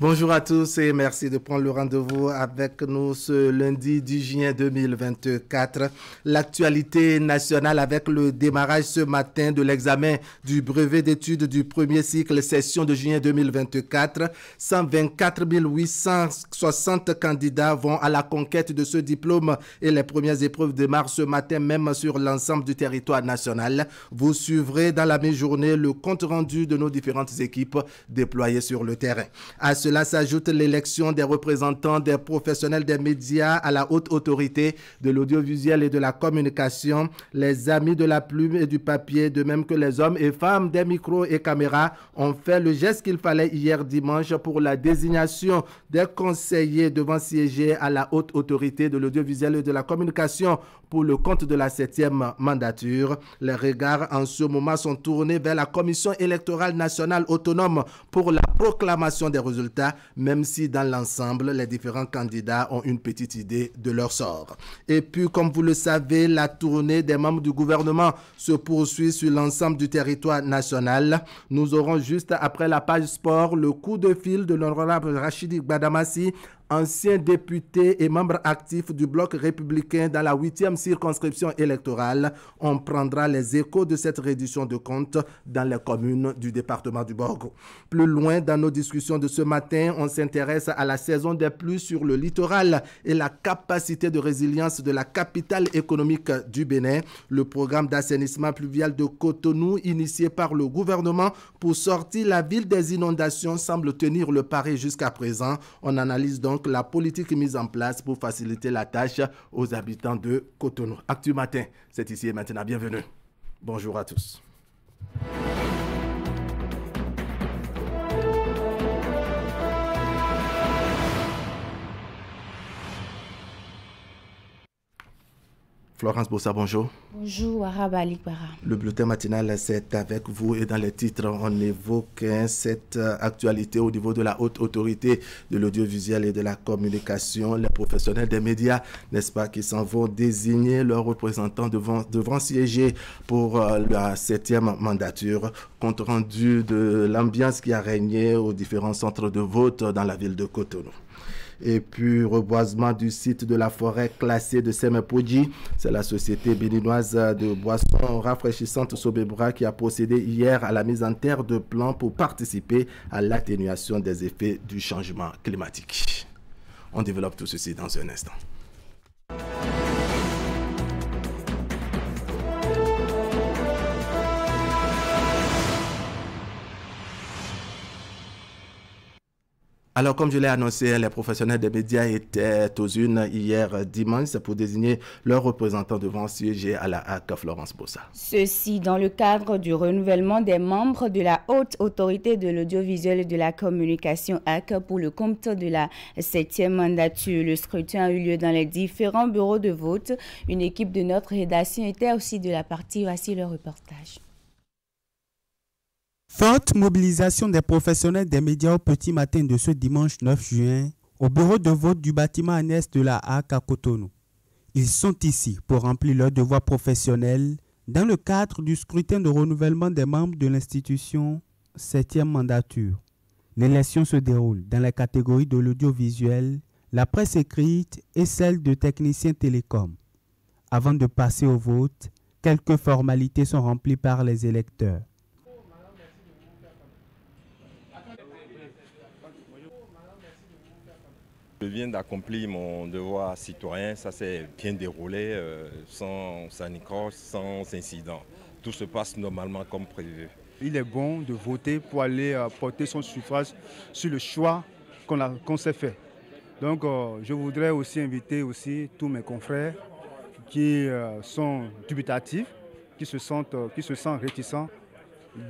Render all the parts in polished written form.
Bonjour à tous et merci de prendre le rendez-vous avec nous ce lundi 10 juin 2024. L'actualité nationale avec le démarrage ce matin de l'examen du brevet d'études du premier cycle session de juin 2024. 124 860 candidats vont à la conquête de ce diplôme et les premières épreuves démarrent ce matin même sur l'ensemble du territoire national. Vous suivrez dans la mi-journée le compte rendu de nos différentes équipes déployées sur le terrain. À cela s'ajoute l'élection des représentants des professionnels des médias à la haute autorité de l'audiovisuel et de la communication, les amis de la plume et du papier, de même que les hommes et femmes des micros et caméras, ont fait le geste qu'il fallait hier dimanche pour la désignation des conseillers devant siéger à la haute autorité de l'audiovisuel et de la communication pour le compte de la 7e mandature. Les regards en ce moment sont tournés vers la Commission électorale nationale autonome pour la proclamation des résultats, même si dans l'ensemble, les différents candidats ont une petite idée de leur sort. Et puis, comme vous le savez, la tournée des membres du gouvernement se poursuit sur l'ensemble du territoire national. Nous aurons juste après la page sport le coup de fil de l'honorable Rachidi Gbadamassi, ancien député et membre actif du bloc républicain dans la 8e circonscription électorale. On prendra les échos de cette reddition de comptes dans les communes du département du Borgo. Plus loin dans nos discussions de ce matin, on s'intéresse à la saison des pluies sur le littoral et la capacité de résilience de la capitale économique du Bénin. Le programme d'assainissement pluvial de Cotonou, initié par le gouvernement pour sortir la ville des inondations, semble tenir le pari jusqu'à présent. On analyse donc la politique mise en place pour faciliter la tâche aux habitants de Cotonou. Actu Matin, c'est ici et maintenant. Bienvenue. Bonjour à tous. Florence Bossa, bonjour. Bonjour, Araba Alikbara. Le bulletin matinal, c'est avec vous et dans les titres, on évoque cette actualité au niveau de la haute autorité de l'audiovisuel et de la communication. Les professionnels des médias, n'est-ce pas, qui s'en vont désigner leurs représentants devront siéger pour la 7e mandature. Compte rendu de l'ambiance qui a régné aux différents centres de vote dans la ville de Cotonou. Et puis, reboisement du site de la forêt classée de Semepodji. C'est la société béninoise de boissons rafraîchissantes Sobebra qui a procédé hier à la mise en terre de plans pour participer à l'atténuation des effets du changement climatique. On développe tout ceci dans un instant. Alors, comme je l'ai annoncé, les professionnels des médias étaient aux unes hier dimanche pour désigner leurs représentants devant siéger à la HAC Florence Bossa. Ceci dans le cadre du renouvellement des membres de la haute autorité de l'audiovisuel et de la communication HAC pour le compte de la 7e mandature. Le scrutin a eu lieu dans les différents bureaux de vote. Une équipe de notre rédaction était aussi de la partie. Voici le reportage. Forte mobilisation des professionnels des médias au petit matin de ce dimanche 9 juin au bureau de vote du bâtiment annexe de la HAC à Cotonou. Ils sont ici pour remplir leurs devoirs professionnels dans le cadre du scrutin de renouvellement des membres de l'institution 7e mandature. L'élection se déroule dans la catégorie de l'audiovisuel, la presse écrite et celle de techniciens télécom. Avant de passer au vote, quelques formalités sont remplies par les électeurs. Je viens d'accomplir mon devoir citoyen, ça s'est bien déroulé, sans anicroche, sans incident. Tout se passe normalement comme prévu. Il est bon de voter pour aller porter son suffrage sur le choix qu'on s'est fait. Donc je voudrais aussi inviter tous mes confrères qui sont dubitatifs, qui se sentent réticents,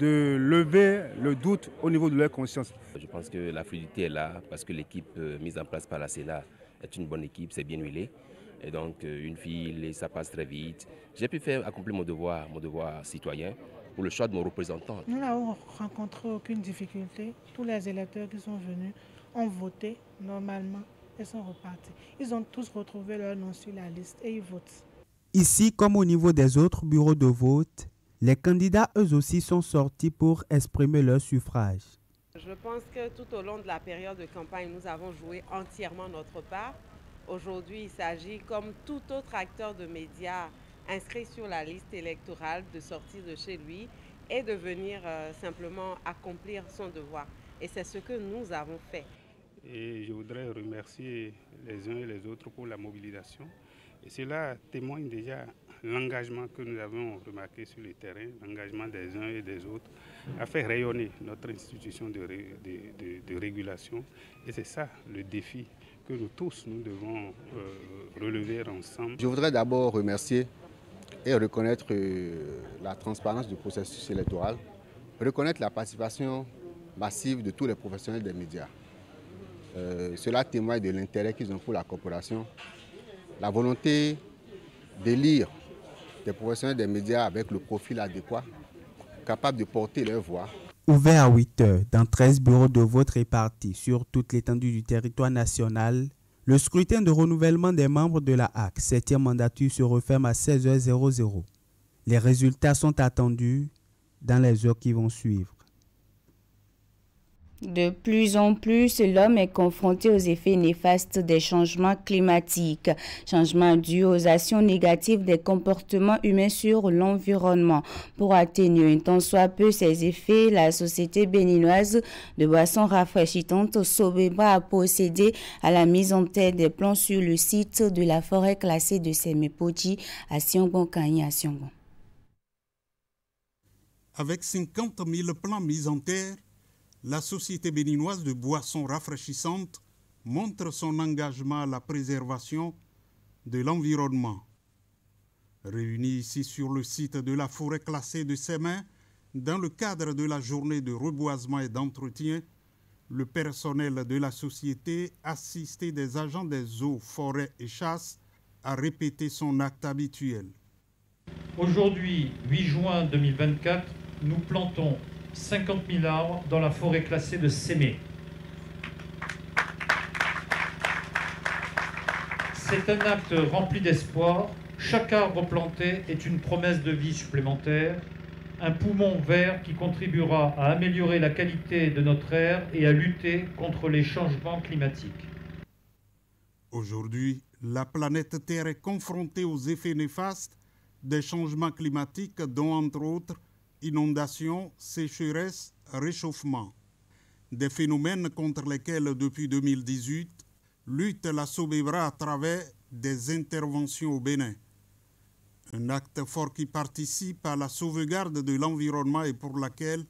de lever le doute au niveau de leur conscience. Je pense que la fluidité est là parce que l'équipe mise en place par la CELA est une bonne équipe, c'est bien huilé. Et donc une file, et ça passe très vite. J'ai pu accomplir mon devoir citoyen pour le choix de mon représentant. Nous n'avons rencontré aucune difficulté. Tous les électeurs qui sont venus ont voté normalement et sont repartis. Ils ont tous retrouvé leur nom sur la liste et ils votent. Ici, comme au niveau des autres bureaux de vote, les candidats eux aussi sont sortis pour exprimer leur suffrage. Je pense que tout au long de la période de campagne, nous avons joué entièrement notre part. Aujourd'hui, il s'agit, comme tout autre acteur de médias inscrit sur la liste électorale, de sortir de chez lui et de venir simplement accomplir son devoir. Et c'est ce que nous avons fait. Et je voudrais remercier les uns et les autres pour la mobilisation. Et cela témoigne déjà l'engagement que nous avons remarqué sur le terrain, l'engagement des uns et des autres, à faire rayonner notre institution de régulation. Et c'est ça le défi que nous tous, nous devons relever ensemble. Je voudrais d'abord remercier et reconnaître la transparence du processus électoral, reconnaître la participation massive de tous les professionnels des médias. Cela témoigne de l'intérêt qu'ils ont pour la coopération, la volonté d'élire des professionnels des médias avec le profil adéquat, capables de porter leur voix. Ouvert à 8 heures dans 13 bureaux de vote répartis sur toute l'étendue du territoire national, le scrutin de renouvellement des membres de la HAC, 7e mandature, se referme à 16h00. Les résultats sont attendus dans les heures qui vont suivre. De plus en plus, l'homme est confronté aux effets néfastes des changements climatiques, changements dus aux actions négatives des comportements humains sur l'environnement. Pour atténuer un tant soit peu ces effets, la société béninoise de boissons rafraîchissantes Sobeba a procédé à la mise en terre des plans sur le site de la forêt classée de Semepoji à Siongbon-Kanye à Siongbon. Avec 50 000 plants mis en terre, la Société béninoise de boissons rafraîchissantes montre son engagement à la préservation de l'environnement. Réunis ici sur le site de la forêt classée de Sémin, dans le cadre de la journée de reboisement et d'entretien, le personnel de la société, assisté des agents des eaux, forêts et chasses, a répété son acte habituel. Aujourd'hui, 8 juin 2024, nous plantons 50 000 arbres dans la forêt classée de Sémé. C'est un acte rempli d'espoir. Chaque arbre planté est une promesse de vie supplémentaire, un poumon vert qui contribuera à améliorer la qualité de notre air et à lutter contre les changements climatiques. Aujourd'hui, la planète Terre est confrontée aux effets néfastes des changements climatiques, dont entre autres inondations, sécheresse, réchauffement. Des phénomènes contre lesquels, depuis 2018, lutte la Sobebra à travers des interventions au Bénin. Un acte fort qui participe à la sauvegarde de l'environnement et pour laquelle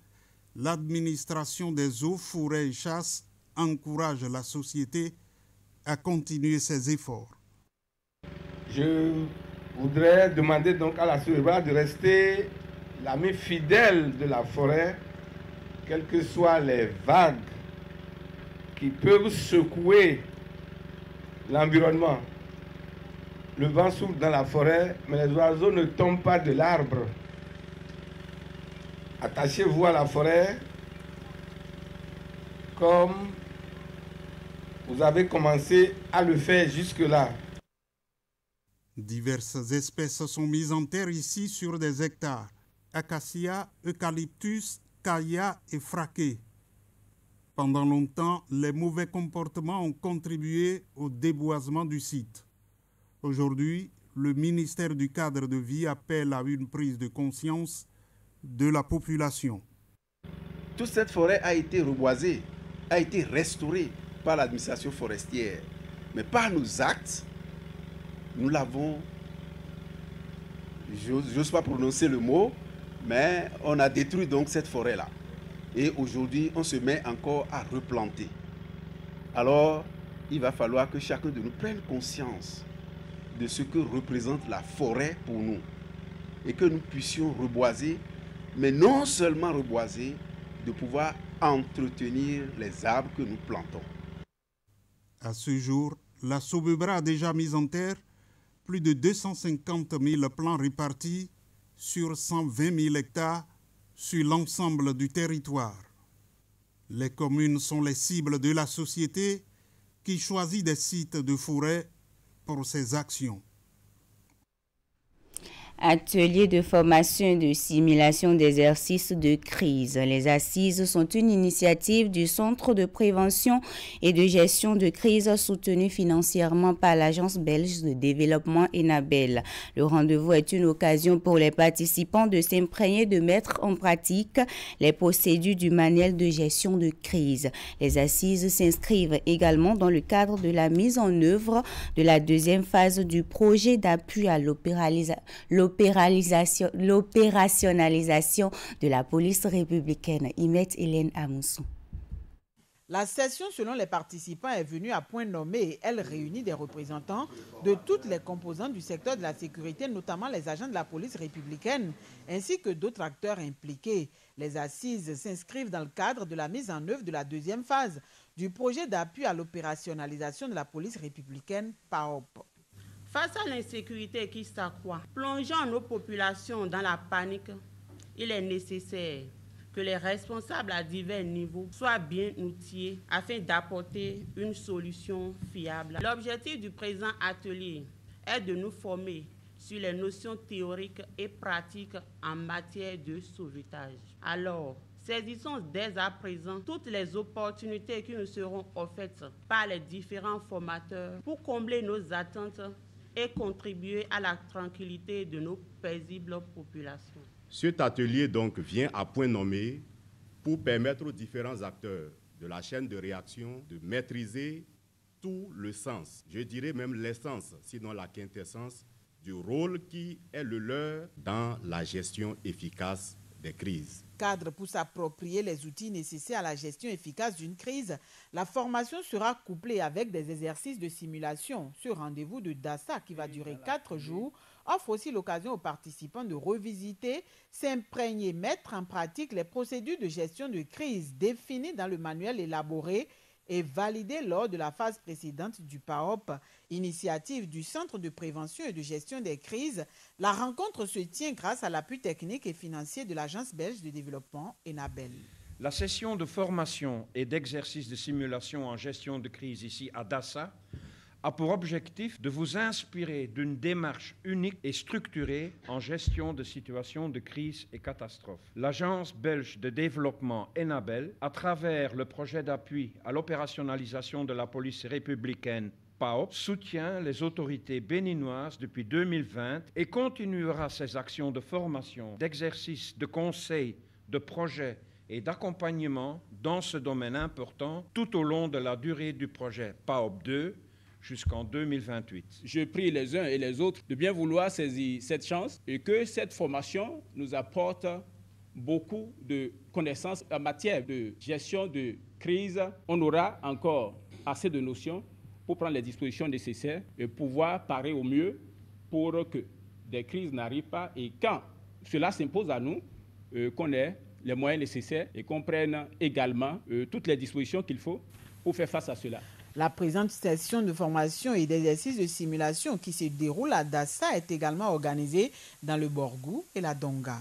l'administration des eaux, forêts et chasses encourage la société à continuer ses efforts. Je voudrais demander donc à la Sobebra de rester l'ami fidèle de la forêt, quelles que soient les vagues qui peuvent secouer l'environnement. Le vent souffle dans la forêt, mais les oiseaux ne tombent pas de l'arbre. Attachez-vous à la forêt comme vous avez commencé à le faire jusque-là. Diverses espèces sont mises en terre ici sur des hectares. Acacia, eucalyptus, caïa et fraqué. Pendant longtemps, les mauvais comportements ont contribué au déboisement du site. Aujourd'hui, le ministère du Cadre de vie appelle à une prise de conscience de la population. Toute cette forêt a été reboisée, a été restaurée par l'administration forestière. Mais par nos actes, nous l'avons, j'ose pas prononcer le mot, mais on a détruit donc cette forêt-là. Et aujourd'hui, on se met encore à replanter. Alors, il va falloir que chacun de nous prenne conscience de ce que représente la forêt pour nous. Et que nous puissions reboiser, mais non seulement reboiser, de pouvoir entretenir les arbres que nous plantons. À ce jour, la Sobebra a déjà mis en terre plus de 250 000 plants répartis sur 120 000 hectares sur l'ensemble du territoire. Les communes sont les cibles de la société qui choisit des sites de forêt pour ses actions. Atelier de formation et de simulation d'exercices de crise. Les assises sont une initiative du Centre de prévention et de gestion de crise soutenu financièrement par l'Agence belge de développement ENABEL. Le rendez-vous est une occasion pour les participants de s'imprégner de mettre en pratique les procédures du manuel de gestion de crise. Les assises s'inscrivent également dans le cadre de la mise en œuvre de la deuxième phase du projet d'appui à l'opérationnalisation de la police républicaine. Imet Hélène Amoussou. La session, selon les participants, est venue à point nommé et elle réunit des représentants de toutes les composantes du secteur de la sécurité, notamment les agents de la police républicaine, ainsi que d'autres acteurs impliqués. Les assises s'inscrivent dans le cadre de la mise en œuvre de la deuxième phase du projet d'appui à l'opérationnalisation de la police républicaine PAOP. Face à l'insécurité qui s'accroît, plongeant nos populations dans la panique, il est nécessaire que les responsables à divers niveaux soient bien outillés afin d'apporter une solution fiable. L'objectif du présent atelier est de nous former sur les notions théoriques et pratiques en matière de sauvetage. Alors, saisissons dès à présent toutes les opportunités qui nous seront offertes par les différents formateurs pour combler nos attentes et contribuer à la tranquillité de nos paisibles populations. Cet atelier donc vient à point nommé pour permettre aux différents acteurs de la chaîne de réaction de maîtriser tout le sens, je dirais même l'essence, sinon la quintessence, du rôle qui est le leur dans la gestion efficace des crises. Cadre pour s'approprier les outils nécessaires à la gestion efficace d'une crise, la formation sera couplée avec des exercices de simulation. Ce rendez-vous de DASA, qui va durer 4 jours, offre aussi l'occasion aux participants de revisiter, s'imprégner, mettre en pratique les procédures de gestion de crise définies dans le manuel élaboré et validé lors de la phase précédente du PAOP, initiative du Centre de prévention et de gestion des crises. La rencontre se tient grâce à l'appui technique et financier de l'Agence belge de développement ENABEL. La session de formation et d'exercice de simulation en gestion de crise ici à DASA a pour objectif de vous inspirer d'une démarche unique et structurée en gestion de situations de crise et catastrophe. L'Agence belge de développement ENABEL, à travers le projet d'appui à l'opérationnalisation de la police républicaine PAOP, soutient les autorités béninoises depuis 2020 et continuera ses actions de formation, d'exercice, de conseil, de projet et d'accompagnement dans ce domaine important tout au long de la durée du projet PAOP 2, jusqu'en 2028. Je prie les uns et les autres de bien vouloir saisir cette chance et que cette formation nous apporte beaucoup de connaissances en matière de gestion de crise. On aura encore assez de notions pour prendre les dispositions nécessaires et pouvoir parer au mieux pour que des crises n'arrivent pas et quand cela s'impose à nous, qu'on ait les moyens nécessaires et qu'on prenne également toutes les dispositions qu'il faut pour faire face à cela. La présente session de formation et d'exercice de simulation qui se déroule à Dassa est également organisée dans le Borgou et la Donga.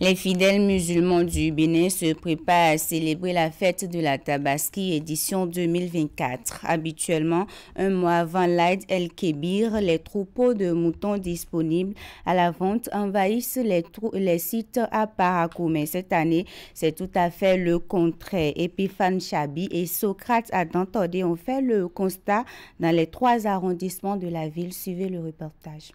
Les fidèles musulmans du Bénin se préparent à célébrer la fête de la Tabaski édition 2024. Habituellement, un mois avant l'Aïd el-Kébir, les troupeaux de moutons disponibles à la vente envahissent les sites à Parakou. Mais cette année, c'est tout à fait le contraire. Epiphane Chabi et Socrate à Dantordé ont fait le constat dans les 3 arrondissements de la ville. Suivez le reportage.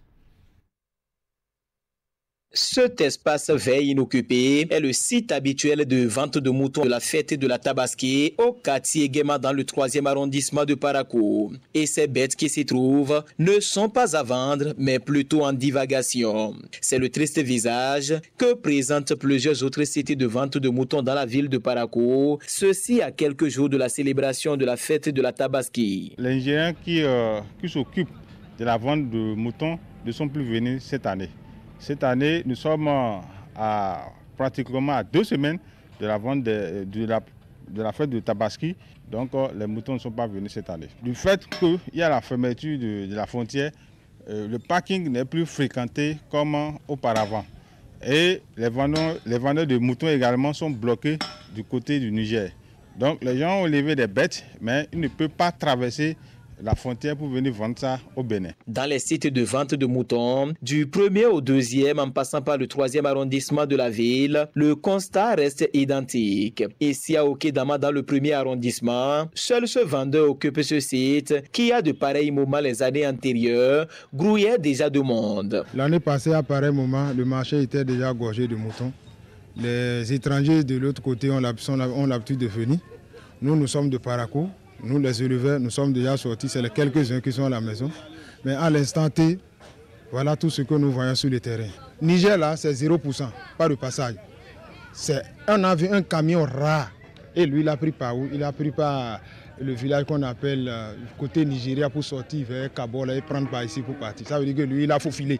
Cet espace vert inoccupé est le site habituel de vente de moutons de la fête de la Tabaski au quartier Guéma dans le 3e arrondissement de Parakou. Et ces bêtes qui s'y trouvent ne sont pas à vendre, mais plutôt en divagation. C'est le triste visage que présentent plusieurs autres sites de vente de moutons dans la ville de Parakou, ceci à quelques jours de la célébration de la fête de la Tabaski. Les géants qui s'occupent de la vente de moutons ne sont plus venus cette année. Cette année, nous sommes pratiquement à 2 semaines de la vente de la fête de Tabaski. Donc, les moutons ne sont pas venus cette année. Du fait qu'il y a la fermeture de la frontière, le parking n'est plus fréquenté comme auparavant. Et les vendeurs de moutons également sont bloqués du côté du Niger. Donc, les gens ont levé des bêtes, mais ils ne peuvent pas traverser la frontière pour venir vendre ça au Bénin. Dans les sites de vente de moutons, du 1er au 2e en passant par le 3e arrondissement de la ville, le constat reste identique. Ici à Okedama, dans le 1er arrondissement, seul ce vendeur occupe ce site qui, à de pareils moments les années antérieures, grouillait déjà de monde. L'année passée, à pareil moment, le marché était déjà gorgé de moutons. Les étrangers de l'autre côté ont l'habitude de venir. Nous sommes de Parakou. Nous, les éleveurs, nous sommes déjà sortis. C'est les quelques-uns qui sont à la maison. Mais à l'instant T, voilà tout ce que nous voyons sur le terrain. Niger, là, c'est 0%, pas de passage. On a vu un camion rare. Et lui, il a pris par où? Il a pris par le village qu'on appelle côté Nigeria pour sortir vers Kabola et prendre par ici pour partir. Ça veut dire que lui, il a faufilé.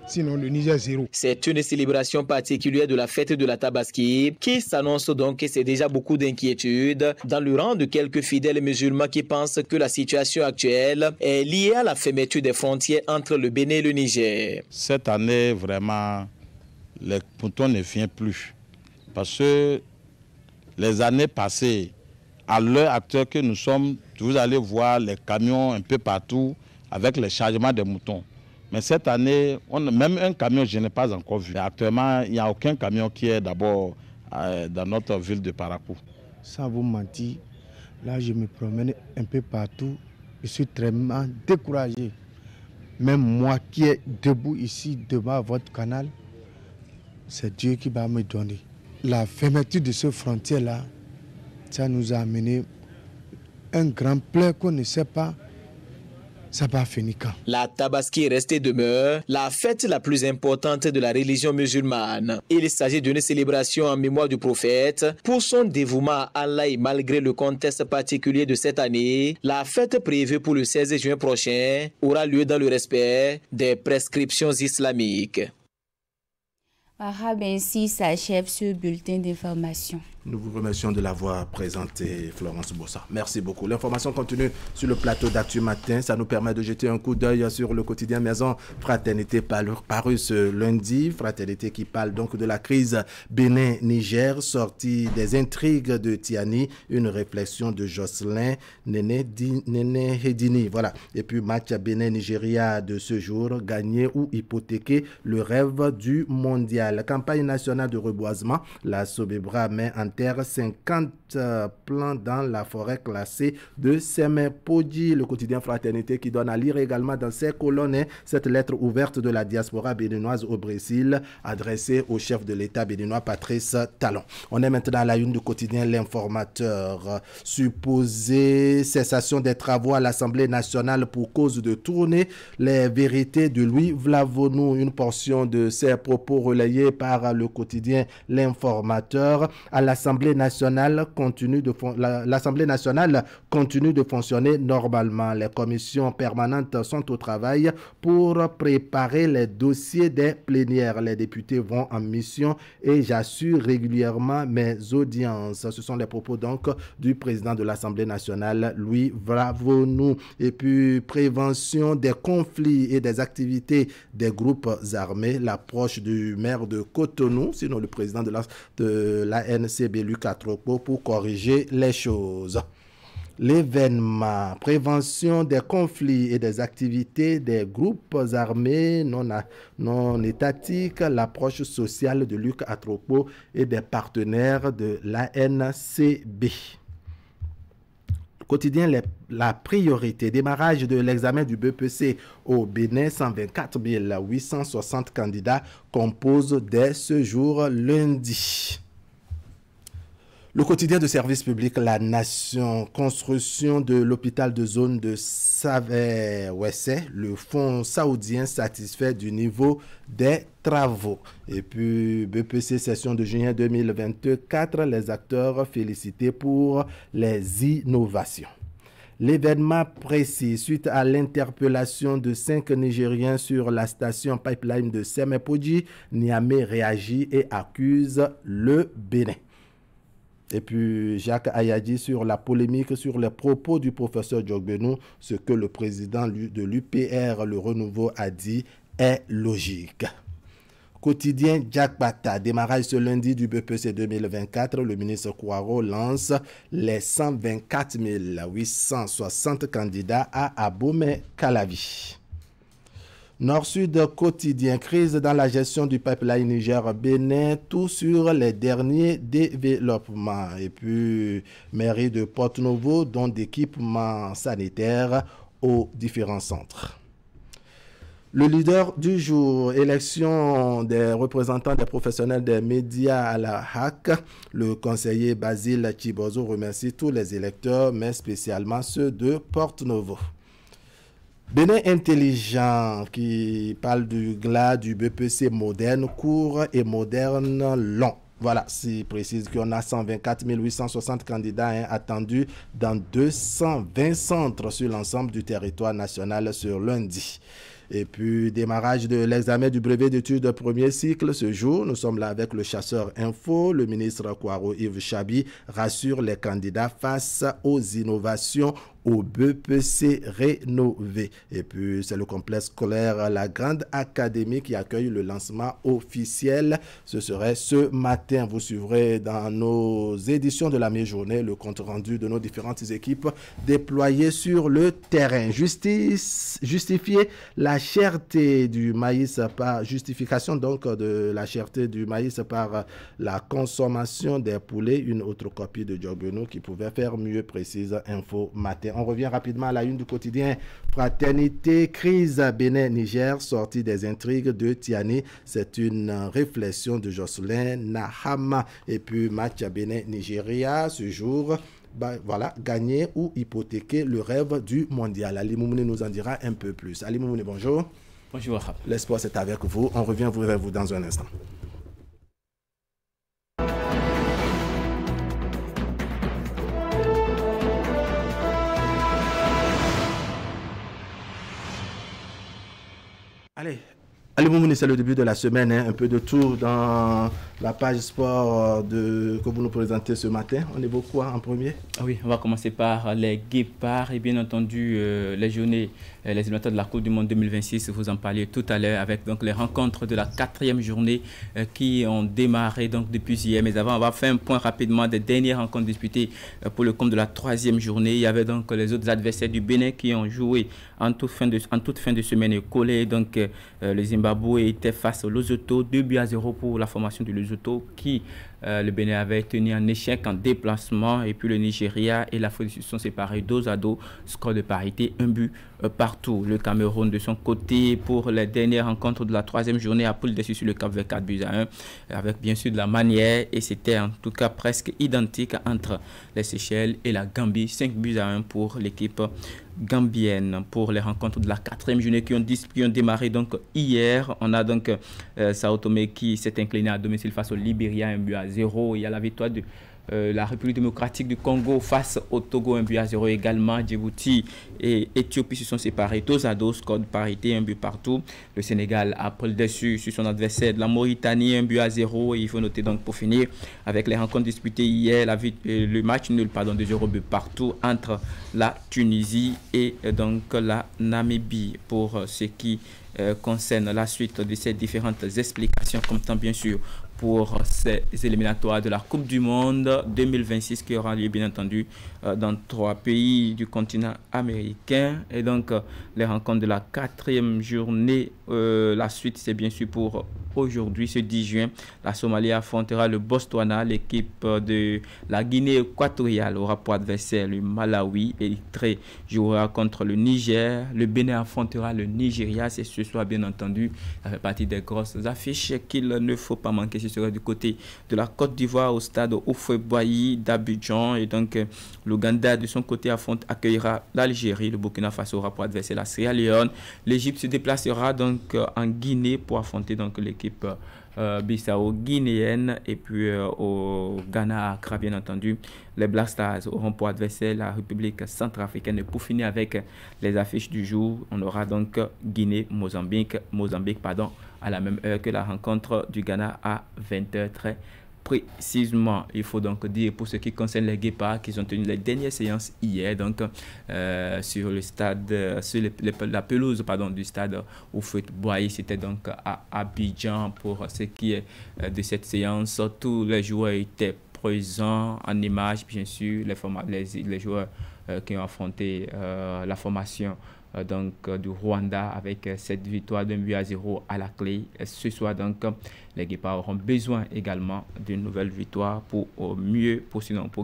Sinon, le Niger, zéro. C'est une célébration particulière de la fête de la Tabaski qui s'annonce donc que c'est déjà beaucoup d'inquiétude dans le rang de quelques fidèles musulmans qui pensent que la situation actuelle est liée à la fermeture des frontières entre le Bénin et le Niger. Cette année, vraiment, les moutons ne viennent plus. Parce que les années passées, à l'heure actuelle que nous sommes, vous allez voir les camions un peu partout avec les chargements des moutons. Mais cette année, même un camion, je n'ai pas encore vu. Actuellement, il n'y a aucun camion qui est d'abord dans notre ville de Parakou. Sans vous mentir, là, je me promène un peu partout. Je suis très découragé. Même moi qui est debout ici devant votre canal, c'est Dieu qui va me donner. La fermeture de ces frontières-là, ça nous a amené un grand pleur qu'on ne sait pas. Ça va finir quand? La Tabaski reste et demeure la fête la plus importante de la religion musulmane. Il s'agit d'une célébration en mémoire du prophète. Pour son dévouement à Allah et malgré le contexte particulier de cette année, la fête prévue pour le 16 juin prochain aura lieu dans le respect des prescriptions islamiques. Ainsi s'achève ce bulletin d'information. Nous vous remercions de l'avoir présenté, Florence Bossa. Merci beaucoup. L'information continue sur le plateau d'Actu Matin. Ça nous permet de jeter un coup d'œil sur le quotidien Maison Fraternité paru ce lundi. Fraternité qui parle donc de la crise Bénin-Niger, sortie des intrigues de Tiani, une réflexion de Jocelyn Néné Hedini. Voilà. Et puis match Bénin-Nigeria de ce jour, gagner ou hypothéquer le rêve du mondial. La campagne nationale de reboisement, la Sobebra met en terre 50 plants dans la forêt classée de Semepodji. Le quotidien Fraternité qui donne à lire également dans ses colonnes cette lettre ouverte de la diaspora béninoise au Brésil adressée au chef de l'État béninois Patrice Talon. On est maintenant à la une du quotidien L'Informateur. Supposée cessation des travaux à l'Assemblée nationale pour cause de tournée, les vérités de Louis Vlavonou. Une portion de ses propos relayés par le quotidien L'Informateur. À l'Assemblée nationale continue de fonctionner normalement. Les commissions permanentes sont au travail pour préparer les dossiers des plénières. Les députés vont en mission et j'assure régulièrement mes audiences. Ce sont les propos donc du président de l'Assemblée nationale, Louis Vlavonou. Et puis, prévention des conflits et des activités des groupes armés. L'approche du maire de Cotonou, sinon le président de l'ANCB, Lucas Tropo, pour corriger les choses. L'événement, prévention des conflits et des activités des groupes armés non étatiques, l'approche sociale de Luc Atropo et des partenaires de l'ANCB. Quotidien, la priorité, démarrage de l'examen du BPC au Bénin, 124 860 candidats composent dès ce jour lundi. Le quotidien de service public La Nation, construction de l'hôpital de zone de Saveh-Wessé, le fonds saoudien satisfait du niveau des travaux. Et puis BPC session de juin 2024, les acteurs félicités pour les innovations. L'événement précis, suite à l'interpellation de 5 Nigériens sur la station pipeline de Semepodji, Niamey réagit et accuse le Bénin. Et puis Jacques Ayadi sur la polémique sur les propos du professeur Djogbenou, ce que le président de l'UPR, le Renouveau, a dit est logique. Quotidien Jakbata, démarrage ce lundi du BPC 2024. Le ministre Kouaro lance les 124 860 candidats à Abomey Calavi. Nord-Sud quotidien, crise dans la gestion du pipeline Niger-Bénin, tout sur les derniers développements. Et puis, mairie de Porto-Novo, dont d'équipements sanitaires aux différents centres. Le leader du jour, élection des représentants des professionnels des médias à la HAC. Le conseiller Basile Chibozo remercie tous les électeurs, mais spécialement ceux de Porto-Novo. Bénin intelligent qui parle du GLA, du BPC moderne, court et moderne long. Voilà, c'est précise qu'on a 124 860 candidats attendus dans 220 centres sur l'ensemble du territoire national sur lundi. Et puis, démarrage de l'examen du brevet d'études de premier cycle ce jour. Nous sommes là avec le chasseur info. Le ministre Kouaro Yves Chabi rassure les candidats face aux innovations au BPC rénové. Et puis, c'est le complexe scolaire La Grande Académie qui accueille le lancement officiel. Ce serait ce matin. Vous suivrez dans nos éditions de la mi-journée le compte-rendu de nos différentes équipes déployées sur le terrain. Justifier la cherté du maïs par justification donc de la cherté du maïs par la consommation des poulets. Une autre copie de Diogbeno qui pouvait faire mieux, précise Info Matin. On revient rapidement à la une du quotidien Fraternité, crise Bénin-Niger, sortie des intrigues de Tiani. C'est une réflexion de Jocelyn Nahama. Et puis match Bénin-Nigeria ce jour. Voilà, gagner ou hypothéquer le rêve du mondial. Ali Moumouni nous en dira un peu plus. Ali Moumouni, bonjour. Bonjour. L'espoir, c'est avec vous. On revient vers vous dans un instant. Allez, Ali Moumouni, c'est le début de la semaine, un peu de tout dans la page sport que vous nous présentez ce matin. On est beaucoup en premier. Oui, on va commencer par les guépards et bien entendu les journées, les éliminatoires de la Coupe du Monde 2026. Vous en parliez tout à l'heure avec donc les rencontres de la 4e journée qui ont démarré donc depuis hier. Mais avant, on va faire un point rapidement des dernières rencontres disputées pour le compte de la 3e journée. Il y avait donc les autres adversaires du Bénin qui ont joué en toute fin de semaine écoulée. Donc le Zimbabwe était face au Lesotho, 2-0 pour la formation du Lesotho qui le Bénin avait tenu en échec en déplacement. Et puis le Nigeria et l'Afrique du Sud sont séparés 2-2, score de parité, 1 but partout. Le Cameroun de son côté pour les dernières rencontres de la 3e journée a pris le dessus sur le Cap Vert 4-1 avec bien sûr de la manière, et c'était en tout cas presque identique entre les Seychelles et la Gambie, 5-1 pour l'équipe gambienne. Pour les rencontres de la 4e journée qui ont démarré donc hier, on a donc Sao Tomé qui s'est incliné à domicile face au Libéria, 1-0. Il y a la victoire de la République démocratique du Congo face au Togo, 1-0 également. Djibouti et Éthiopie se sont séparés 2-2, score de parité, 1 but partout. Le Sénégal a pris le dessus sur son adversaire de la Mauritanie, 1-0. Et il faut noter donc pour finir avec les rencontres disputées hier, le match nul, 2-0 but partout entre la Tunisie et donc la Namibie. Pour ce qui concerne la suite de ces différentes explications, comme tant bien sûr pour ces éliminatoires de la Coupe du Monde 2026 qui aura lieu bien entendu dans 3 pays du continent américain. Et donc les rencontres de la 4e journée, la suite c'est bien sûr pour aujourd'hui, ce 10 juin. La Somalie affrontera le Botswana, l'équipe de la Guinée équatoriale aura pour adversaire le Malawi, Érythrée jouera contre le Niger, le Bénin affrontera le Nigeria, c'est ce soir bien entendu. Ça fait partie des grosses affiches qu'il ne faut pas manquer. Ce sera du côté de la Côte d'Ivoire au stade Houphouët-Boigny d'Abidjan. Et donc l'Ouganda de son côté accueillera l'Algérie. Le Burkina Faso aura pour adversaire la Sierra Leone. L'Égypte se déplacera donc en Guinée pour affronter donc l'équipe bissau-guinéenne. Et puis au Ghana, à Accra bien entendu, les Black Stars auront pour adversaire la République centrafricaine. Et pour finir avec les affiches du jour, on aura donc Guinée-Mozambique à la même heure que la rencontre du Ghana à 20h très précisément. Il faut donc dire pour ce qui concerne les Guépards qu'ils ont tenu les dernières séances hier donc sur le stade, sur la pelouse du stade Houphouët-Boigny. C'était donc à Abidjan pour ce qui est de cette séance. Tous les joueurs étaient présents en images, bien sûr, les joueurs qui ont affronté la formation du Rwanda avec cette victoire d'1-0 à la clé. Ce soir, donc, les Guépards auront besoin également d'une nouvelle victoire pour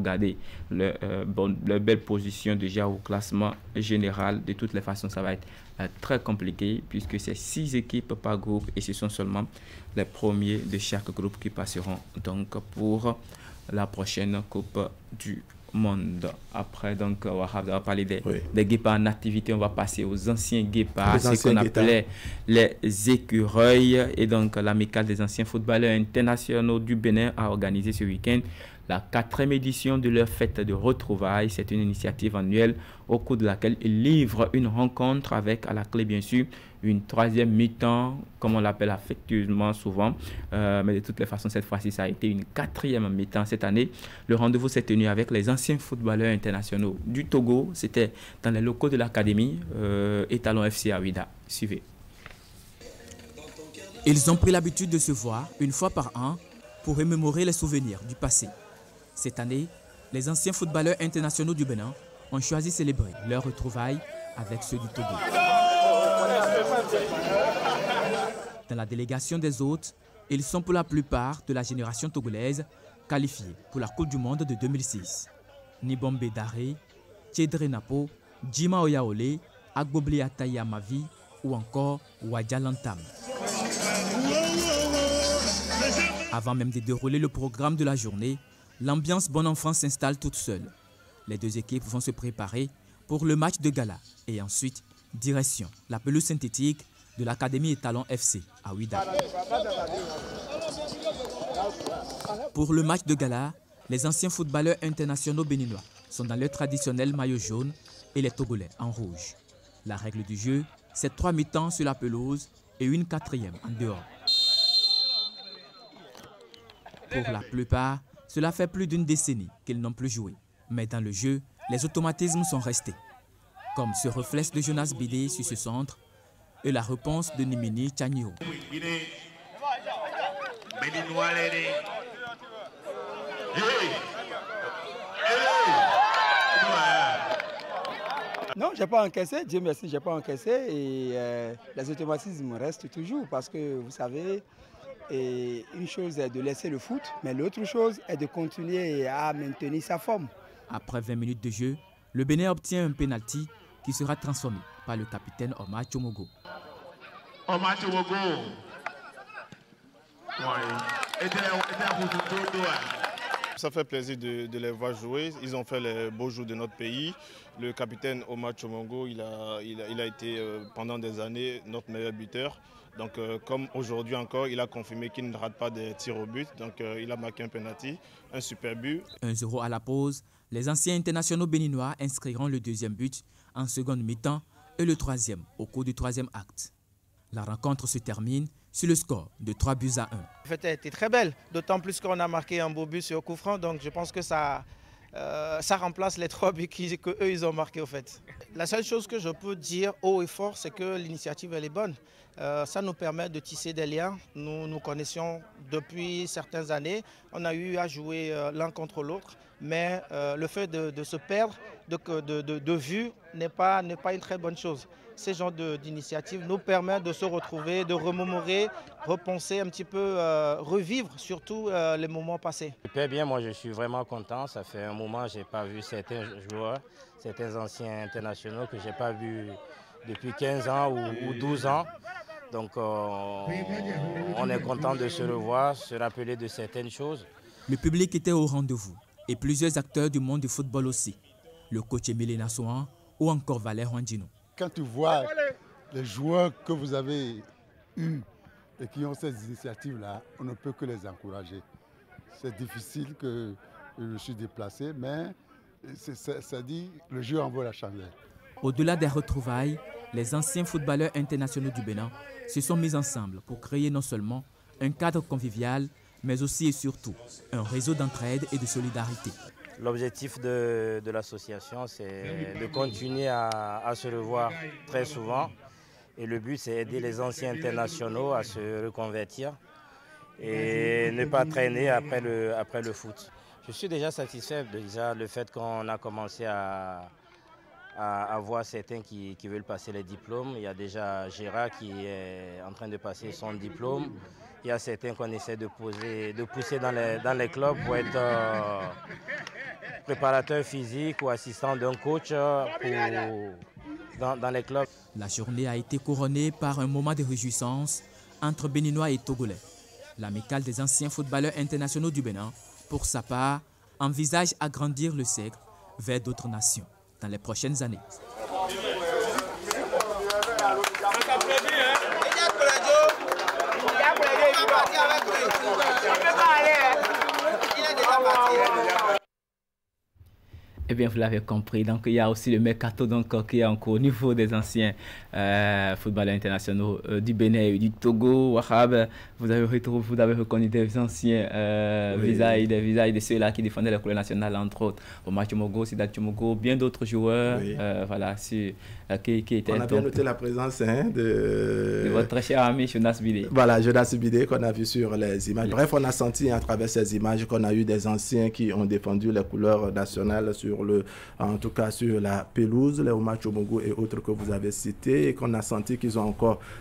garder leur belle position déjà au classement général. De toutes les façons, ça va être très compliqué puisque c'est 6 équipes par groupe et ce sont seulement les premiers de chaque groupe qui passeront donc pour la prochaine Coupe du Monde. Après, donc, on va parler des Guépards en activité. On va passer aux anciens Guépards, ce qu'on appelait les écureuils. Et donc, l'amicale des anciens footballeurs internationaux du Bénin a organisé ce week-end la 4e édition de leur fête de retrouvailles. C'est une initiative annuelle au cours de laquelle ils livrent une rencontre avec, à la clé bien sûr, une 3e mi-temps, comme on l'appelle affectueusement souvent. Mais de toutes les façons, cette fois-ci, ça a été une 4e mi-temps cette année. Le rendez-vous s'est tenu avec les anciens footballeurs internationaux du Togo. C'était dans les locaux de l'académie Talon FC à Ouida. Suivez. Ils ont pris l'habitude de se voir une fois par an pour remémorer les souvenirs du passé. Cette année, les anciens footballeurs internationaux du Bénin ont choisi de célébrer leurs retrouvailles avec ceux du Togo. Dans la délégation des hôtes, ils sont pour la plupart de la génération togolaise qualifiée pour la Coupe du Monde de 2006. Nibombe Daré, Tchédré Napo, Djima Oyaole, Agbobli Ataya Mavi ou encore Wadja Lantam. Avant même de dérouler le programme de la journée, l'ambiance bon enfant s'installe toute seule. Les 2 équipes vont se préparer pour le match de gala et ensuite, direction la pelouse synthétique de l'Académie Talon FC à Ouida. Pour le match de gala, les anciens footballeurs internationaux béninois sont dans leur traditionnel maillot jaune et les Togolais en rouge. La règle du jeu, c'est 3 mi-temps sur la pelouse et une 4e en dehors. Pour la plupart, cela fait plus d'une décennie qu'ils n'ont plus joué. Mais dans le jeu, les automatismes sont restés. Comme ce réflexe de Jonas Bidé sur ce centre et la réponse de Nimini Tchagno. Non, je n'ai pas encaissé, Dieu merci, je n'ai pas encaissé et les automatismes restent toujours parce que vous savez, et une chose est de laisser le foot, mais l'autre chose est de continuer à maintenir sa forme. Après 20 minutes de jeu, le Bénin obtient un pénalty qui sera transformé par le capitaine Omar Tchomogo. Omar Tchomogo. Ça fait plaisir de les voir jouer. Ils ont fait les beaux jours de notre pays. Le capitaine Omar Tchomogo, il a été pendant des années notre meilleur buteur. Donc comme aujourd'hui encore, il a confirmé qu'il ne rate pas des tirs au but. Donc il a marqué un penalty, un super but. 1-0 à la pause, les anciens internationaux béninois inscriront le 2e but en seconde mi-temps et le 3e au cours du 3e acte. La rencontre se termine sur le score de 3-1. La fête a été très belle, d'autant plus qu'on a marqué un beau but sur coup franc. Donc je pense que ça remplace les 3 buts qu'eux ils ont marqués au fait. La seule chose que je peux dire haut et fort, c'est que l'initiative elle est bonne. Ça nous permet de tisser des liens. Nous nous connaissions depuis certaines années. On a eu à jouer l'un contre l'autre. Mais le fait de se perdre de vue n'est pas une très bonne chose. Ces genres d'initiatives nous permettent de se retrouver, de remémorer, repenser un petit peu, revivre surtout les moments passés. Super bien, moi je suis vraiment content. Ça fait un moment que je n'ai pas vu certains joueurs, certains anciens internationaux que je n'ai pas vus depuis 15 ans ou 12 ans. Donc on est content de se revoir, se rappeler de certaines choses. Le public était au rendez-vous et plusieurs acteurs du monde du football aussi. Le coach Emile Nassouan ou encore Valère Wandino. Quand tu vois les joueurs que vous avez eus et qui ont ces initiatives-là, on ne peut que les encourager. C'est difficile que je suis déplacé, mais ça dit le jeu en vaut la chandelle. Au-delà des retrouvailles, les anciens footballeurs internationaux du Bénin se sont mis ensemble pour créer non seulement un cadre convivial, mais aussi et surtout un réseau d'entraide et de solidarité. L'objectif de l'association, c'est de continuer à se revoir très souvent. Et le but, c'est d'aider les anciens internationaux à se reconvertir et ne pas traîner après le foot. Je suis déjà satisfait déjà le fait qu'on a commencé à voir certains qui veulent passer les diplômes. Il y a déjà Gérard qui est en train de passer son diplôme. Il y a certains qu'on essaie de pousser dans les clubs pour être préparateur physique ou assistant d'un coach dans les clubs. La journée a été couronnée par un moment de réjouissance entre Béninois et Togolais. L'amicale des anciens footballeurs internationaux du Bénin, pour sa part, envisage agrandir le cercle vers d'autres nations dans les prochaines années. Eh bien, vous l'avez compris. Donc, il y a aussi le mercato qui est en cours au niveau des anciens footballeurs internationaux du Bénin et du Togo. Wahab, vous avez reconnu des anciens visages de ceux-là qui défendaient la couleur nationale, entre autres. Omar Tchomogo, Sidat Tchomogo, bien d'autres joueurs. Voilà, qui étaient. On a bien noté la présence de votre très cher ami Jonas Bidé. Voilà, Jonas Bidé qu'on a vu sur les images. Bref, on a senti à travers ces images qu'on a eu des anciens qui ont défendu les couleurs nationales en tout cas sur la pelouse, les Omar Tchomogo et autres que vous avez cités, et qu'on a senti qu'ils ont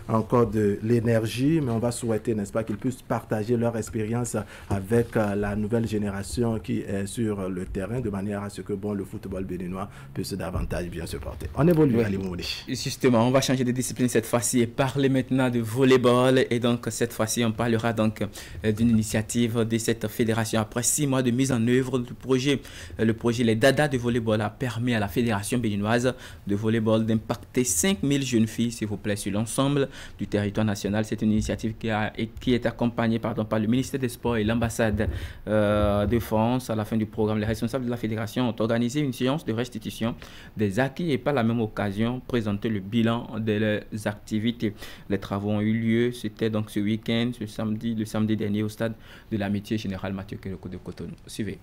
encore de l'énergie, mais on va souhaiter, n'est-ce pas, qu'ils puissent partager leur expérience avec la nouvelle génération qui est sur le terrain, de manière à ce que le football béninois puisse davantage bien se porter. On évolue, Ali Mouni. Justement, on va changer de discipline cette fois-ci et parler maintenant de volleyball. Et donc, cette fois-ci, on parlera donc d'une initiative de cette fédération. Après 6 mois de mise en œuvre du projet, le projet Les Dada de volleyball a permis à la fédération béninoise de volleyball d'impacter 5000 jeunes filles, s'il vous plaît, sur l'ensemble du territoire national. C'est une initiative qui est accompagnée par le ministère des Sports et l'ambassade de France. À la fin du programme, les responsables de la fédération ont organisé une séance de restitution des acquis et par la même occasion présenter le bilan de leurs activités. Les travaux ont eu lieu, c'était donc ce week-end, le samedi dernier au stade de l'Amitié Générale Mathieu Kérékou de Cotonou. Suivez.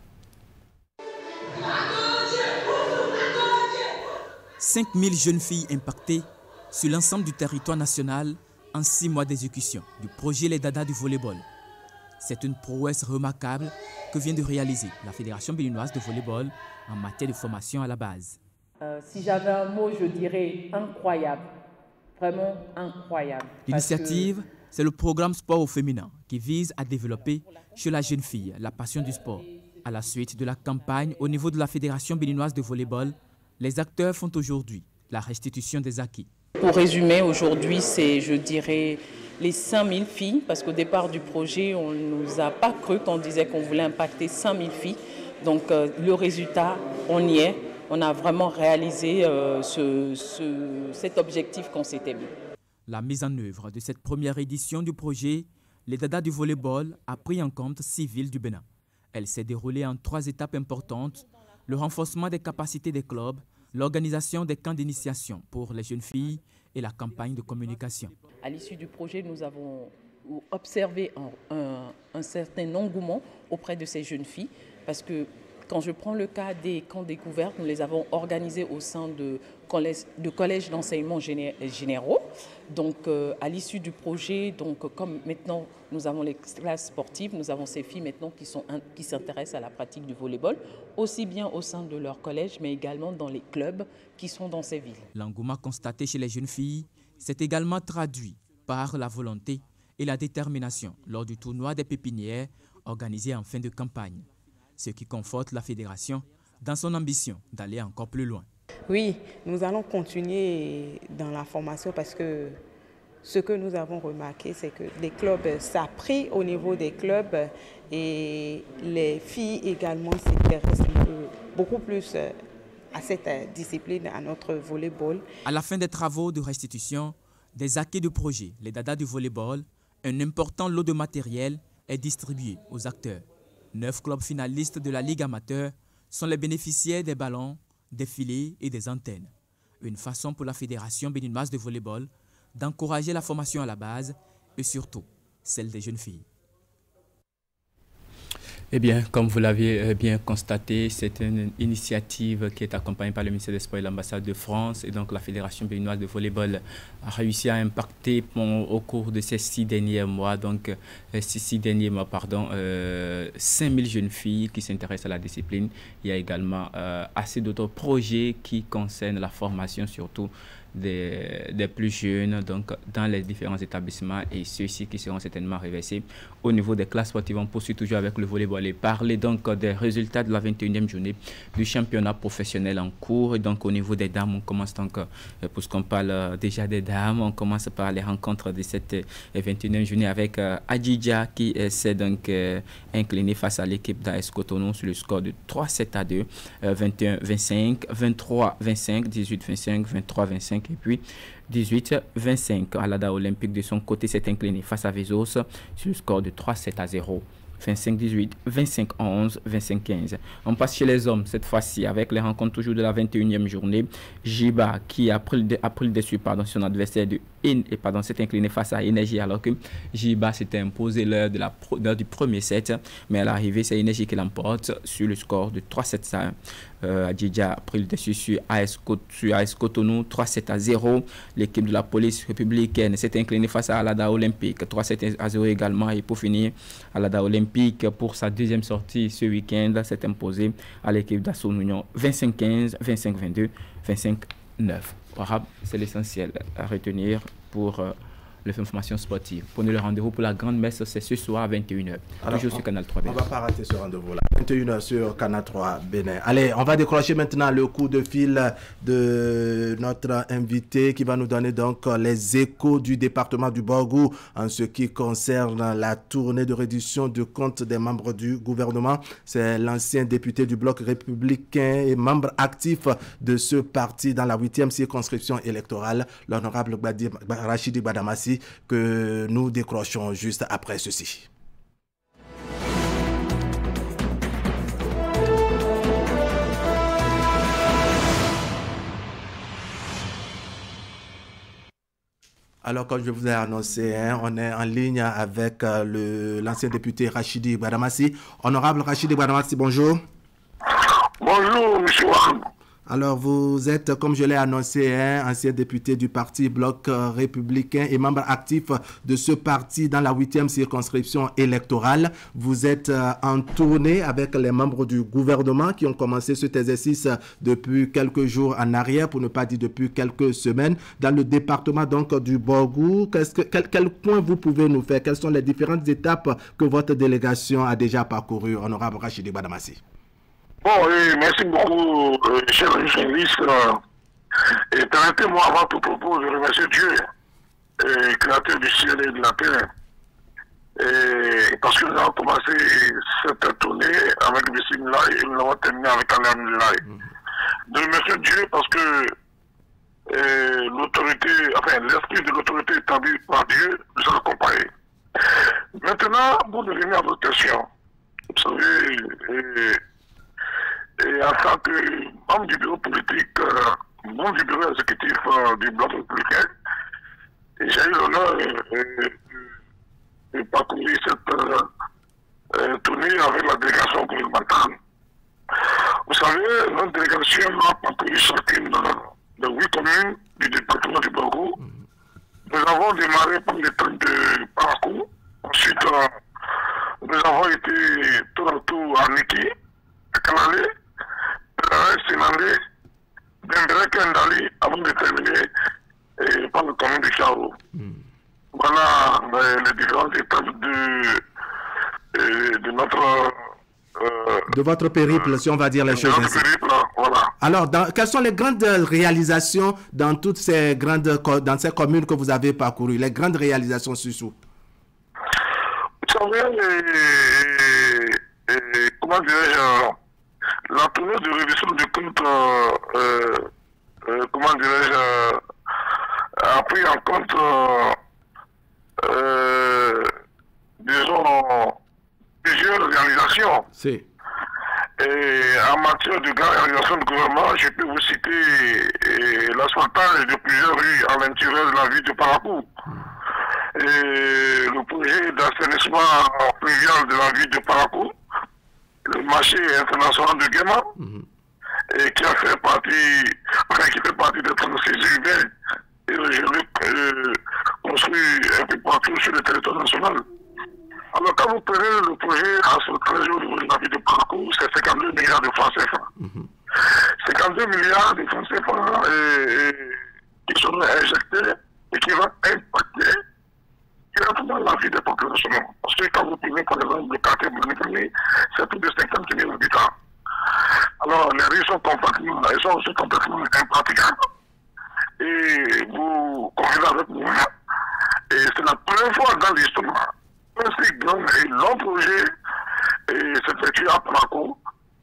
5000 jeunes filles impactées sur l'ensemble du territoire national en 6 mois d'exécution du projet Les Dada du volleyball. C'est une prouesse remarquable que vient de réaliser la Fédération béninoise de volleyball en matière de formation à la base. Si j'avais un mot, je dirais incroyable. Vraiment incroyable. L'initiative, c'est le programme Sport au féminin qui vise à développer chez la jeune fille la passion du sport. À la suite de la campagne au niveau de la Fédération béninoise de volleyball, les acteurs font aujourd'hui la restitution des acquis. Pour résumer, aujourd'hui, c'est, je dirais, les 5000 filles, parce qu'au départ du projet, on ne nous a pas cru qu'on disait qu'on voulait impacter 5000 filles. Donc, le résultat, on y est. On a vraiment réalisé cet objectif qu'on s'était mis. La mise en œuvre de cette première édition du projet, Les Dada du volleyball, a pris en compte 6 villes du Bénin. Elle s'est déroulée en 3 étapes importantes: le renforcement des capacités des clubs, l'organisation des camps d'initiation pour les jeunes filles et la campagne de communication. À l'issue du projet, nous avons observé un certain engouement auprès de ces jeunes filles, parce que quand je prends le cas des camps découvertes, nous les avons organisés au sein de collèges d'enseignement généraux. Donc, à l'issue du projet, comme maintenant nous avons les classes sportives, nous avons ces filles maintenant qui s'intéressent à la pratique du volleyball, aussi bien au sein de leur collège, mais également dans les clubs qui sont dans ces villes. L'engouement constaté chez les jeunes filles s'est également traduit par la volonté et la détermination lors du tournoi des pépinières organisé en fin de campagne, ce qui conforte la fédération dans son ambition d'aller encore plus loin. Oui, nous allons continuer dans la formation parce que ce que nous avons remarqué, c'est que les clubs, ça a pris au niveau des clubs et les filles également s'intéressent beaucoup plus à cette discipline, à notre volleyball. À la fin des travaux de restitution des acquis du projet Les Dada du volleyball, un important lot de matériel est distribué aux acteurs. 9 clubs finalistes de la Ligue amateur sont les bénéficiaires des ballons, des filets et des antennes. Une façon pour la Fédération béninoise de volleyball d'encourager la formation à la base et surtout celle des jeunes filles. Eh bien, comme vous l'aviez bien constaté, c'est une initiative qui est accompagnée par le ministère des Sports et l'ambassade de France. Et donc, la Fédération béninoise de volleyball a réussi à impacter au cours de ces 6 derniers mois, 5000 jeunes filles qui s'intéressent à la discipline. Il y a également assez d'autres projets qui concernent la formation, surtout des plus jeunes, donc dans les différents établissements, et ceux-ci qui seront certainement reversés au niveau des classes sportives. On poursuit toujours avec le volleyball et parler donc des résultats de la 21e journée du championnat professionnel en cours. Et donc au niveau des dames, on commence donc, puisqu'on parle déjà des dames, on commence par les rencontres de cette 21e journée avec Adjidja qui s'est donc incliné face à l'équipe d'AS Cotonou sur le score de 3-7-2, 21-25, 23-25, 18-25, 23-25 et puis 18-25. Alada Olympique de son côté s'est incliné face à Vezos sur le score de 3-7-0. 25-18, 25-11, 25-15. On passe chez les hommes cette fois-ci avec les rencontres toujours de la 21e journée. Jiba qui a pris le dessus son adversaire s'est incliné face à Énergie, alors que Jiba s'était imposé l'heure du premier set, mais à l'arrivée c'est Énergie qui l'emporte sur le score de 3-7-1. Adjidja a pris le dessus sur AS Cotonou 3-7-0. L'équipe de la police républicaine s'est inclinée face à Alada Olympique 3-7-0 également. Et pour finir, Alada Olympique pour sa deuxième sortie ce week-end s'est imposée à l'équipe d'Asson Union 25-15, 25-22, 25-9. C'est l'essentiel à retenir pour l'information sportive. Prenez le rendez-vous pour la grande messe, c'est ce soir à 21h. Toujours sur Canal 3 Bénin. On ne va pas rater ce rendez-vous-là. 21h sur Canal 3 Bénin. Allez, on va décrocher maintenant le coup de fil de notre invité qui va nous donner donc les échos du département du Borgou en ce qui concerne la tournée de réduction de compte des membres du gouvernement. C'est l'ancien député du Bloc républicain et membre actif de ce parti dans la 8e circonscription électorale, l'honorable Rachidi Gbadamassi, que nous décrochons juste après ceci. Alors, comme je vous ai annoncé, on est en ligne avec l'ancien député Rachidi Gbadamassi. Honorable Rachidi Gbadamassi, bonjour. Bonjour, monsieur Wang. Alors, vous êtes, comme je l'ai annoncé, ancien député du parti Bloc républicain et membre actif de ce parti dans la 8e circonscription électorale. Vous êtes en tournée avec les membres du gouvernement qui ont commencé cet exercice depuis quelques jours en arrière, pour ne pas dire depuis quelques semaines, dans le département donc du Borgou. Quel point vous pouvez nous faire? Quelles sont les différentes étapes que votre délégation a déjà parcourues, honorable Rachidi Gbadamassi? Bon, merci beaucoup, cher journaliste. Et permettez-moi, avant tout propos, de remercier Dieu, créateur du ciel et de la terre. Parce que nous avons commencé cette tournée avec Bismillah et nous l'avons terminé avec Alhamdulillah. De remercier Dieu parce que l'autorité, enfin l'esprit de l'autorité établie par Dieu nous a accompagnés. Maintenant, pour revenir à votre question, vous savez, et en tant que membre du bureau politique, membre du bureau exécutif du Bloc républicain, j'ai eu l'honneur de parcourir cette tournée avec la délégation gouvernementale. Vous savez, notre délégation a parcouru chacune de 8 communes du département du Borgou. Nous avons démarré par les trucs de Parakou. Ensuite, nous avons été tour à tour à Niki, à Kalale, Sénalé, Dembélé, Kendali, avant de terminer par le commune de Charo. Voilà les différentes étapes de notre... de votre périple, si on va dire les choses ainsi. Voilà. Alors, quelles sont les grandes réalisations dans toutes ces communes que vous avez parcourues, les grandes réalisations surtout? Vous savez, comment dirais-je, la tournée de révision du compte, comment dirais-je, a pris en compte, disons, plusieurs réalisations. Si. Et en matière de grandes réalisations du gouvernement, je peux vous citer l'asphaltage de plusieurs rues à l'intérieur de la ville de Parakou. Et le projet d'assainissement pluvial de la ville de Parakou, le marché international de Guéma, et qui a fait partie, qui fait partie des 36 urbains et aujourd'hui construit un peu partout sur le territoire national. Alors quand vous prenez le projet à ce 13 jours de la vie de parcours, c'est 52 milliards de francs CFA. 52 milliards de francs CFA qui seront injectés et qui vont impacter directement la vie des populations. Parce que quand vous prenez par exemple le quartier Bonifani, c'est plus de 50 000 habitants. Alors les rues sont aussi complètement impraticables. Et vous convenez avec moi, et c'est la première fois dans l'histoire un si grand et long projet s'effectue à Parakou.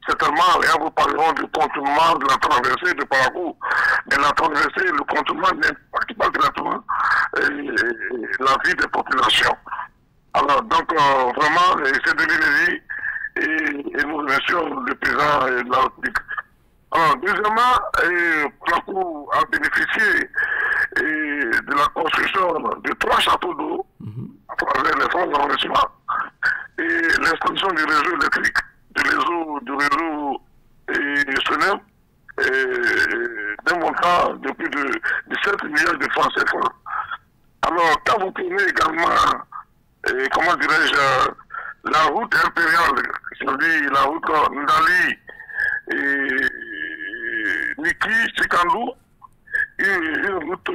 Certainement, là, vous parlerons du contournement de la traversée de Parakou. Mais la traversée, le contournement n'impacte pas directement la vie des populations. Alors, donc, vraiment, c'est de l'énergie et nous remercions le président de la République. Alors, deuxièmement, Parakou a bénéficié de la construction de 3 châteaux d'eau à travers les fonds d'enregistrement et l'installation du réseau électrique, du réseau SONEM, d'un montant de plus de 17 milliards de francs CFA. Alors, quand vous prenez également, comment dirais-je, la route impériale, c'est-à-dire la route Ndali Niki, Chikandou, une route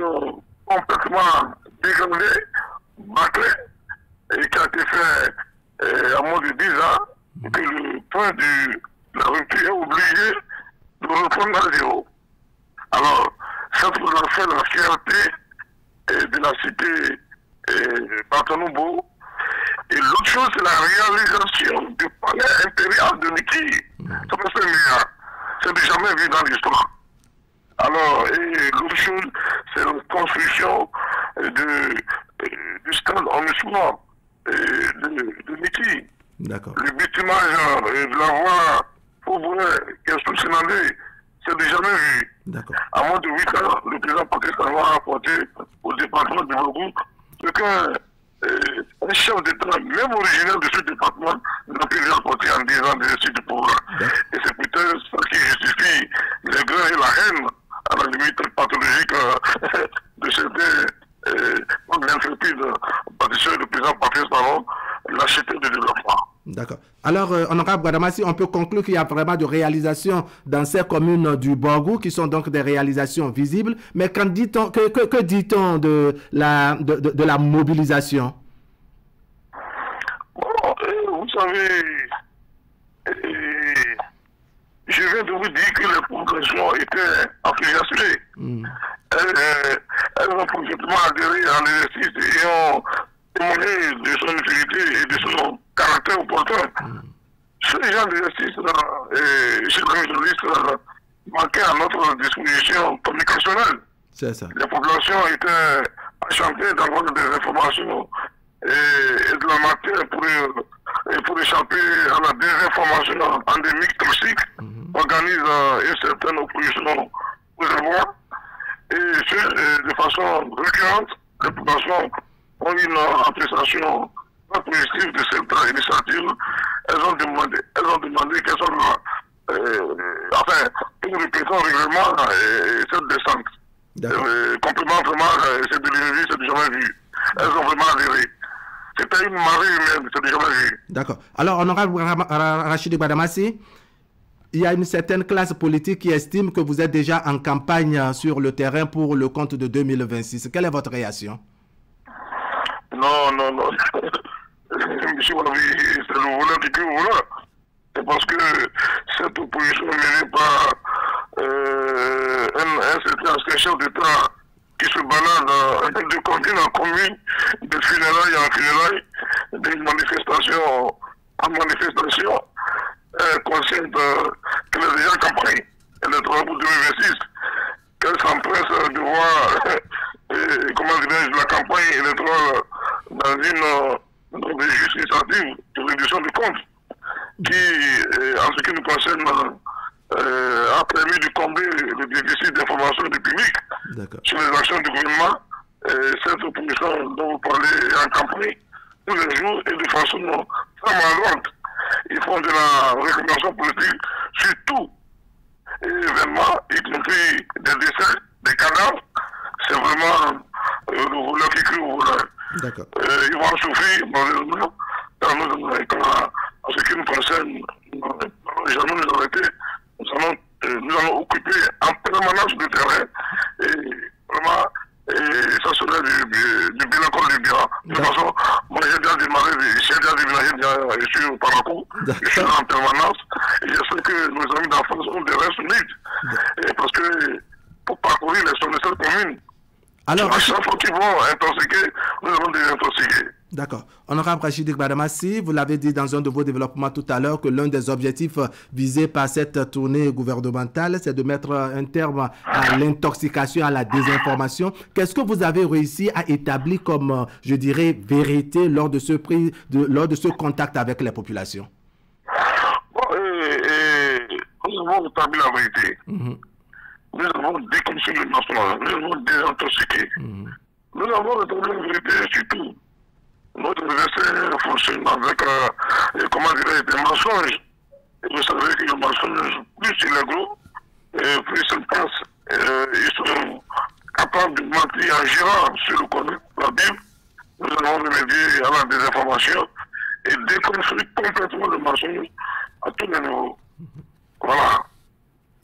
complètement dégradée, bâclée, et qui a été fait à moins de 10 ans, que le point de la rupture est obligé de reprendre à zéro. Alors, ça nous a fait la fierté de la cité Batonombo. Et l'autre chose, c'est la réalisation du palais impérial de Niki. Ça fait 5 milliards. C'est jamais vu dans l'histoire. Alors, et l'autre chose, c'est la construction du stade en musement de Niki. D'accord. Le bitumage de la voie Faubourg, qui est sous-sénalé, c'est déjà jamais vu. D'accord. À moins de 8 ans, le président Pakistan va apporter au département de Bougou ce qu'un chef d'État, même originaire de ce département, n'a pu lui apporter en 10 ans d'exercice du pouvoir. Et c'est peut-être ça qui justifie les grains et la haine, à la limite pathologique de certains l'entreprise pâtissière du président Patrice Talon, l'acheter de développement. D'accord. Alors, honorable Gbadamassi, on peut conclure qu'il y a vraiment de réalisations dans ces communes du Borgou qui sont donc des réalisations visibles. Mais que dit-on de la mobilisation? Bon, vous savez, je viens de vous dire que les populations étaient enthousiasmées. Elles ont complètement adhéré à l'exercice et ont témoigné de son utilité et de son caractère opportun. Ce genre d'exercice-là, chez les journalistes, manquait à notre disposition communicationnelle. C'est ça. Les populations étaient enchantées d'avoir des informations et de la matière pour échapper à la désinformation endémique toxique, organise une certaine opposition aux avoirs. Et de façon récurrente, les populations ont une appréciation positive de cette initiative. Elles ont demandé qu'elles soient, enfin, nous répétons régulièrement cette descente. Complètement, vraiment, c'est de l'énergie, c'est déjà jamais vu. Elles ont vraiment adhéré. C'était une marée humaine, c'est déjà jamais vu. D'accord. Alors, honorable Rachid Gbadamassi, il y a une certaine classe politique qui estime que vous êtes déjà en campagne sur le terrain pour le compte de 2026. Quelle est votre réaction? Non. Monsieur Wabi, c'est le volant du cul volant. C'est parce que cette opposition menée par un certain chef d'État qui se balade de commune en commune, de funérailles en funérailles, de manifestation en manifestation, consciente qu'elle est déjà en campagne, elle est pour 2026, qu'elle s'empresse de voir, comment dirais-je, la campagne électorale dans une justificative de réduction de comptes, qui, en ce qui nous concerne, a permis de combler le déficit d'information du public sur les actions du gouvernement. Cette opposition dont vous parlez est en campagne tous les jours et de façon très maladroite. ils font de la réclamation politique sur tout événement, y compris des décès, des cadavres. C'est vraiment le voleur qui crie au voleur. D'accord. Ils vont en souffrir, malheureusement, en ce qui nous concerne, nous allons nous arrêter, nous allons occuper en permanence le terrain, et vraiment, ça serait du bilan comme du bilan. De toute façon, moi j'ai déjà démarré, j'ai déjà déménagé, je suis au Parakou, je suis en permanence, et je sais que nos amis d'enfance ont des restes solides, et parce que pour parcourir les seules communes, alors, à chaque fois qu'ils vont intoxiquer, nous allons désintoxiquer. D'accord. Honorable Rachid Gbadamassi, vous l'avez dit dans un de vos développements tout à l'heure que l'un des objectifs visés par cette tournée gouvernementale, c'est de mettre un terme à l'intoxication, à la désinformation. Qu'est-ce que vous avez réussi à établir comme, je dirais, vérité lors de ce contact avec les populations? Bon, nous avons établi la vérité. Nous avons déconstruit le mensonge, nous avons désintoxiqué. Nous avons rétabli la vérité surtout. Notre adversaire fonctionne avec, comment dirais-je, des mensonges. Et vous savez que le mensonge, plus il est gros, plus il passe. Ils sont capables de mentir en gérant sur le Coran, la Bible. Nous allons remédier à la désinformation et déconstruire complètement le mensonge à tous les niveaux. Voilà.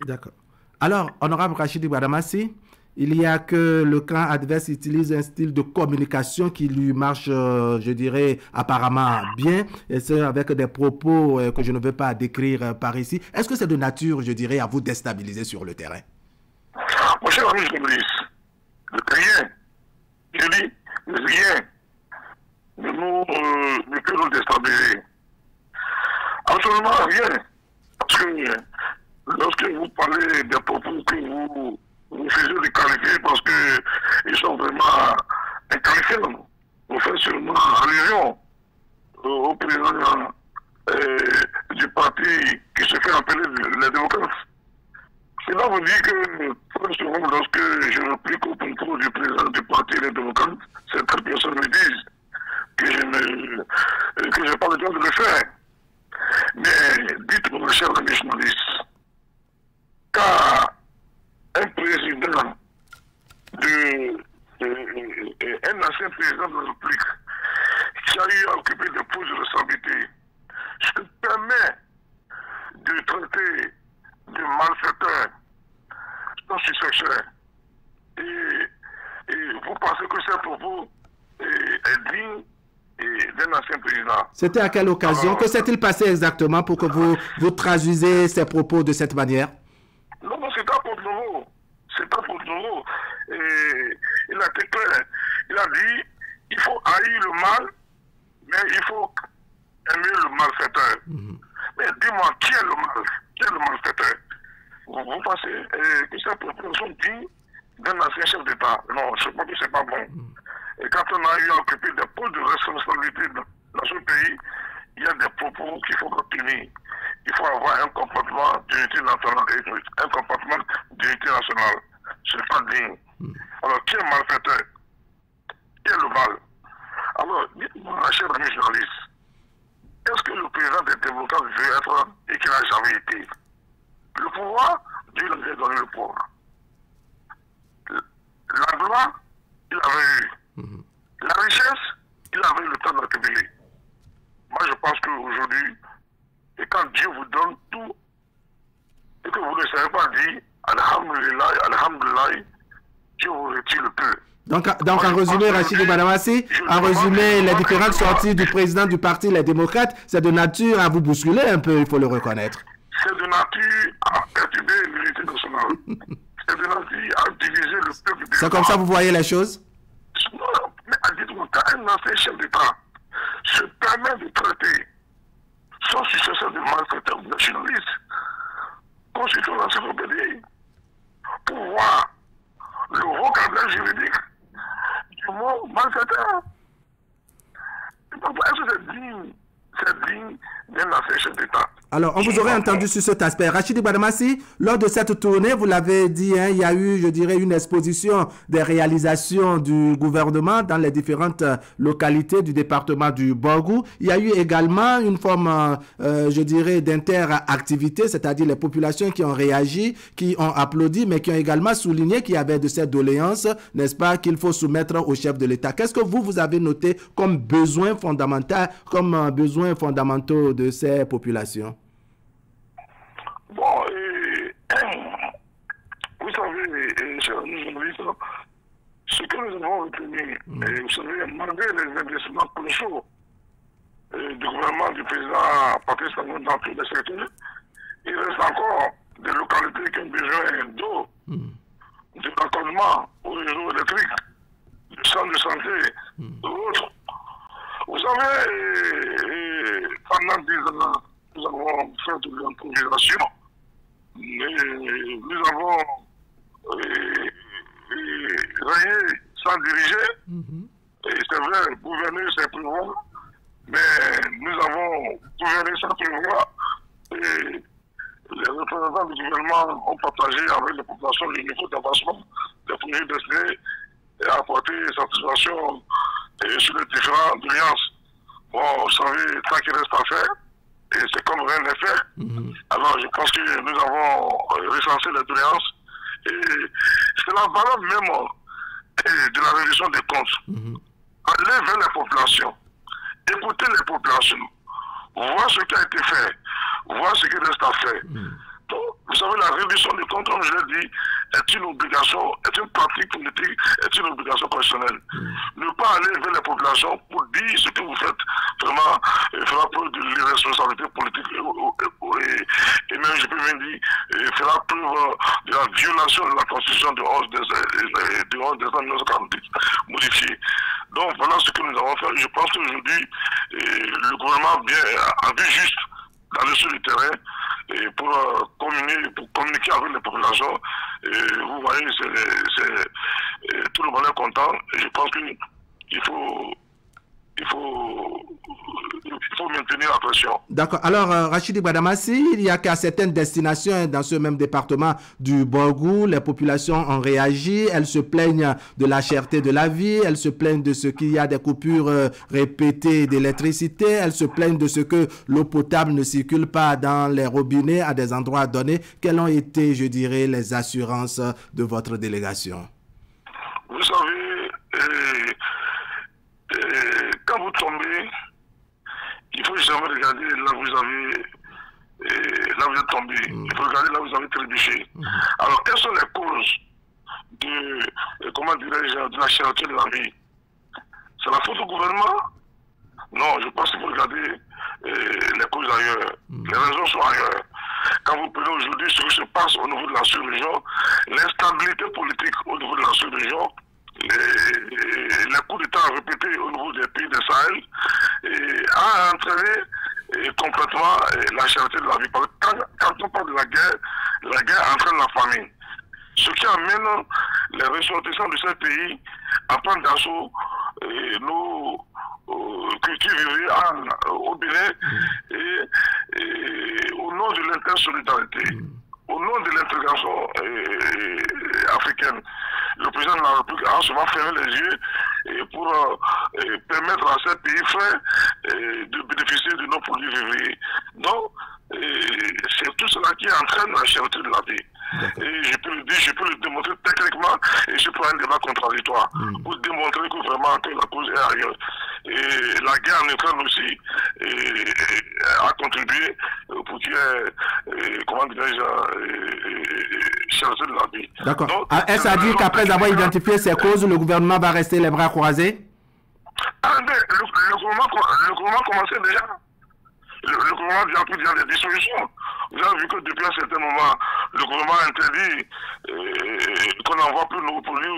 D'accord. Alors, honorable Rachid Gbadamassi, il y a que le camp adverse utilise un style de communication qui lui marche, je dirais, apparemment bien, et c'est avec des propos que je ne veux pas décrire par ici. Est-ce que c'est de nature, je dirais, à vous déstabiliser sur le terrain? Mon cher ami journaliste, rien, je dis rien, ne peut nous déstabiliser. Absolument rien. Parce que lorsque vous parlez des propos que vous faisiez les qualifier parce qu'ils sont vraiment inqualifiables, vous faites seulement allusion au président du parti qui se fait appeler les démocrates. Cela vous dit que, très souvent, lorsque je réplique au propos du président du parti les démocrates, certaines personnes me disent que je n'ai pas le droit de le faire. Mais dites-moi, mon cher ami journaliste, car un président un ancien président de la République qui a eu à occuper des postes de responsabilité se permet de traiter de malfaiteurs son successeur. Et vous pensez que ce propos est digne d'un ancien président? C'était à quelle occasion? Que s'est-il passé exactement pour que vous traduisez ces propos de cette manière? Non, c'est un Porte Nouveau. C'est un Porte Nouveau. Il a été clair. Il a dit il faut haïr le mal, mais il faut aimer le malfaiteur. Mais dis-moi, qui est le mal? Qui est le malfaiteur? Vous pensez que ces propos sont dignes d'un ancien chef d'État? Non, je crois que c'est pas bon. Et quand on a eu à occuper des postes de responsabilité dans ce pays, il y a des propos qu'il faut retenir. Il faut avoir un comportement d'unité nationale et un comportement d'unité nationale. C'est pas digne. Alors, qui est malfaiteur? Qui est le mal? Alors, dites-moi, cher ami journaliste, est-ce que le président des démocrates veut être et qu'il n'a jamais été? Le pouvoir, Dieu lui a donné le pouvoir. La gloire, il avait eu. La richesse, il avait eu le temps d'accumuler. Moi, je pense qu'aujourd'hui, et quand Dieu vous donne tout, et que vous ne savez pas dire, Alhamdulillah, Alhamdulillah, Dieu vous retire le peu. Donc en résumé, Rachid Gbadamassi, en résumé, les différentes sorties du président du parti, les démocrates, c'est de nature à vous bousculer un peu, il faut le reconnaître. C'est de nature à perturber l'unité nationale. C'est de nature à diviser le peuple. C'est comme ça que vous voyez les choses? Non, mais dites-moi, quand un ancien chef d'État se permet de traiter son successeur de malfaiteur nationaliste, consultons l'encyclopédie pour voir le vocabulaire juridique du mot malfaiteur. Est-ce que c'est digne d'un ancien chef d'État. Alors, on vous aurait entendu sur cet aspect. Rachidi Badamassi, lors de cette tournée, vous l'avez dit, hein, il y a eu, je dirais, une exposition des réalisations du gouvernement dans les différentes localités du département du Borgou. Il y a eu également une forme, je dirais, d'interactivité, c'est-à-dire les populations qui ont réagi, qui ont applaudi, mais qui ont également souligné qu'il y avait de ces doléances, n'est-ce pas, qu'il faut soumettre au chef de l'État. Qu'est-ce que vous avez noté comme besoin fondamental, comme besoins fondamentaux de ces populations? Bon, vous savez, chers amis journalistes, ce que nous avons retenu, vous savez, malgré les investissements colossaux du gouvernement du président Patrice Talon dans tous les secteurs, il reste encore des localités qui ont besoin d'eau, de raccordement au réseau électrique, du centre de santé, d'autres. Vous savez, pendant 10 ans, nous avons fait de l'improvisation. Nous avons rayé sans diriger. Et c'est vrai, gouverner, c'est prévoir. Mais nous avons gouverné sans prévoir. Et les représentants du gouvernement ont partagé avec les populations le niveau d'avancement des projets destinés et apporter satisfaction sur les différentes doléances. Bon, vous savez, tant qu'il reste à faire, et c'est comme rien n'est fait. Alors je pense que nous avons recensé les doléances et c'est la valeur même de la réduction des comptes. Aller vers les populations, écouter les populations, voir ce qui a été fait, voir ce qui reste à faire. Donc, vous savez, la réduction des comptes, comme je l'ai dit, est une obligation, est une pratique politique, est une obligation personnelle. Ne pas aller vers les populations pour dire ce que vous faites, vraiment, fera preuve de l'irresponsabilité politique et même, je peux même dire, fera preuve de la violation de la Constitution de 11 décembre 1948 modifiée. Donc, voilà ce que nous avons fait. Je pense qu'aujourd'hui, le gouvernement a vu juste d'aller sur le terrain et pour communiquer avec les populations. Et vous voyez, tout le monde est content. Et je pense qu'il faut maintenir la pression. D'accord. Alors, Rachidi Badamassi, il y a qu'à certaines destinations dans ce même département du Borgou, les populations ont réagi. Elles se plaignent de la cherté de la vie. Elles se plaignent de ce qu'il y a des coupures répétées d'électricité. Elles se plaignent de ce que l'eau potable ne circule pas dans les robinets à des endroits donnés. Quelles ont été, je dirais, les assurances de votre délégation? Vous savez, quand vous tombez, il faut jamais regarder là où vous êtes tombé. Il faut regarder là où vous avez trébuché. Alors, quelles sont les causes de la cherté de la vie? C'est la faute du gouvernement? Non, je pense qu'il faut regarder les causes ailleurs. Les raisons sont ailleurs. Quand vous prenez aujourd'hui ce qui se passe au niveau de la sous-région, l'instabilité politique au niveau de la sous-région, les coups d'État répétés au niveau des pays de Sahel a entraîné complètement la cherté de la vie. Quand on parle de la guerre entraîne la famine. Ce qui amène les ressortissants de ces pays à prendre d'assaut nos cultures au Bénin et au nom de l'intersolidarité, au nom de l'intégration africaine. Le président de la République a souvent fermé les yeux pour permettre à ces pays frères de bénéficier de nos produits vivriers. Donc, c'est tout cela qui entraîne la cherté de la vie. Et je peux le dire, je peux le démontrer techniquement et je prends un débat contradictoire pour démontrer que vraiment que la cause est ailleurs. Et la guerre en Ukraine aussi a contribué pour qu'il y ait, comment dirais-je, cherté de la vie. D'accord. Est-ce à dire qu'après avoir identifié ces causes, le gouvernement va rester les bras croisés? Le gouvernement commençait déjà. Le gouvernement a pris déjà des dissolutions. Vous avez vu que depuis un certain moment, le gouvernement interdit qu'on n'envoie plus nos produits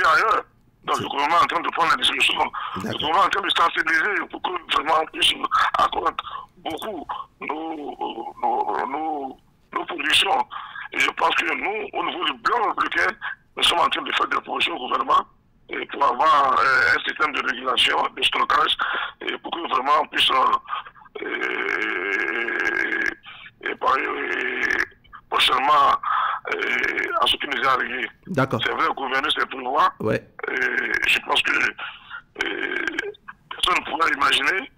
ailleurs. Donc le gouvernement est en train de prendre des dissolutions. Le gouvernement est en train de sensibiliser pour que vraiment on puisse accroître beaucoup nos productions. Et je pense que nous, au niveau du bloc républicain, nous sommes en train de faire des projets au gouvernement pour avoir un système de régulation, de stockage, et pour que vraiment vraiment puisse prochainement à ce qui nous est arrivé. D'accord. C'est vrai, gouverner, c'est pouvoir. Ouais. Je pense que personne ne pourrait imaginer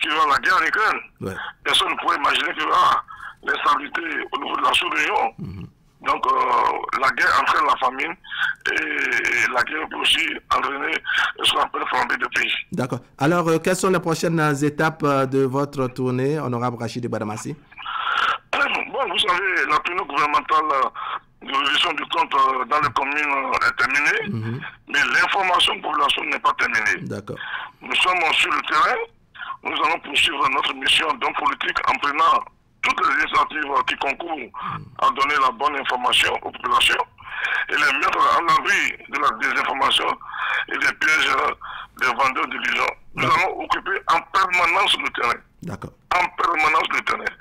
qu'il y aura la guerre en Ukraine. Ouais. Personne ne pourrait imaginer qu'il y aura l'instabilité au niveau de la sous-région. Donc, la guerre entraîne la famine et la guerre peut aussi entraîner ce qu'on appelle flambée de pays. D'accord. Alors, quelles sont les prochaines étapes de votre tournée, honorable Rachidi Badamassi? Bon, vous savez, la tournée gouvernementale de révision du compte dans les communes est terminée, mais l'information de la population n'est pas terminée. D'accord. Nous sommes sur le terrain, nous allons poursuivre notre mission d'homme politique en prenant toutes les initiatives qui concourent à donner la bonne information aux populations et les mettre à l'abri de la désinformation et des pièges des vendeurs d'illusions. Nous allons occuper en permanence le terrain. D'accord. En permanence le terrain.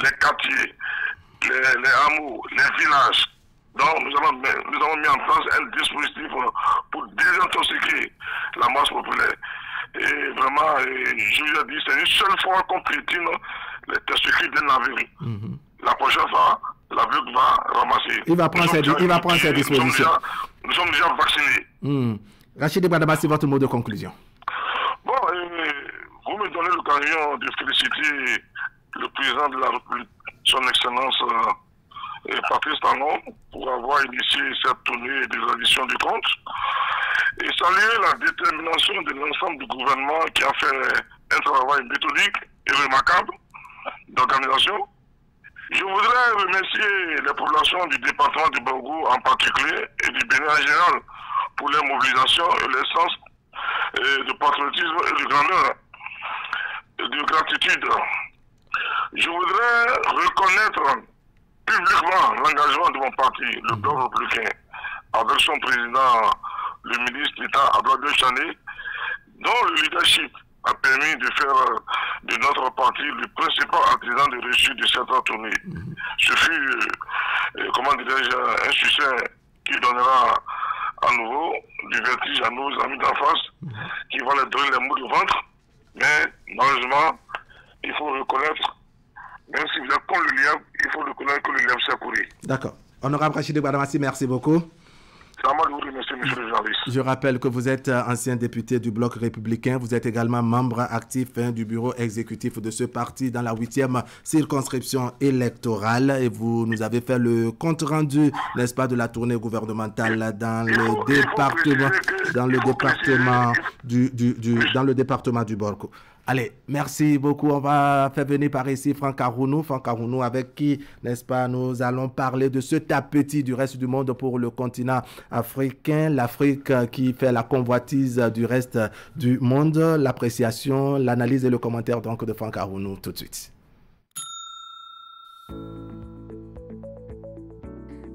Les quartiers, les hameaux, les villages. Donc nous avons mis en place un dispositif pour désintoxiquer la masse populaire. Et vraiment, je vous ai dit, c'est une seule fois qu'on piétine les testicules d'un navire. La prochaine fois, l'avion va ramasser. Il va prendre ses dispositions. Nous sommes déjà vaccinés. Rachidi Badamassi, votre mot de conclusion. Bon, vous me donnez l'occasion de féliciter le président de la République, son Excellence Patrice Talon, pour avoir initié cette tournée de reddition du compte et saluer la détermination de l'ensemble du gouvernement qui a fait un travail méthodique et remarquable d'organisation. Je voudrais remercier les populations du département du Borgou en particulier et du Bénin en général pour leur mobilisation et leur sens de patriotisme et de grandeur, de gratitude. Je voudrais reconnaître publiquement l'engagement de mon parti, le Bloc républicain, avec son président, le ministre d'État Abdoulaye Chane, dont le leadership a permis de faire de notre parti le principal artisan de réussite de cette tournée. Ce fut, comment dirais-je, un succès qui donnera à nouveau du vertige à nos amis d'en face, qui vont leur donner les mots de ventre. Mais malheureusement, il faut reconnaître, même si vous êtes contre le lièvre, il faut reconnaître que le lièvre sait courir. D'accord. Honorable Rachidi Badamassi, merci beaucoup. C'est à moi de vous remercier, monsieur le journaliste. Je rappelle que vous êtes ancien député du Bloc républicain. Vous êtes également membre actif du bureau exécutif de ce parti dans la 8e circonscription électorale. Et vous nous avez fait le compte-rendu, n'est-ce pas, de la tournée gouvernementale dans le département du Borgo. Allez, merci beaucoup. On va faire venir par ici Franck Arounou. Franck Arounou avec qui, n'est-ce pas, nous allons parler de cet appétit du reste du monde pour le continent africain. L'Afrique qui fait la convoitise du reste du monde. L'appréciation, l'analyse et le commentaire donc de Franck Arounou tout de suite.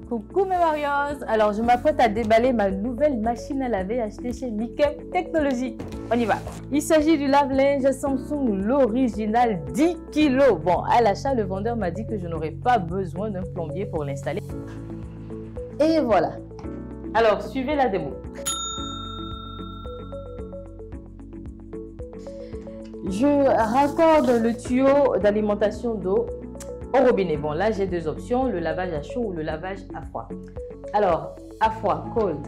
Coucou mes Marios, alors je m'apprête à déballer ma nouvelle machine à laver achetée chez Mikem Technologies. On y va. Il s'agit du lave-linge Samsung, l'original 10 kg. Bon, à l'achat, le vendeur m'a dit que je n'aurais pas besoin d'un plombier pour l'installer. Et voilà. Alors, suivez la démo. Je raccorde le tuyau d'alimentation d'eau au robinet. Bon, là, j'ai deux options, le lavage à chaud ou le lavage à froid. Alors, à froid, cold.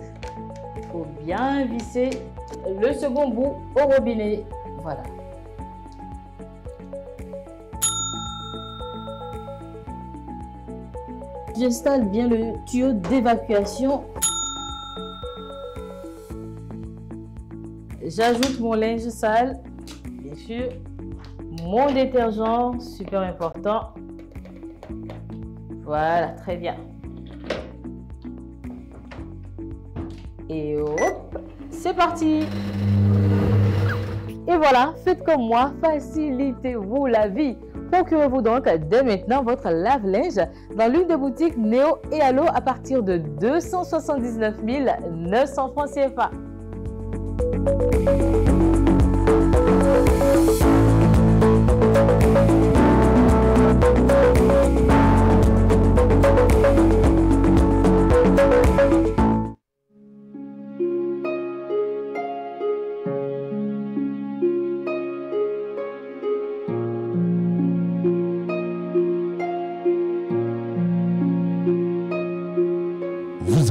Il faut bien visser le second bout au robinet. Voilà. J'installe bien le tuyau d'évacuation. J'ajoute mon linge sale, bien sûr. Mon détergent, super important. Voilà, très bien. Et hop, c'est parti. Et voilà, faites comme moi, facilitez-vous la vie. Procurez-vous donc dès maintenant votre lave-linge dans l'une des boutiques Néo et Allo à partir de 279 900 francs CFA.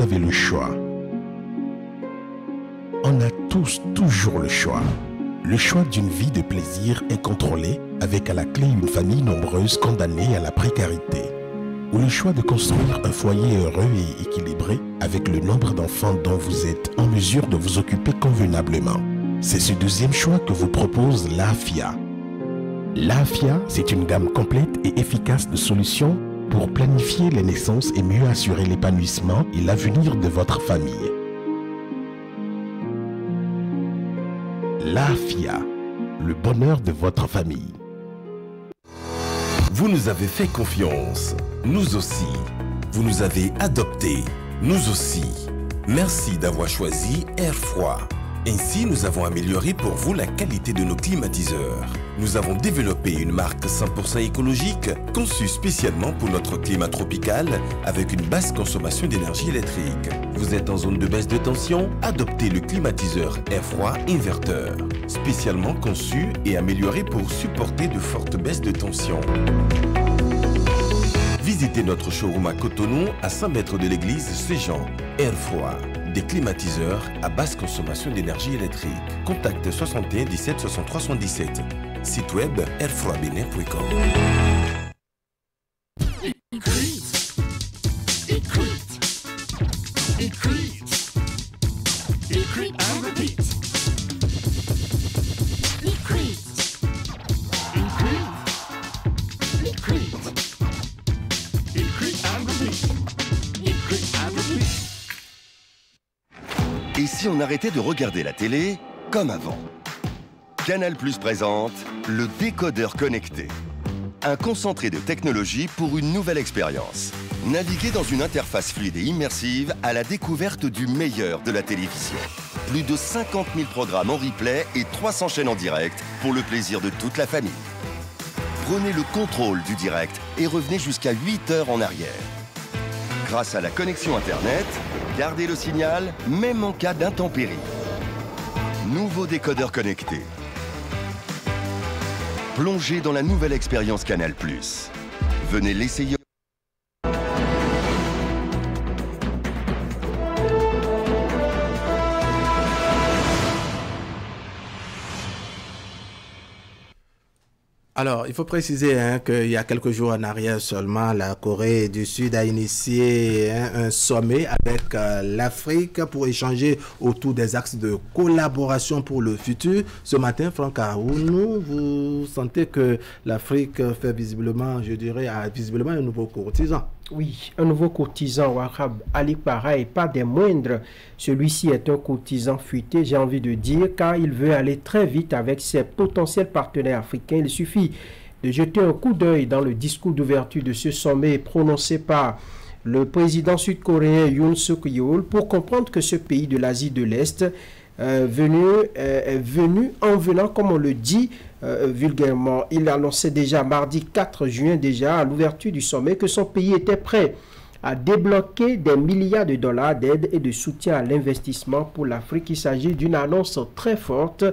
avez le choix. On a tous toujours le choix. Le choix d'une vie de plaisir incontrôlée avec à la clé une famille nombreuse condamnée à la précarité. Ou le choix de construire un foyer heureux et équilibré avec le nombre d'enfants dont vous êtes en mesure de vous occuper convenablement. C'est ce deuxième choix que vous propose l'AFIA. L'AFIA, c'est une gamme complète et efficace de solutions pour planifier les naissances et mieux assurer l'épanouissement et l'avenir de votre famille. L'AFIA, le bonheur de votre famille. Vous nous avez fait confiance, nous aussi. Vous nous avez adoptés, nous aussi. Merci d'avoir choisi Air Froid. Ainsi, nous avons amélioré pour vous la qualité de nos climatiseurs. Nous avons développé une marque 100% écologique, conçue spécialement pour notre climat tropical, avec une basse consommation d'énergie électrique. Vous êtes en zone de baisse de tension? Adoptez le climatiseur Air Froid Inverteur, spécialement conçu et amélioré pour supporter de fortes baisses de tension. Visitez notre showroom à Cotonou, à 100 mètres de l'église Saint-Jean. Air Froid, des climatiseurs à basse consommation d'énergie électrique. Contact 61 17 63 77. Site web airfroidbenin.com. Et si on arrêtait de regarder la télé comme avant? Canal+ présente le décodeur connecté. Un concentré de technologie pour une nouvelle expérience. Naviguez dans une interface fluide et immersive à la découverte du meilleur de la télévision. Plus de 50 000 programmes en replay et 300 chaînes en direct pour le plaisir de toute la famille. Prenez le contrôle du direct et revenez jusqu'à 8 heures en arrière. Grâce à la connexion Internet, gardez le signal même en cas d'intempéries. Nouveau décodeur connecté. Plongez dans la nouvelle expérience Canal+. Venez l'essayer. Alors, il faut préciser qu'il y a quelques jours en arrière seulement, la Corée du Sud a initié un sommet avec l'Afrique pour échanger autour des axes de collaboration pour le futur. Ce matin, Franck Aounou, vous sentez que l'Afrique fait visiblement, je dirais, visiblement un nouveau courtisan. Oui, un nouveau courtisan, Wahab Ali Para, et pas des moindres. Celui-ci est un courtisan fuité, j'ai envie de dire, car il veut aller très vite avec ses potentiels partenaires africains. Il suffit de jeter un coup d'œil dans le discours d'ouverture de ce sommet prononcé par le président sud-coréen Yoon Suk-yeol pour comprendre que ce pays de l'Asie de l'Est est venu en venant, comme on le dit vulgairement. Il annonçait déjà mardi 4 juin déjà à l'ouverture du sommet que son pays était prêt à débloquer des milliards de dollars d'aide et de soutien à l'investissement pour l'Afrique. Il s'agit d'une annonce très forte,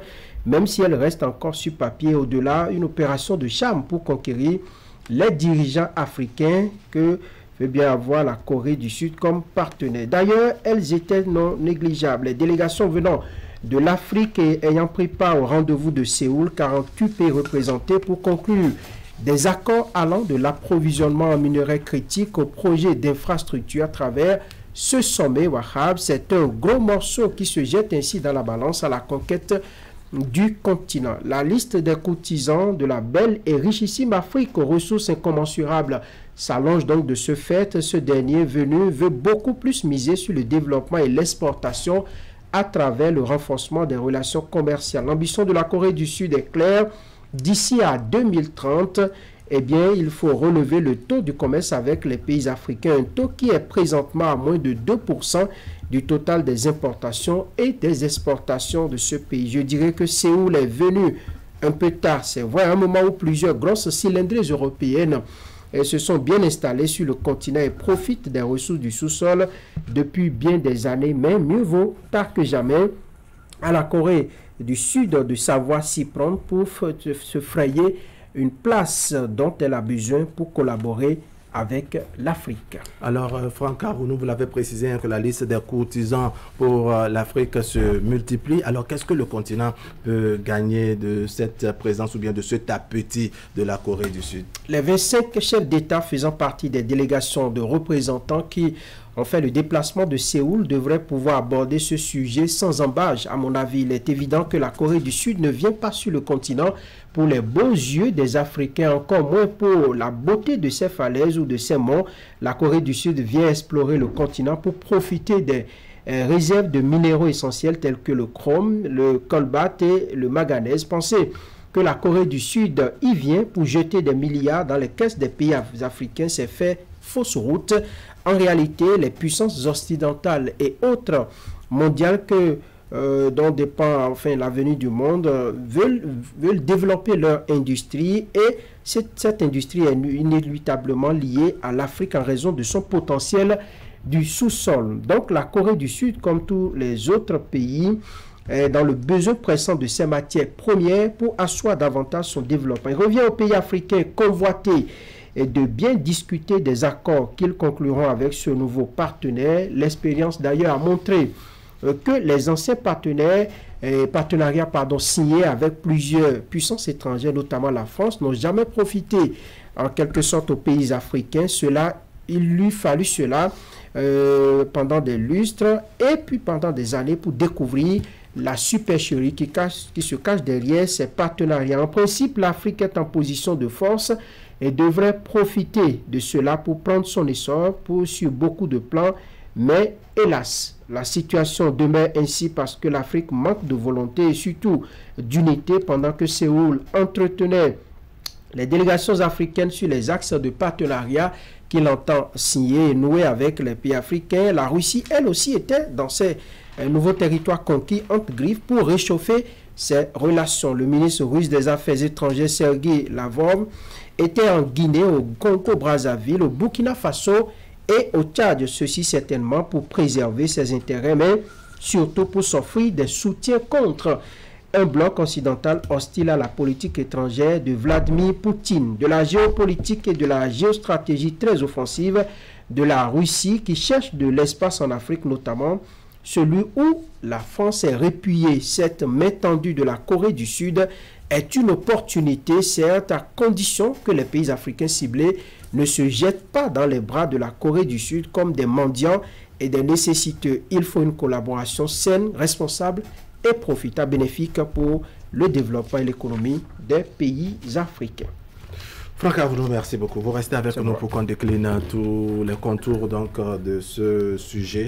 même si elle reste encore sur papier. Au-delà, une opération de charme pour conquérir les dirigeants africains que veut bien avoir la Corée du Sud comme partenaire. D'ailleurs, elles étaient non négligeables. Les délégations venant de l'Afrique et ayant pris part au rendez-vous de Séoul, 48 pays représentés pour conclure des accords allant de l'approvisionnement en minerais critiques au projet d'infrastructure à travers ce sommet Wahab. C'est un gros morceau qui se jette ainsi dans la balance à la conquête du continent. La liste des courtisans de la belle et richissime Afrique aux ressources incommensurables s'allonge donc de ce fait. Ce dernier venu veut beaucoup plus miser sur le développement et l'exportation à travers le renforcement des relations commerciales. L'ambition de la Corée du Sud est claire. D'ici à 2030, eh bien, il faut relever le taux du commerce avec les pays africains, un taux qui est présentement à moins de 2% du total des importations et des exportations de ce pays. Je dirais que Séoul est venu un peu tard. C'est vrai, un moment où plusieurs grosses cylindrées européennes se sont bien installées sur le continent et profitent des ressources du sous-sol depuis bien des années. Mais mieux vaut tard que jamais à la Corée du Sud de savoir s'y prendre pour se frayer une place dont elle a besoin pour collaborer avec l'Afrique. Alors, Franck Arounou, vous l'avez précisé, que la liste des courtisans pour l'Afrique se multiplie. Alors, qu'est-ce que le continent peut gagner de cette présence ou bien de cet appétit de la Corée du Sud? Les 25 chefs d'État faisant partie des délégations de représentants qui ont fait le déplacement de Séoul devraient pouvoir aborder ce sujet sans embâche. À mon avis, il est évident que la Corée du Sud ne vient pas sur le continent pour les beaux yeux des Africains, encore moins pour la beauté de ses falaises ou de ses monts. La Corée du Sud vient explorer le continent pour profiter des réserves de minéraux essentiels tels que le chrome, le colbate et le manganèse. Pensez que la Corée du Sud y vient pour jeter des milliards dans les caisses des pays africains, c'est fait fausse route. En réalité, les puissances occidentales et autres mondiales dont dépend enfin l'avenir du monde veulent développer leur industrie, et cette industrie est inéluctablement liée à l'Afrique en raison de son potentiel du sous-sol. Donc la Corée du Sud, comme tous les autres pays, est dans le besoin pressant de ces matières premières pour asseoir davantage son développement. Il revient aux pays africains convoités et de bien discuter des accords qu'ils concluront avec ce nouveau partenaire. L'expérience d'ailleurs a montré que les anciens partenariats signés avec plusieurs puissances étrangères, notamment la France, n'ont jamais profité en quelque sorte aux pays africains. Il lui fallut cela pendant des lustres et puis pendant des années pour découvrir la supercherie qui se cache derrière ces partenariats. En principe, l'Afrique est en position de force et devrait profiter de cela pour prendre son essor sur beaucoup de plans. Mais hélas, la situation demeure ainsi parce que l'Afrique manque de volonté et surtout d'unité pendant que Séoul entretenait les délégations africaines sur les axes de partenariat qu'il entend signer et nouer avec les pays africains. La Russie, elle aussi, était dans ces nouveaux territoires conquis entre griffes pour réchauffer ses relations. Le ministre russe des Affaires étrangères, Sergei Lavrov, était en Guinée, au Congo-Brazzaville, au Burkina Faso et au Tchad. Ceci certainement pour préserver ses intérêts, mais surtout pour s'offrir des soutiens contre un bloc occidental hostile à la politique étrangère de Vladimir Poutine, de la géopolitique et de la géostratégie très offensive de la Russie qui cherche de l'espace en Afrique, notamment celui où la France est répuyée. Cette main tendue de la Corée du Sud est une opportunité, certes, à condition que les pays africains ciblés ne se jettent pas dans les bras de la Corée du Sud comme des mendiants et des nécessiteux. Il faut une collaboration saine, responsable et profitable, bénéfique pour le développement et l'économie des pays africains. Franck Arounou, merci beaucoup. Vous restez avec nous pour qu'on décline tous les contours donc, de ce sujet,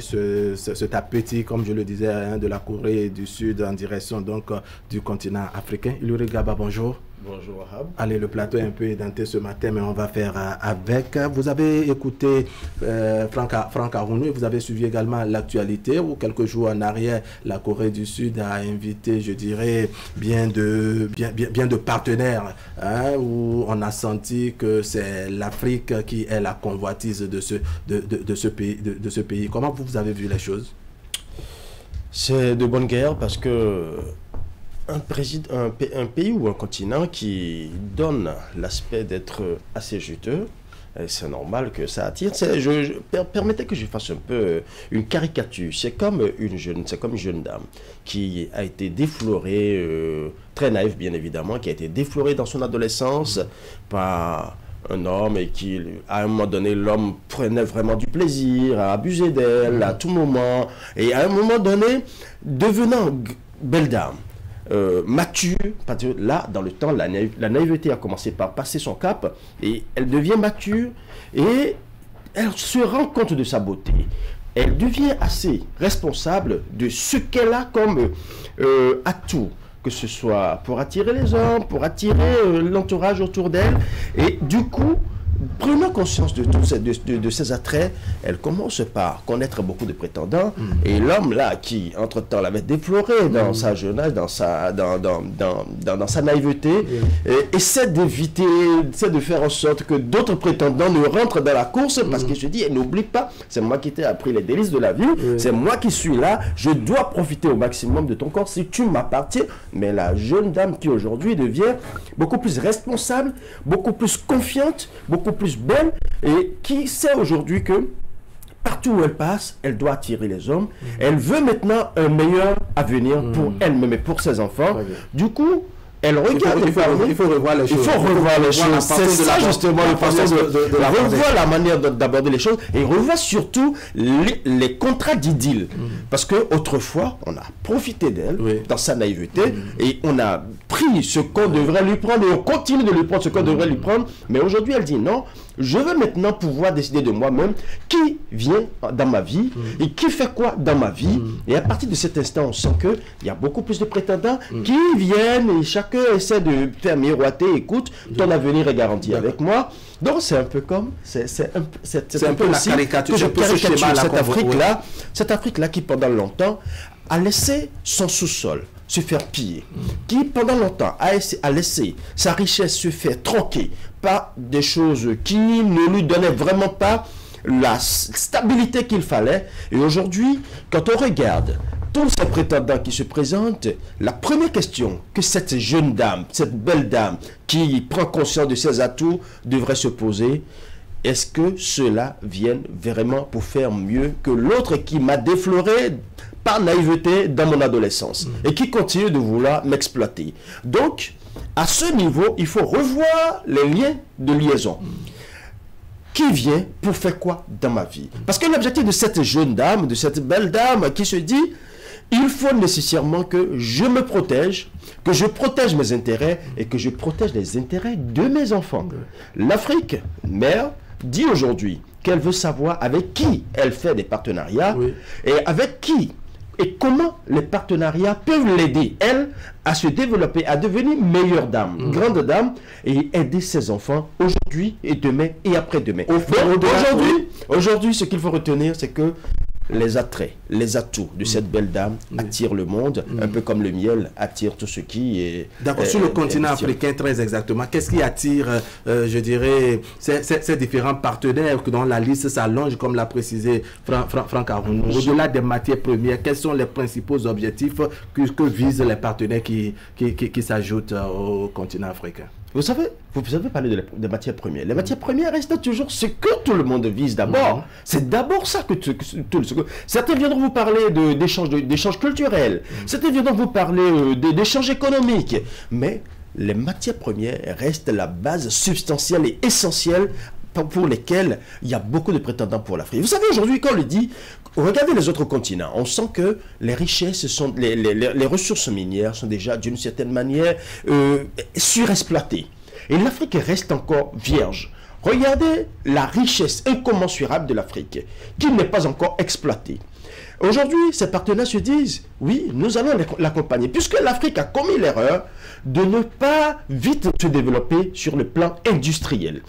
cet appétit, comme je le disais, de la Corée du Sud en direction donc, du continent africain. Iluri Gaba, bonjour. Bonjour Wahab. Allez, le plateau est un peu édenté ce matin, mais on va faire avec. Vous avez écouté Franck Arounou et vous avez suivi également l'actualité où quelques jours en arrière, la Corée du Sud a invité, je dirais, bien de partenaires, où on a senti que c'est l'Afrique qui est la convoitise de ce pays. Comment vous avez vu les choses? C'est de bonne guerre parce que un pays ou un continent qui donne l'aspect d'être assez juteux, c'est normal que ça attire. Permettez que je fasse un peu une caricature. C'est comme une jeune dame qui a été déflorée, très naïve bien évidemment, qui a été déflorée dans son adolescence par un homme et qui, à un moment donné, l'homme prenait vraiment du plaisir à abuser d'elle à tout moment. Et à un moment donné, devenant belle dame, mature, parce que là, dans le temps, la naïveté a commencé par passer son cap et elle devient mature et elle se rend compte de sa beauté. Elle devient assez responsable de ce qu'elle a comme atout, que ce soit pour attirer les hommes, pour attirer l'entourage autour d'elle. Et du coup, prenant conscience de ces attraits, elle commence par connaître beaucoup de prétendants. Et l'homme là, qui entre-temps l'avait déploré dans sa jeunesse, dans sa naïveté, essaie d'éviter, essaie de faire en sorte que d'autres prétendants ne rentrent dans la course parce qu'il se dit, n'oublie pas, c'est moi qui t'ai appris les délices de la vie, c'est moi qui suis là, je dois profiter au maximum de ton corps si tu m'appartiens. Mais la jeune dame qui aujourd'hui devient beaucoup plus responsable, beaucoup plus confiante, beaucoup beaucoup plus belle et qui sait aujourd'hui que partout où elle passe, elle doit attirer les hommes. Elle veut maintenant un meilleur avenir pour elle-même et pour ses enfants. Du coup, elle regarde il faut revoir les choses. Il faut revoir les choses. C'est ça justement le façon de revoir la manière d'aborder les choses et revoir surtout les contrats d'idylle. Parce que autrefois, on a profité d'elle dans sa naïveté et on a pris ce qu'on devrait lui prendre et on continue de lui prendre ce qu'on devrait lui prendre. Mais aujourd'hui, elle dit non. Je veux maintenant pouvoir décider de moi-même qui vient dans ma vie et qui fait quoi dans ma vie. Et à partir de cet instant, on sent qu'il y a beaucoup plus de prétendants qui viennent et chacun essaie de faire miroiter. Écoute, ton avenir est garanti avec moi. Donc c'est un peu comme, c'est un peu la caricature, cette Afrique-là qui pendant longtemps a laissé son sous-sol se faire piller, qui pendant longtemps a laissé sa richesse se faire tronquer par des choses qui ne lui donnaient vraiment pas la stabilité qu'il fallait. Et aujourd'hui, quand on regarde tous ces prétendants qui se présentent, la première question que cette jeune dame, cette belle dame qui prend conscience de ses atouts devrait se poser, est-ce que ceux-là viennent vraiment pour faire mieux que l'autre qui m'a défloré par naïveté dans mon adolescence et qui continue de vouloir m'exploiter? Donc, à ce niveau, il faut revoir les liens de liaison. Qui vient pour faire quoi dans ma vie? Parce que l'objectif de cette jeune dame, de cette belle dame qui se dit, il faut nécessairement que je me protège, que je protège mes intérêts et que je protège les intérêts de mes enfants. L'Afrique, mère, dit aujourd'hui qu'elle veut savoir avec qui elle fait des partenariats et avec qui et comment les partenariats peuvent l'aider, elle, à se développer, à devenir meilleure dame, grande dame, et aider ses enfants aujourd'hui et demain et après-demain. Aujourd'hui, ce qu'il faut retenir, c'est que les attraits, les atouts de cette belle dame attirent le monde, un peu comme le miel attire tout ce qui est... D'accord, sur le continent africain, très exactement, qu'est-ce qui attire, je dirais, ces différents partenaires dont la liste s'allonge, comme l'a précisé Franck Arounou? Au-delà des matières premières, quels sont les principaux objectifs que visent les partenaires qui s'ajoutent au continent africain? Vous avez parlé des matières premières. Les matières premières restent toujours ce que tout le monde vise d'abord. C'est d'abord ça que certains viendront vous parler d'échanges culturels. Certains viendront vous parler d'échanges économiques. Mais les matières premières restent la base substantielle et essentielle pour lesquelles il y a beaucoup de prétendants pour l'Afrique. Vous savez, aujourd'hui, quand on le dit, regardez les autres continents, on sent que les richesses, les ressources minières sont déjà d'une certaine manière surexploitées. Et l'Afrique reste encore vierge. Regardez la richesse incommensurable de l'Afrique, qui n'est pas encore exploitée. Aujourd'hui, ces partenaires se disent, oui, nous allons l'accompagner, puisque l'Afrique a commis l'erreur de ne pas vite se développer sur le plan industriel.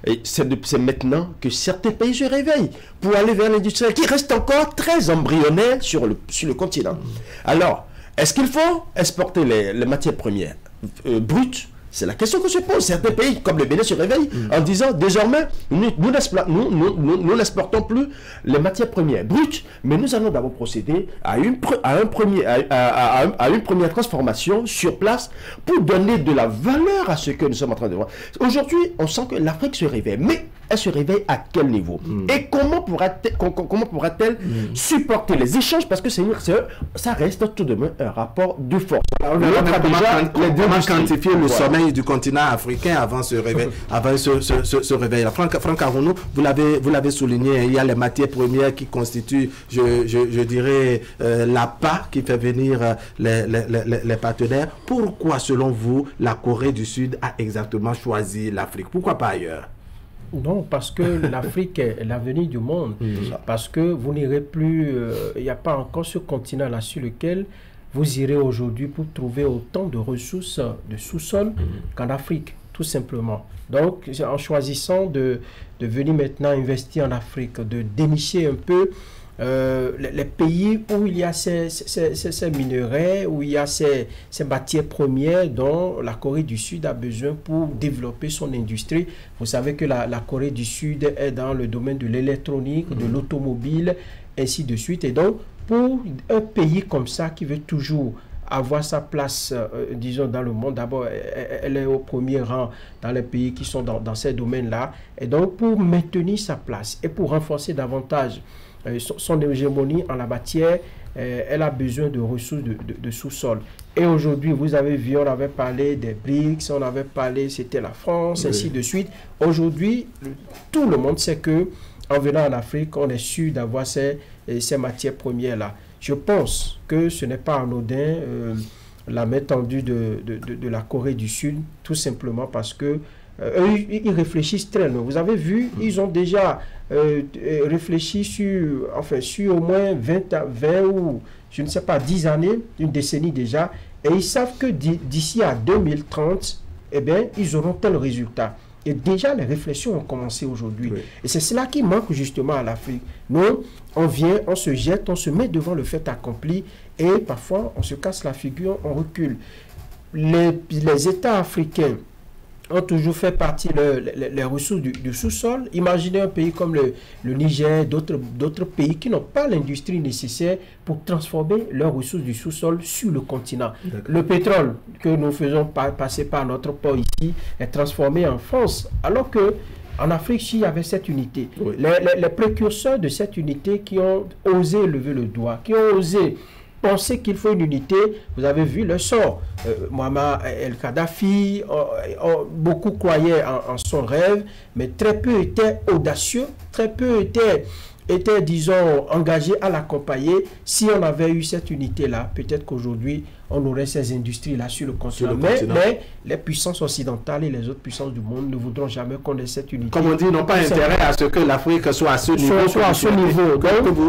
Et c'est maintenant que certains pays se réveillent pour aller vers l'industriel, qui reste encore très embryonnaire sur le continent. Alors, est-ce qu'il faut exporter les matières premières brutes? C'est la question que se pose. Certains pays, comme le Bénin, se réveillent en disant, désormais, nous n'exportons plus les matières premières brutes, mais nous allons d'abord procéder à une première transformation sur place pour donner de la valeur à ce que nous sommes en train de voir. Aujourd'hui, on sent que l'Afrique se réveille, mais elle se réveille à quel niveau? Et comment pourra-t-elle supporter les échanges? Parce que ça reste tout de même un rapport de force. Comment quantifier le sommeil du continent africain avant ce réveil, Franck Arounou, vous l'avez souligné, il y a les matières premières qui constituent, je dirais, l'appât qui fait venir les partenaires. Pourquoi, selon vous, la Corée du Sud a exactement choisi l'Afrique? Pourquoi pas ailleurs? Non, parce que l'Afrique est l'avenir du monde. Parce que vous n'irez plus... Il n'y a pas encore ce continent-là sur lequel vous irez aujourd'hui pour trouver autant de ressources de sous-sol qu'en Afrique, tout simplement. Donc, en choisissant de venir maintenant investir en Afrique, de dénicher un peu les pays où il y a ces minerais, où il y a ces matières premières dont la Corée du Sud a besoin pour développer son industrie. Vous savez que la Corée du Sud est dans le domaine de l'électronique, de l'automobile, ainsi de suite. Et donc, pour un pays comme ça qui veut toujours avoir sa place, disons, dans le monde. D'abord, elle est au premier rang dans les pays qui sont dans ces domaines-là. Et donc, pour maintenir sa place et pour renforcer davantage son hégémonie en la matière, elle a besoin de ressources de sous-sol. Et aujourd'hui, vous avez vu, on avait parlé des BRICS, on avait parlé, c'était la France, oui, ainsi de suite. Aujourd'hui, tout le monde sait que en venant en Afrique, on est sûr d'avoir ces matières premières-là. Je pense que ce n'est pas anodin la main tendue de la Corée du Sud, tout simplement parce que ils réfléchissent très loin. Vous avez vu, ils ont déjà réfléchi sur au moins 20 ou je ne sais pas, 10 années, une décennie déjà, et ils savent que d'ici à 2030, eh bien, ils auront tel résultat. Et déjà, les réflexions ont commencé aujourd'hui. Oui. Et c'est cela qui manque justement à l'Afrique. Nous, on vient, on se jette, on se met devant le fait accompli et parfois, on se casse la figure, on recule. Les États africains ont toujours fait partie les ressources du sous-sol. Imaginez un pays comme le Niger, d'autres pays qui n'ont pas l'industrie nécessaire pour transformer leurs ressources du sous-sol sur le continent. Le pétrole que nous faisons passer par notre port ici est transformé en France, alors que en Afrique, il y avait cette unité. Oui. Les précurseurs de cette unité qui ont osé lever le doigt, qui ont osé penser qu'il faut une unité, vous avez vu le sort. Muammar el-Kadhafi, beaucoup croyaient en son rêve, mais très peu étaient audacieux, très peu étaient, disons, engagés à l'accompagner. Si on avait eu cette unité-là, peut-être qu'aujourd'hui, on aurait ces industries-là sur le continent. Mais les puissances occidentales et les autres puissances du monde ne voudront jamais qu'on ait cette unité. Comme on dit, ils n'ont pas intérêt à ce que l'Afrique soit à ce niveau,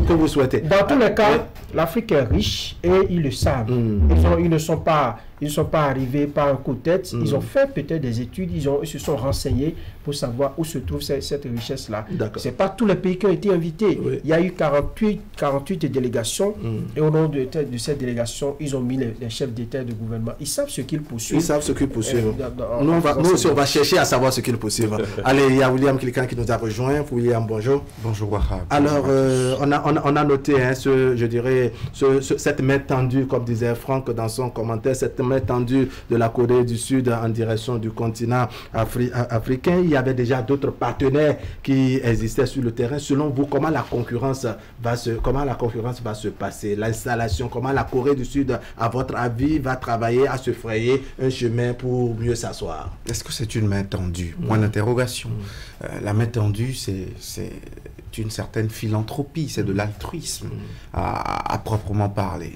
que vous souhaitez. Dans tous les cas, l'Afrique est riche et ils le savent. Ils ne sont pas arrivés par un coup de tête. Ils ont fait peut-être des études, ils se sont renseignés pour savoir où se trouve cette richesse-là. Ce n'est pas tous les pays qui ont été invités. Oui. Il y a eu 48 délégations et au nom de cette délégation, ils ont mis les chefs d'État et de gouvernement. Ils savent ce qu'ils poursuivent. Ils savent ce qu'ils poursuivent. Nous aussi, on va chercher à savoir ce qu'ils poursuivent. Allez, il y a William quelqu'un qui nous a rejoint. William, bonjour. Bonjour, Wahab. Alors, on a noté, cette main tendue, comme disait Franck dans son commentaire, cette main tendue de la Corée du Sud en direction du continent africain. Il y avait déjà d'autres partenaires qui existaient sur le terrain. Selon vous, comment la concurrence va se passer? L'installation, comment la Corée du Sud, à votre avis, va travailler à se frayer un chemin pour mieux s'asseoir? Est-ce que c'est une main tendue? Point d'interrogation. La main tendue, c'est une certaine philanthropie, c'est de l'altruisme à proprement parler.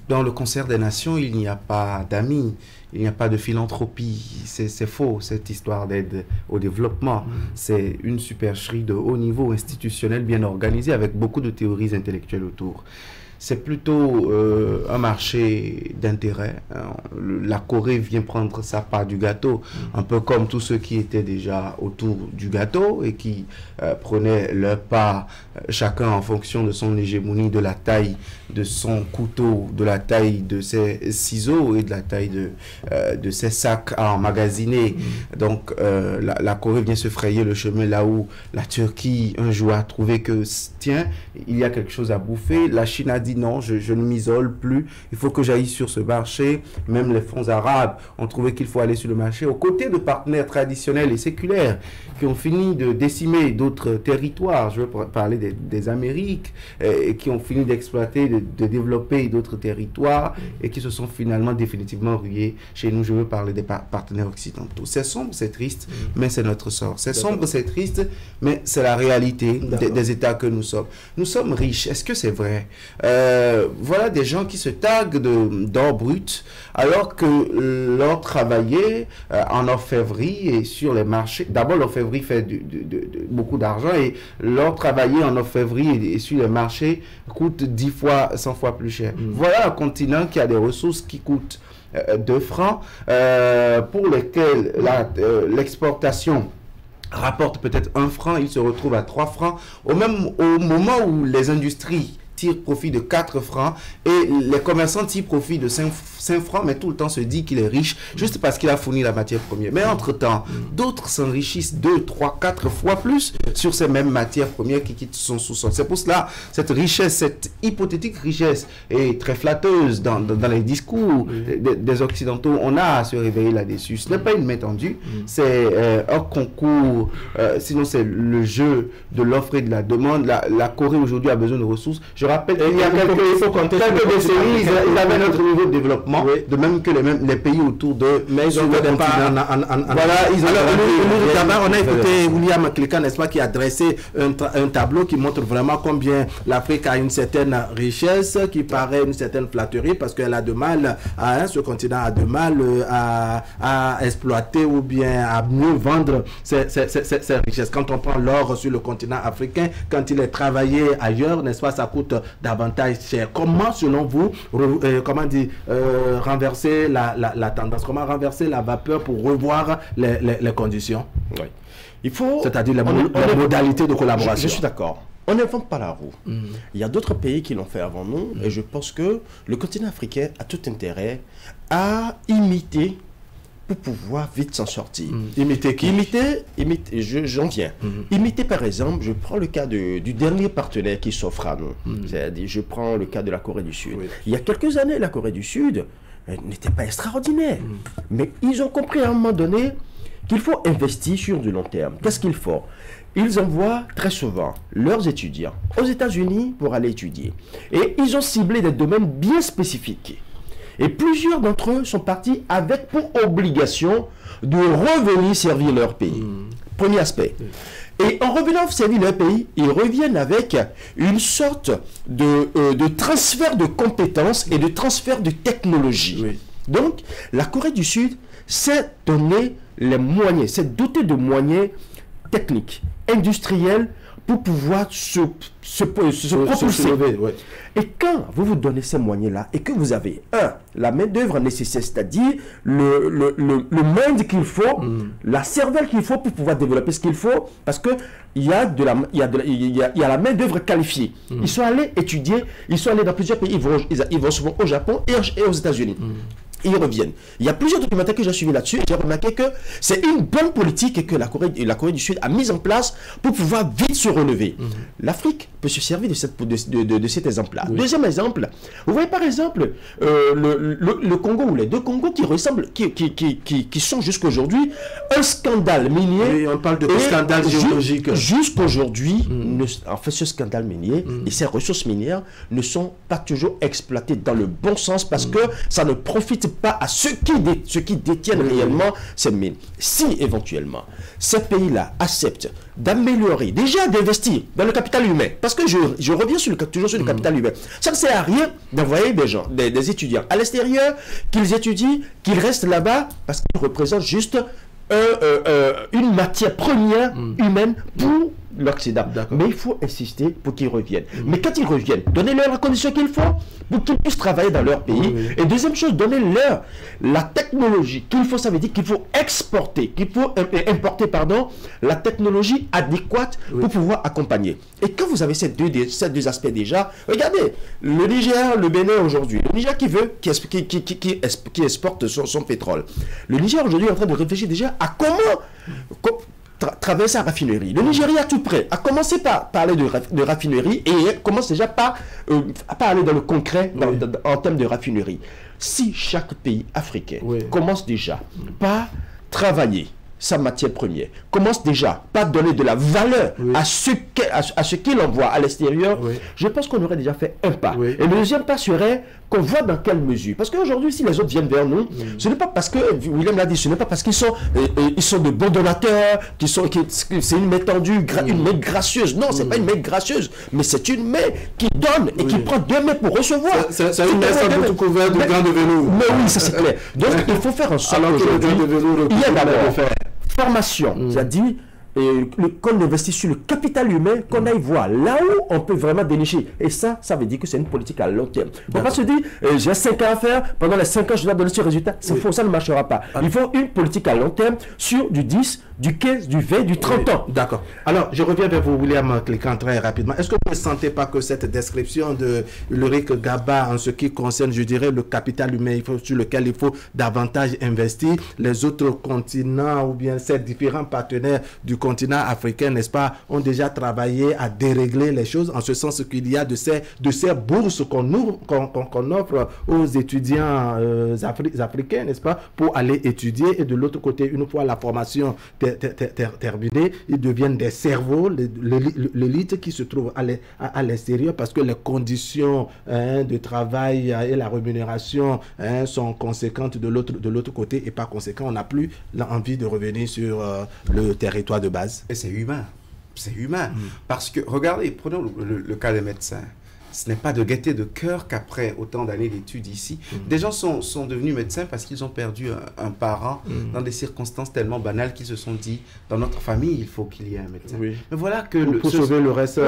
Dans le concert des nations, il n'y a pas d'amis, il n'y a pas de philanthropie, c'est faux, cette histoire d'aide au développement. C'est une supercherie de haut niveau institutionnel bien organisée avec beaucoup de théories intellectuelles autour. C'est plutôt un marché d'intérêt. La Corée vient prendre sa part du gâteau, un peu comme tous ceux qui étaient déjà autour du gâteau et qui prenaient leur part, chacun en fonction de son hégémonie, de la taille de son couteau, de la taille de ses ciseaux et de la taille de ses sacs à emmagasiner. Donc la Corée vient se frayer le chemin là où la Turquie un jour a trouvé que tiens, il y a quelque chose à bouffer. La Chine a dit non, je ne m'isole plus, il faut que j'aille sur ce marché. Même les fonds arabes ont trouvé qu'il faut aller sur le marché aux côtés de partenaires traditionnels et séculaires qui ont fini de décimer d'autres territoires. Je veux parler des Amériques et qui ont fini d'exploiter, de développer d'autres territoires et qui se sont finalement définitivement rués chez nous. Je veux parler des partenaires occidentaux. C'est sombre, c'est triste, mais c'est notre sort. C'est sombre, c'est triste, mais c'est la réalité des États que nous sommes. Nous sommes riches. Est-ce que c'est vrai? Voilà des gens qui se taguent d'or brut alors que l'or travaillé en orfèvrerie et sur les marchés. D'abord, l'orfèvrerie fait beaucoup d'argent et l'or travaillé en orfèvrerie et sur les marchés coûte 10 fois, 100 fois plus cher. Voilà un continent qui a des ressources qui coûtent 2 francs pour lesquels l'exportation rapporte peut-être 1 franc, il se retrouve à 3 francs au moment où les industries tirent profit de 4 francs et les commerçants tirent profit de 5 francs, mais tout le temps se dit qu'il est riche juste parce qu'il a fourni la matière première. Mais entre-temps, d'autres s'enrichissent 2, 3, 4 fois plus sur ces mêmes matières premières qui quittent son sous-sol. C'est pour cela, cette richesse, cette hypothétique richesse est très flatteuse dans les discours des Occidentaux. On a à se réveiller là-dessus. Ce n'est pas une main tendue, c'est un concours, sinon c'est le jeu de l'offre et de la demande. La Corée aujourd'hui a besoin de ressources. Je rappelle qu'il y a quelques décennies, ils avaient notre niveau de développement, de même que les pays autour de... Mais ils ont fait des pas... Voilà, ils ont... On a écouté William Clicquot, n'est-ce pas, qui a dressé un tableau qui montre vraiment combien l'Afrique a une certaine richesse, qui paraît une certaine flatterie, parce qu'elle a de mal, ce continent a de mal à exploiter ou bien à mieux vendre ses richesses. Quand on prend l'or sur le continent africain, quand il est travaillé ailleurs, n'est-ce pas, ça coûte davantage cher. Comment, selon vous, renverser la tendance, comment renverser la vapeur pour revoir les conditions? Oui. Il faut... C'est-à-dire les modalités de collaboration. Je suis d'accord. On n'invente pas la roue. Il y a d'autres pays qui l'ont fait avant nous et je pense que le continent africain a tout intérêt à imiter pour pouvoir vite s'en sortir. Imiter qui? J'en viens. Imiter par exemple, je prends le cas du dernier partenaire qui s'offre à nous. C'est-à-dire, je prends le cas de la Corée du Sud. Il y a quelques années, la Corée du Sud n'était pas extraordinaire. Mais ils ont compris à un moment donné qu'il faut investir sur du long terme. Qu'est-ce qu'il faut? Ils envoient très souvent leurs étudiants aux États-Unis pour aller étudier. Et ils ont ciblé des domaines bien spécifiques. Et plusieurs d'entre eux sont partis avec pour obligation de revenir servir leur pays. Premier aspect. Et en revenant servir leur pays, ils reviennent avec une sorte de transfert de compétences et de transfert de technologie. Donc, la Corée du Sud s'est donné les moyens, s'est dotée de moyens techniques, industriels, pour pouvoir se propulser. Et quand vous vous donnez ces moyens-là et que vous avez, la main-d'œuvre nécessaire, c'est-à-dire le mind qu'il faut, la cervelle qu'il faut pour pouvoir développer ce qu'il faut, parce qu'il y a la main-d'œuvre qualifiée. Ils sont allés étudier, ils sont allés dans plusieurs pays, ils vont souvent au Japon et aux États-Unis. Et ils reviennent. Il y a plusieurs documentaires que j'ai suivis là-dessus. J'ai remarqué que c'est une bonne politique que la Corée du Sud a mise en place pour pouvoir vite se relever. L'Afrique peut se servir de cet exemple-là. Deuxième exemple, vous voyez par exemple le Congo, ou les deux Congos qui ressemblent, qui sont jusqu'aujourd'hui un scandale minier. On parle de scandale géologique. Jusqu'aujourd'hui, en fait, ce scandale minier et ces ressources minières ne sont pas toujours exploitées dans le bon sens parce que ça ne profite pas à ceux qui détiennent réellement ces mines. Si éventuellement ces pays-là acceptent d'améliorer, déjà d'investir dans le capital humain, parce que je reviens toujours sur le capital humain, ça ne sert à rien d'envoyer des gens, des étudiants à l'extérieur, qu'ils étudient, qu'ils restent là-bas, parce qu'ils représentent juste une matière première humaine pour l'Occident. Mais il faut insister pour qu'ils reviennent. Mais quand ils reviennent, donnez-leur la condition qu'il faut pour qu'ils puissent travailler dans leur pays. Et deuxième chose, donnez-leur la technologie qu'il faut. Ça veut dire qu'il faut exporter, qu'il faut importer, la technologie adéquate pour pouvoir accompagner. Et quand vous avez ces deux aspects déjà, regardez, le Niger, le Bénin aujourd'hui, le Niger qui exporte son pétrole. Le Niger aujourd'hui est en train de réfléchir déjà à comment traverser la raffinerie. Le Nigeria tout près a commencé par parler de raffinerie et commence déjà par aller dans le concret en termes de raffinerie. Si chaque pays africain commence déjà par travailler sa matière première, commence déjà par donner de la valeur à ce qu'il envoie à l'extérieur, je pense qu'on aurait déjà fait un pas. Et le deuxième pas serait qu'on voit dans quelle mesure. Parce qu'aujourd'hui, si les autres viennent vers nous, ce n'est pas parce que, William l'a dit, ce n'est pas parce qu'ils sont de bons donateurs, c'est une main tendue, une main gracieuse. Non, c'est pas une main gracieuse, mais c'est une main qui donne et qui prend deux mains pour recevoir. C'est une main sans doute couverte de gants de velours. Mais oui, ça c'est clair. Donc il faut faire en sorte qu'aujourd'hui, il y a d'abord formation, c'est-à-dire qu'on investit sur le capital humain, qu'on aille voir là où on peut vraiment dénicher. Et ça veut dire que c'est une politique à long terme. On ne va pas se dire, j'ai 5 ans à faire, pendant les 5 ans, je dois donner ce résultat. C'est faux, ça ne marchera pas. Il faut une politique à long terme sur du 10, du 15, du 20, du 30 ans. D'accord. Alors, je reviens vers vous, William Clicquot, très rapidement. Est-ce que ne sentez pas que cette description de Ulrich Gaba en ce qui concerne, je dirais, le capital humain sur lequel il faut davantage investir, les autres continents ou bien ces différents partenaires du continent africain, n'est-ce pas, ont déjà travaillé à dérégler les choses, en ce sens qu'il y a de ces bourses qu'on offre aux étudiants africains, n'est-ce pas, pour aller étudier, et de l'autre côté, une fois la formation terminée, ils deviennent des cerveaux, l'élite qui se trouve à l'extérieur, parce que les conditions de travail et la rémunération sont conséquentes de l'autre côté, et par conséquent, on n'a plus l'envie de revenir sur le territoire de base. Et c'est humain. C'est humain. Parce que, regardez, prenons le cas des médecins. Ce n'est pas de gaieté de cœur qu'après autant d'années d'études ici, des gens sont devenus médecins parce qu'ils ont perdu un parent dans des circonstances tellement banales qu'ils se sont dit, dans notre famille, il faut qu'il y ait un médecin. Oui. Mais voilà que... Pour sauver le reste.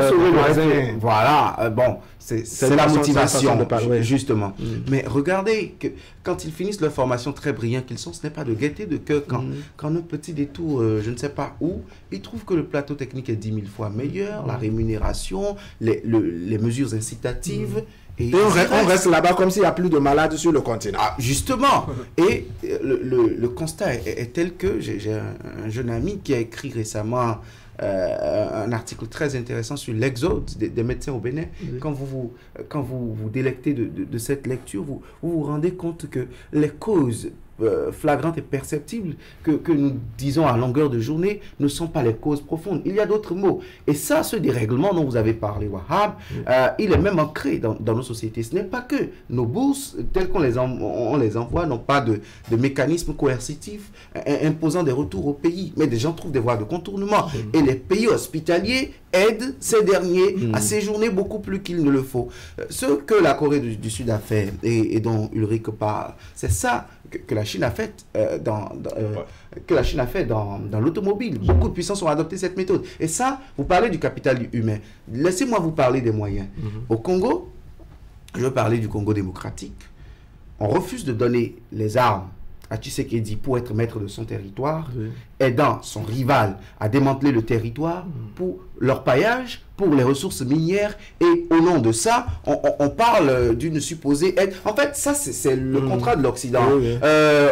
Voilà, bon, c'est la motivation, justement. Mais regardez, que quand ils finissent leur formation très brillants qu'ils sont, ce n'est pas de gaieté de cœur quand un petit détour, je ne sais pas où, ils trouvent que le plateau technique est 10 000 fois meilleur, la rémunération, les mesures incitatives. Et on reste là-bas comme s'il n'y a plus de malades sur le continent. Ah, justement. Et le constat est tel que j'ai un jeune ami qui a écrit récemment un article très intéressant sur l'exode des médecins au Bénin. Quand vous vous délectez de cette lecture, vous vous rendez compte que les causes flagrantes et perceptibles que nous disons à longueur de journée ne sont pas les causes profondes. Il y a d'autres mots. Et ça, ce dérèglement dont vous avez parlé, Wahab, il est même ancré dans nos sociétés. Ce n'est pas que nos bourses, telles qu'on les envoie, n'ont pas de mécanisme coercitif imposant des retours au pays. Mais des gens trouvent des voies de contournement. Et les pays hospitaliers aident ces derniers à séjourner beaucoup plus qu'il ne le faut. Ce que la Corée du Sud a fait et dont Ulrich parle, c'est ça que la Chine a fait dans l'automobile. Beaucoup de puissances ont adopté cette méthode. Et ça, vous parlez du capital humain. Laissez-moi vous parler des moyens. Au Congo, je veux parler du Congo démocratique. On refuse de donner les armes à Tshisekedi pour être maître de son territoire, aidant son rival à démanteler le territoire pour leur paillage, pour les ressources minières, et au nom de ça, on parle d'une supposée aide. En fait, ça, c'est le contrat de l'Occident.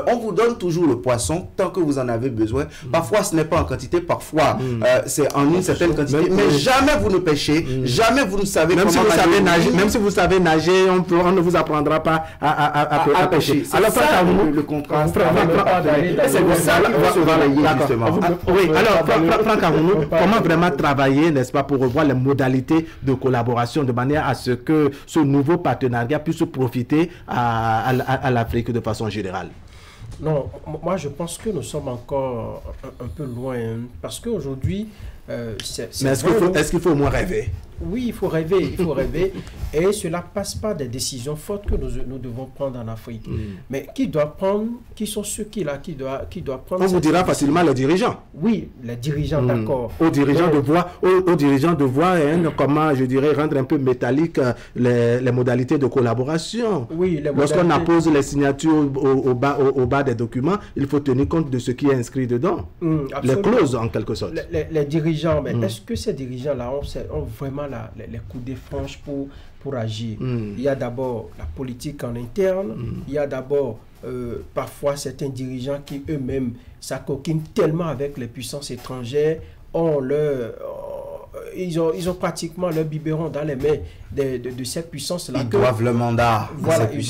On vous donne toujours le poisson tant que vous en avez besoin. Parfois, ce n'est pas en quantité, parfois, c'est en une certaine quantité. Mais jamais vous ne pêchez, jamais vous ne savez même comment si vous savez nager. Même si vous savez nager, on ne vous apprendra pas à pêcher. Alors, ça, le contrat. C'est pour ça qu'il faut se relayer, justement. Oui, alors, Franck Arounou, comment vraiment travailler, n'est-ce pas, pour revoir les modalités de collaboration de manière à ce que ce nouveau partenariat puisse profiter à l'Afrique de façon générale? Non, moi je pense que nous sommes encore un peu loin, parce qu'aujourd'hui... Mais est-ce qu'il faut au moins rêver? Oui, il faut rêver, et cela passe par des décisions fortes que nous devons prendre en Afrique. Mais qui sont ceux qui doivent prendre? On vous dira facilement les dirigeants. Oui, les dirigeants, d'accord. Aux dirigeants de voir comment, je dirais, rendre un peu métallique les modalités de collaboration. Oui, lorsqu'on appose les signatures au bas des documents, il faut tenir compte de ce qui est inscrit dedans. Les clauses, en quelque sorte. Les dirigeants, mais est-ce que ces dirigeants-là ont vraiment les coups de franche pour agir? Il y a d'abord la politique en interne, il y a d'abord parfois certains dirigeants qui eux-mêmes s'acoquinent tellement avec les puissances étrangères, ils ont pratiquement leur biberon dans les mains de ces puissances-là. Ils doivent le mandat. Voilà, ils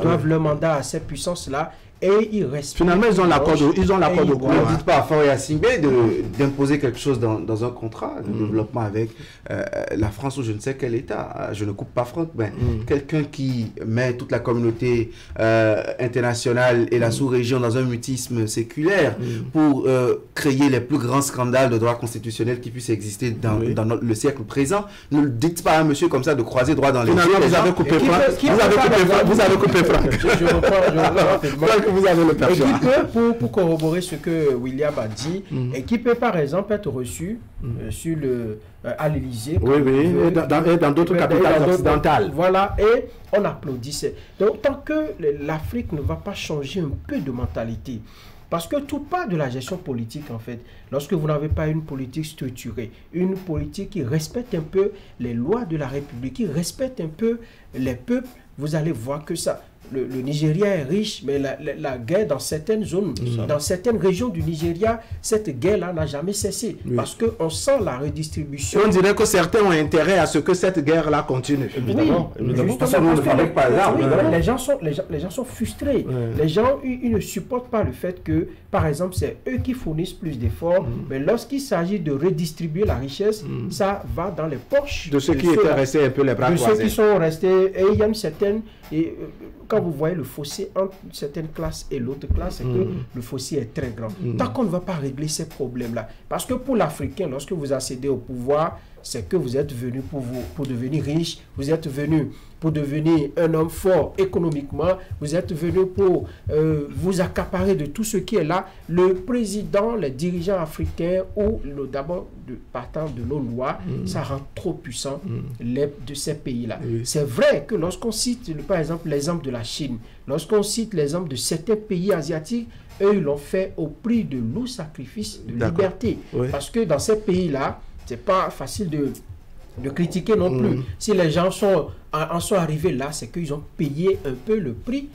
doivent le mandat à ces puissances-là. Et ils restent. Finalement, ils ont l'accord de groupe. Ne dites pas à Faure Yacine d'imposer quelque chose dans un contrat de développement avec la France ou je ne sais quel État. Je ne coupe pas Franck, mais quelqu'un qui met toute la communauté internationale et la sous-région dans un mutisme séculaire pour créer les plus grands scandales de droit constitutionnel qui puissent exister dans le siècle présent. Ne dites pas à un monsieur comme ça de croiser droit dans les yeux. Finalement, vous avez coupé Franck. Vous avez coupé Franck. Je reprends. Vous avez le et qui peut, pour corroborer ce que William a dit, et qui peut par exemple être reçu à l'Élysée. Oui, et dans d'autres capitales occidentales. Voilà, et on applaudit. Donc tant que l'Afrique ne va pas changer un peu de mentalité, Parce que tout part de la gestion politique, en fait. Lorsque vous n'avez pas une politique structurée, une politique qui respecte un peu les lois de la République, qui respecte un peu les peuples, vous allez voir que ça... Le Nigeria est riche, mais la guerre dans certaines zones, dans certaines régions du Nigeria, cette guerre-là n'a jamais cessé. Oui. Parce qu'on sent la redistribution. Et on dirait que certains ont intérêt à ce que cette guerre-là continue. Évidemment. Évidemment. Parce que nous ne fabriquons pas l'arme. Les gens sont frustrés. Les gens ils ne supportent pas le fait que, par exemple, c'est eux qui fournissent plus d'efforts, mais lorsqu'il s'agit de redistribuer la richesse, ça va dans les poches de ceux qui étaient restés un peu les bras croisés. De ceux qui sont restés, et il y a une certaine... quand vous voyez le fossé entre certaines classes et l'autre classe, c'est que le fossé est très grand. Tant qu'on ne va pas régler ces problèmes-là, parce que pour l'Africain, lorsque vous accédez au pouvoir, c'est que vous êtes venu pour devenir riche, vous êtes venu pour devenir un homme fort économiquement, vous êtes venu pour vous accaparer de tout ce qui est là. Le président, les dirigeants africains, ou d'abord partant de nos lois, ça rend trop puissant de ces pays-là. Oui. C'est vrai que lorsqu'on cite, par exemple, l'exemple de la Chine, lorsqu'on cite l'exemple de certains pays asiatiques, eux, ils l'ont fait au prix de lourds sacrifices de liberté. Oui. Parce que dans ces pays-là, c'est pas facile de critiquer non plus. Si les gens en sont arrivés là, c'est qu'ils ont payé un peu le prix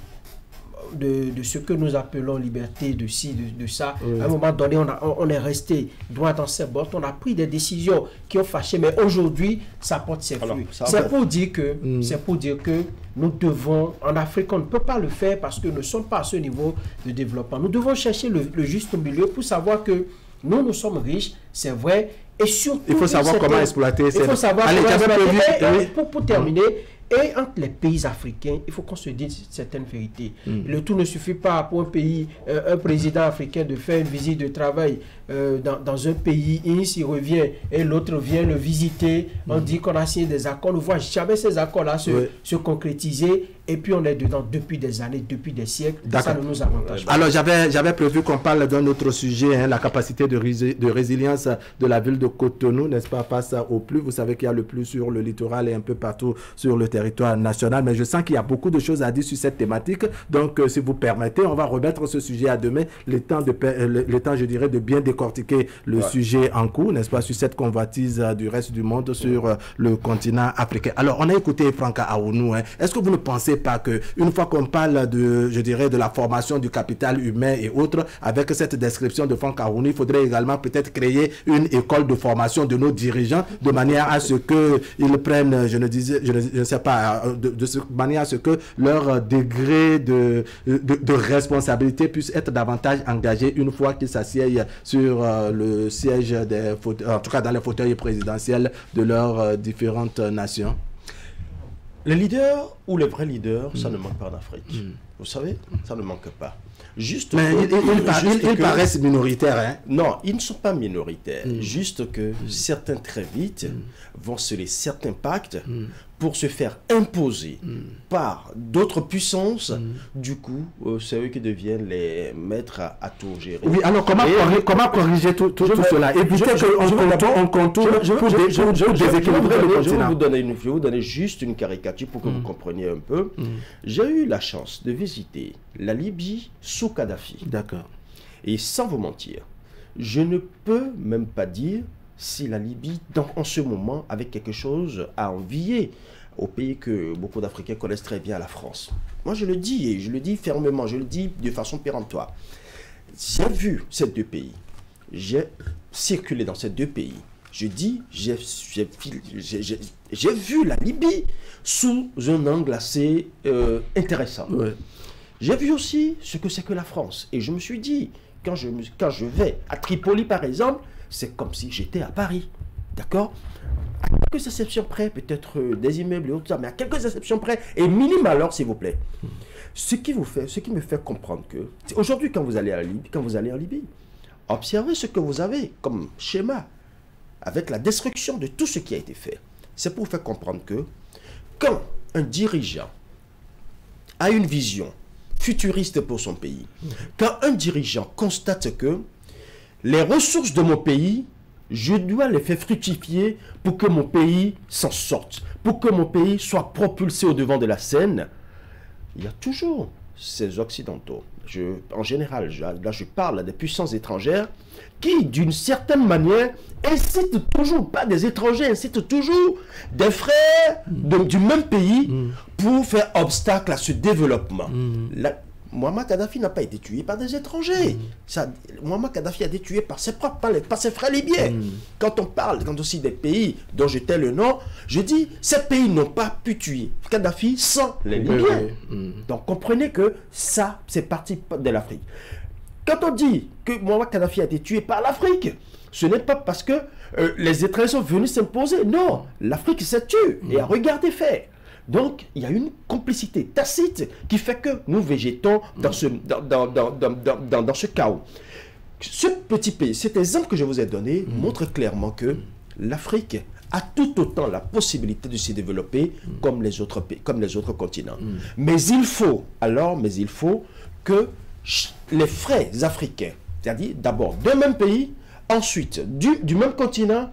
de ce que nous appelons liberté, de ci, de ça. À un moment donné, on est resté droit dans ses bottes, on a pris des décisions qui ont fâché, mais aujourd'hui, ça porte ses fruits. C'est pour dire que nous devons, en Afrique, on ne peut pas le faire parce que nous ne sommes pas à ce niveau de développement. Nous devons chercher le juste milieu pour savoir que nous sommes riches, c'est vrai, et surtout... Il faut savoir comment exploiter ces... Il faut savoir comment exploiter. Pour terminer, et entre les pays africains, il faut qu'on se dise certaines vérités. Le tout ne suffit pas pour un pays, un président africain de faire une visite de travail dans un pays, il revient et l'autre vient le visiter. On dit qu'on a signé des accords, on ne voit jamais ces accords-là se concrétiser. Et puis on est dedans depuis des années, depuis des siècles. Ça ne nous avantage pas. Alors j'avais prévu qu'on parle d'un autre sujet, hein, la capacité de résilience de la ville de Cotonou, n'est-ce pas, face au plus. Vous savez qu'il y a le plus sur le littoral et un peu partout sur le territoire national. Mais je sens qu'il y a beaucoup de choses à dire sur cette thématique. Donc si vous permettez, on va remettre ce sujet à demain. Le temps, je dirais, de bien décortiquer le sujet en cours, n'est-ce pas, sur cette convoitise du reste du monde sur le continent africain. Alors on a écouté Franck Aounou. Hein. Est-ce que vous ne pensez pas que une fois qu'on parle de, je dirais, de la formation du capital humain et autres, avec cette description de Franck Aounou, il faudrait également peut-être créer une école de formation de nos dirigeants de manière à ce qu'ils prennent, je ne sais pas, de manière à ce que leur degré de responsabilité puisse être davantage engagé une fois qu'ils s'assiedent sur le siège en tout cas dans les fauteuils présidentiels de leurs différentes nations. Les leaders ou les vrais leaders, ça ne manque pas en Afrique. Vous savez, ça ne manque pas. Mais ils paraissent minoritaires. Hein? Non, ils ne sont pas minoritaires. Juste que certains très vite vont sceller certains pactes pour se faire imposer par d'autres puissances. Du coup, c'est eux qui deviennent les maîtres à tout gérer. Oui, alors comment corriger tout cela? Éviter qu'on contourne pour déséquilibrer le continent. Je vais vous donner juste une caricature pour que vous compreniez un peu. J'ai eu la chance de visiter la Libye sous Kadhafi. D'accord. Et sans vous mentir, je ne peux même pas dire si la Libye, en ce moment, avait quelque chose à envier au pays que beaucoup d'Africains connaissent très bien, la France. Moi, je le dis, et je le dis fermement, je le dis de façon péremptoire. J'ai vu ces deux pays, j'ai circulé dans ces deux pays. Je dis, j'ai vu la Libye sous un angle assez intéressant. Ouais. J'ai vu aussi ce que c'est que la France. Et je me suis dit, quand je vais à Tripoli, par exemple, c'est comme si j'étais à Paris. D'accord? À quelques exceptions près, peut-être des immeubles et autres, mais à quelques exceptions près, et minimum alors, s'il vous plaît. Ce qui me fait comprendre que, aujourd'hui, quand vous allez en Libye, observez ce que vous avez comme schéma, avec la destruction de tout ce qui a été fait. C'est pour vous faire comprendre que, quand un dirigeant a une vision futuriste pour son pays, quand un dirigeant constate que les ressources de mon pays, je dois les faire fructifier pour que mon pays s'en sorte, pour que mon pays soit propulsé au devant de la scène, il y a toujours ces Occidentaux, en général, là je parle des puissances étrangères, qui d'une certaine manière incitent toujours, pas des étrangers, incitent toujours des frères du même pays pour faire obstacle à ce développement. Muammar Kadhafi n'a pas été tué par des étrangers. Muammar Kadhafi a été tué par ses propres, par ses frères libyens. Quand on parle, quand aussi des pays dont je tais le nom, je dis, ces pays n'ont pas pu tuer Kadhafi sans les Libyens. Donc comprenez que ça, c'est parti de l'Afrique. Quand on dit que Muammar Kadhafi a été tué par l'Afrique, ce n'est pas parce que les étrangers sont venus s'imposer. Non, l'Afrique s'est tue et a regardé faire. Donc, il y a une complicité tacite qui fait que nous végétons dans ce chaos. Ce petit pays, cet exemple que je vous ai donné, montre clairement que l'Afrique a tout autant la possibilité de se développer comme les autres pays, comme les autres continents. Mais il faut que les frères africains, c'est-à-dire d'abord d'un même pays, ensuite du même continent,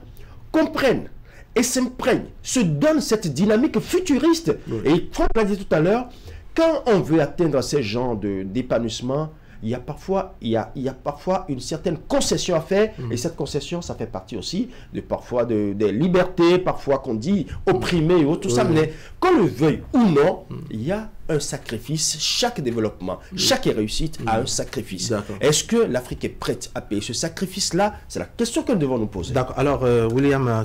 comprennent et s'imprègne, se donne cette dynamique futuriste. Et Franck l'a dit tout à l'heure, quand on veut atteindre ces genres d'épanouissement, il y a parfois une certaine concession à faire, et cette concession, ça fait partie aussi parfois des libertés, parfois qu'on dit opprimées et autres, tout ça, mais qu'on le veuille ou non, il y a un sacrifice. Chaque développement, chaque réussite a un sacrifice. Est-ce que l'Afrique est prête à payer ce sacrifice-là? C'est la question que nous devons nous poser. D'accord. Alors, William,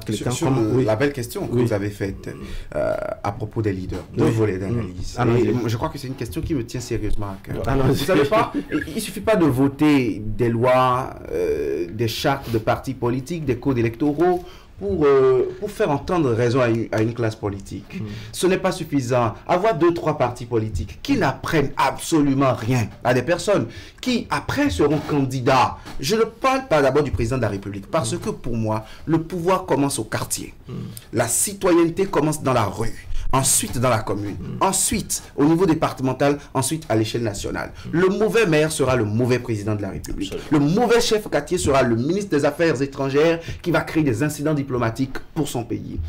la belle question que vous avez faite à propos des leaders, deux volets d'analyse. Je crois que c'est une question qui me tient sérieusement à cœur. Vous savez pas, il ne suffit pas de voter des lois, des chartes de partis politiques, des codes électoraux, pour faire entendre raison à une classe politique. Ce n'est pas suffisant. Avoir 2-3 partis politiques qui n'apprennent absolument rien à des personnes qui après seront candidats. Je ne parle pas d'abord du président de la République, parce que pour moi, le pouvoir commence au quartier. La citoyenneté commence dans la rue. Ensuite dans la commune, ensuite au niveau départemental, ensuite à l'échelle nationale. Le mauvais maire sera le mauvais président de la République. Le mauvais chef quartier sera le ministre des Affaires étrangères qui va créer des incidents diplomatiques pour son pays.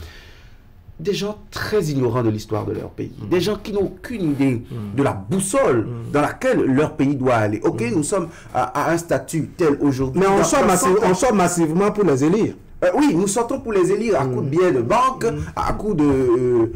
Des gens très ignorants de l'histoire de leur pays. Des gens qui n'ont aucune idée de la boussole dans laquelle leur pays doit aller. Ok, nous sommes à un statut tel aujourd'hui. Mais on sort massivement pour les élire. Oui, nous sortons pour les élire à coup de billets de banque, à coup de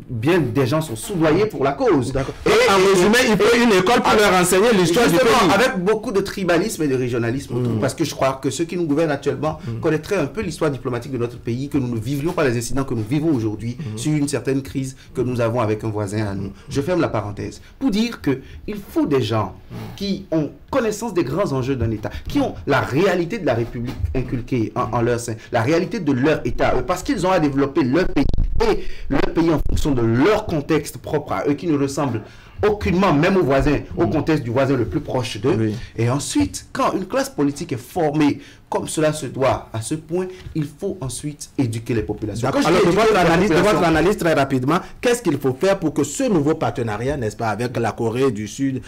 bien des gens sont soudoyés pour la cause. Et en résumé, il faut une école pour leur enseigner l'histoire du pays. Avec beaucoup de tribalisme et de régionalisme, parce que je crois que ceux qui nous gouvernent actuellement connaîtraient un peu l'histoire diplomatique de notre pays, que nous ne vivrions pas les incidents que nous vivons aujourd'hui sur une certaine crise que nous avons avec un voisin à nous. Je ferme la parenthèse pour dire qu'il faut des gens qui ont connaissance des grands enjeux d'un État, qui ont la réalité de la République inculquée en leur sein, la réalité de leur État, parce qu'ils ont à développer leur pays, et leur pays en fonction de leur contexte propre à eux, qui ne ressemble aucunement, même au voisin, au contexte du voisin le plus proche d'eux. Et ensuite, quand une classe politique est formée comme cela se doit à ce point, il faut ensuite éduquer les populations. Alors, de votre analyse, très rapidement, qu'est-ce qu'il faut faire pour que ce nouveau partenariat, n'est-ce pas, avec la Corée du Sud,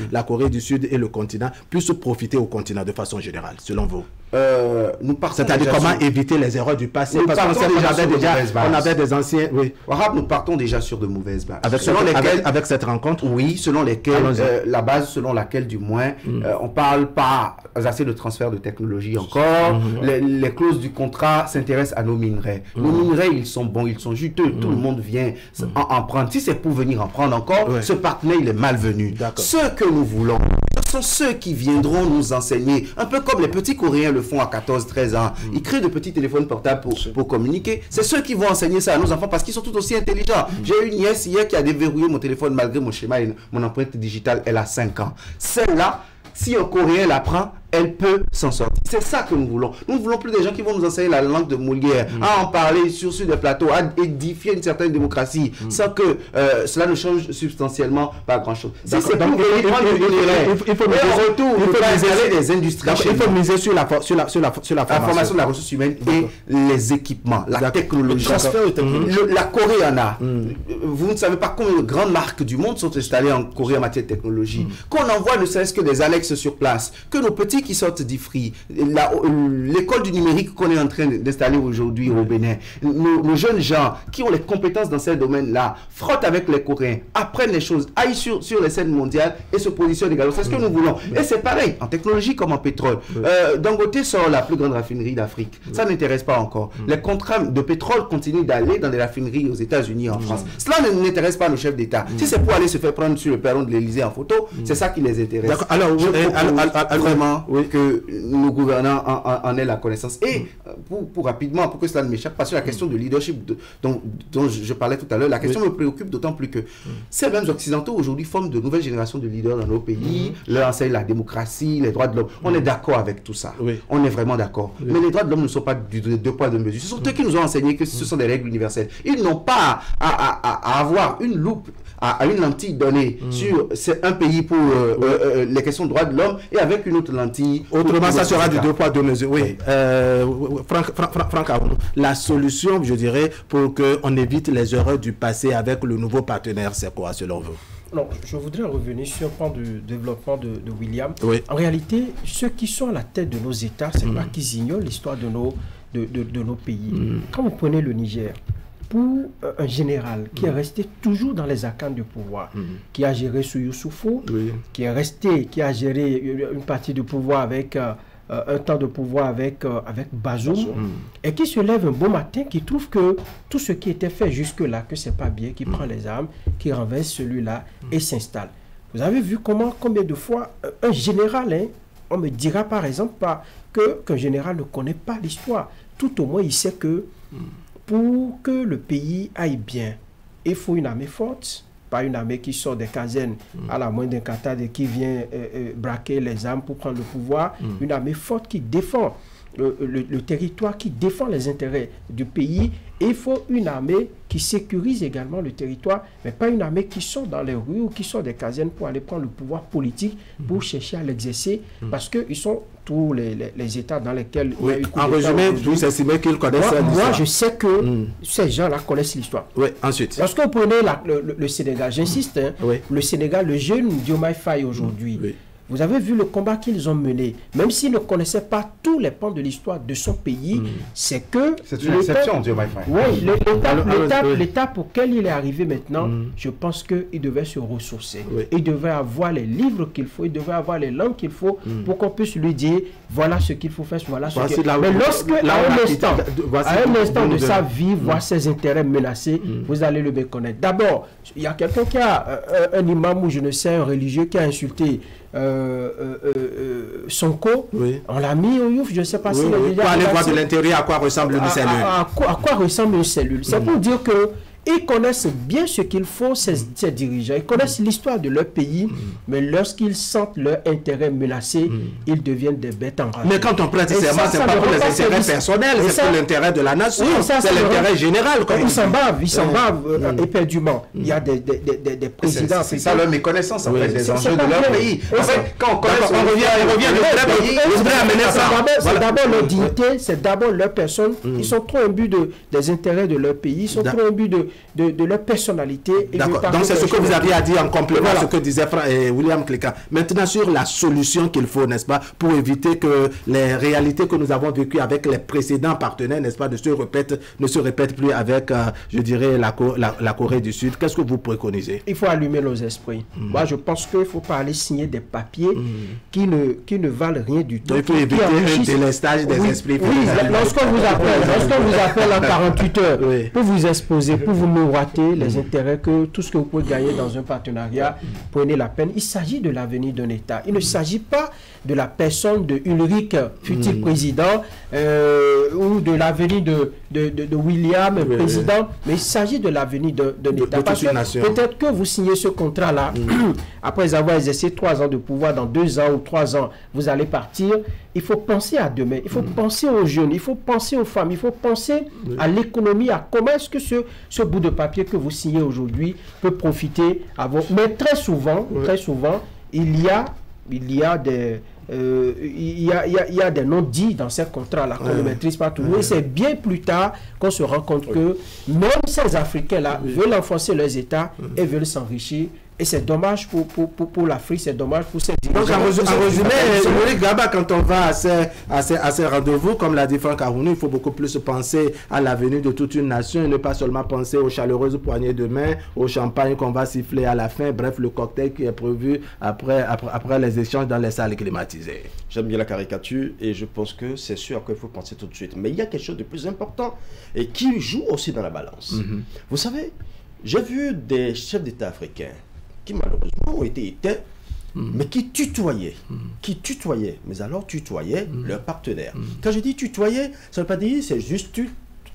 et le continent, puisse profiter au continent de façon générale, selon vous? C'est-à-dire comment éviter les erreurs du passé, parce qu'on avait des anciens. Oui. Nous partons déjà sur de mauvaises bases. Avec cette rencontre? Oui, selon lesquelles, la base selon laquelle du moins, on ne parle pas assez de transfert de technologie encore. Les clauses du contrat s'intéressent à nos minerais. Nos minerais, ils sont bons, ils sont juteux. Tout le monde vient en prendre. Si c'est pour venir en prendre encore, ce partenaire, il est malvenu. Ce que nous voulons, ce sont ceux qui viendront nous enseigner, un peu comme les petits Coréens le font à 14-13 ans. Ils créent de petits téléphones portables pour communiquer. C'est ceux qui vont enseigner ça à nos enfants parce qu'ils sont tout aussi intelligents. J'ai une nièce hier qui a déverrouillé mon téléphone malgré mon schéma et mon empreinte digitale. Elle a 5 ans. Celle-là, si un Coréen l'apprend, elle peut s'en sortir. C'est ça que nous voulons. Nous ne voulons plus des gens qui vont nous enseigner la langue de Molière, à en parler sur des plateaux, à édifier une certaine démocratie, sans que cela ne change substantiellement pas grand-chose. Si c'est pour venir prendre du minerai, il faut installer des industries. Il faut miser sur la formation de la ressource humaine et les équipements, la technologie. La Corée en a. Vous ne savez pas combien de grandes marques du monde sont installées en Corée en matière de technologie. Qu'on envoie ne serait-ce que des annexes sur place, que nos petits filles qui sortent d'IFRI, l'école du numérique qu'on est en train d'installer aujourd'hui au Bénin, nos jeunes gens qui ont les compétences dans ces domaines-là, frottent avec les Coréens, apprennent les choses, aillent sur les scènes mondiales et se positionnent également. C'est ce que nous voulons. Et c'est pareil, en technologie comme en pétrole. Dangote sort la plus grande raffinerie d'Afrique. Ça n'intéresse pas encore. Les contrats de pétrole continuent d'aller dans des raffineries aux États-Unis, en France. Cela n'intéresse pas nos chefs d'État. Si c'est pour aller se faire prendre sur le perron de l'Élysée en photo, c'est ça qui les intéresse. Alors, vraiment que nos gouvernants en aient la connaissance. Et pour rapidement, pour que cela ne m'échappe pas, sur la question de leadership dont je parlais tout à l'heure, la question me préoccupe d'autant plus que ces mêmes Occidentaux aujourd'hui forment de nouvelles générations de leaders dans nos pays, leur enseignent la démocratie, les droits de l'homme. On est d'accord avec tout ça. On est vraiment d'accord. Mais les droits de l'homme ne sont pas deux poids, deux mesures. Ce sont eux qui nous ont enseigné que ce sont des règles universelles. Ils n'ont pas à avoir une loupe, à une lentille donnée sur un pays pour les questions de droits de l'homme et avec une autre lentille. Autrement, ça sera du deux poids, deux mesures. Oui. Franck, la solution, je dirais, pour qu'on évite les erreurs du passé avec le nouveau partenaire, c'est quoi selon vous? Non, je voudrais revenir sur le plan du développement de William. Oui. En réalité, ceux qui sont à la tête de nos États, c'est pas qu'ils ignorent l'histoire de nos pays. Quand vous prenez le Niger, pour un général qui est resté toujours dans les arcanes du pouvoir, qui a géré sous Youssoufou, qui a géré une partie du pouvoir avec un temps de pouvoir avec Bazoum, et qui se lève un beau matin, qui trouve que tout ce qui était fait jusque-là, que c'est pas bien, qui prend les armes, qui renverse celui-là et s'installe. Vous avez vu combien de fois un général, on me dira par exemple qu'un général ne connaît pas l'histoire. Tout au moins, il sait que pour que le pays aille bien, il faut une armée forte, pas une armée qui sort des casernes à la moindre d'incantade et qui vient braquer les armes pour prendre le pouvoir. Une armée forte qui défend le territoire, qui défend les intérêts du pays. Et il faut une armée qui sécurise également le territoire, mais pas une armée qui sort dans les rues ou qui sort des casernes pour aller prendre le pouvoir politique, pour chercher à l'exercer, parce qu'ils sont tous les États dans lesquels... En résumé, vous estimez qu'ils connaissent l'histoire. Moi, je sais que ces gens-là connaissent l'histoire. Oui, ensuite. Lorsque vous prenez le Sénégal, j'insiste, le Sénégal, le jeune Diomaye Faye aujourd'hui, vous avez vu le combat qu'ils ont mené. Même s'ils ne connaissaient pas tous les pans de l'histoire de son pays, c'est que... C'est une exception, Diomaye Faye. Oui, l'étape auquel il est arrivé maintenant, je pense qu'il devait se ressourcer. Il devait avoir les livres qu'il faut, il devait avoir les langues qu'il faut pour qu'on puisse lui dire, voilà ce qu'il faut faire, voilà ce qu'il faut. Mais lorsque, à un instant de sa vie, voir ses intérêts menacés, vous allez le méconnaître. D'abord, il y a quelqu'un qui a un imam ou je ne sais, un religieux qui a insulté Sonko, on l'a mis au youf, je ne sais pas si... Pour aller voir de l'intérieur à quoi ressemble une cellule. À quoi ressemble une cellule. C'est pour dire que ils connaissent bien ce qu'il faut, ces dirigeants. Ils connaissent l'histoire de leur pays, mais lorsqu'ils sentent leur intérêt menacé, ils deviennent des bêtes en rage. Mais quand on prête serment, c'est pas pour les intérêts personnels, c'est pour l'intérêt de la nation, c'est l'intérêt général. Ils s'en bavent éperdument. Il y a des présidents. C'est ça leur méconnaissance en fait, des enjeux de leur pays. En fait, quand on connaît, on revient de leur pays, on voudrait amener ça. C'est d'abord leur dignité, c'est d'abord leur personne. Ils sont trop imbus des intérêts de leur pays, ils sont trop imbus de leur personnalité. D'accord, donc c'est ce que vous aviez à dire en complément à ce que disait William Clécan. Maintenant sur la solution qu'il faut, n'est-ce pas, pour éviter que les réalités que nous avons vécues avec les précédents partenaires, n'est-ce pas, ne se répètent plus avec, je dirais, la Corée du Sud. Qu'est-ce que vous préconisez? Il faut allumer nos esprits. Moi, je pense qu'il ne faut pas aller signer des papiers qui ne valent rien du tout. Il faut éviter un délestage des esprits. Oui, lorsqu'on vous appelle en 48 heures pour vous exposer, pour vous miroiter les intérêts, que tout ce que vous pouvez gagner dans un partenariat, prenez la peine. Il s'agit de l'avenir d'un État. Il ne s'agit pas de la personne de Ulrich, futur président, ou de l'avenir de William, président, mais il s'agit de l'avenir d'un État. Parce que peut-être que vous signez ce contrat-là, après avoir exercé 3 ans de pouvoir, dans 2 ans ou 3 ans, vous allez partir. Il faut penser à demain, il faut penser aux jeunes, il faut penser aux femmes, il faut penser à l'économie, à comment est-ce que ce bout de papier que vous signez aujourd'hui peut profiter à vous. Mais très souvent, il y a des non-dits dans ces contrats-là qu'on ne maîtrise pas toujours. Et c'est bien plus tard qu'on se rend compte que même ces Africains-là veulent enfoncer leurs États et veulent s'enrichir Et c'est dommage pour l'Afrique, c'est dommage pour ces dirigeants. Donc, en résumé, Maurice Gaba, quand on va à ces rendez-vous, comme l'a dit Franck Arounou, il faut beaucoup plus penser à l'avenir de toute une nation et ne pas seulement penser aux chaleureuses poignées de main, au champagne qu'on va siffler à la fin, bref, le cocktail qui est prévu après les échanges dans les salles climatisées. J'aime bien la caricature et je pense que c'est sûr à quoi il faut penser tout de suite. Mais il y a quelque chose de plus important et qui joue aussi dans la balance. Vous savez, j'ai vu des chefs d'État africains qui malheureusement ont été éteints, mais qui tutoyaient, mais alors tutoyaient leurs partenaires. Quand je dis tutoyer, ça ne veut pas dire c'est juste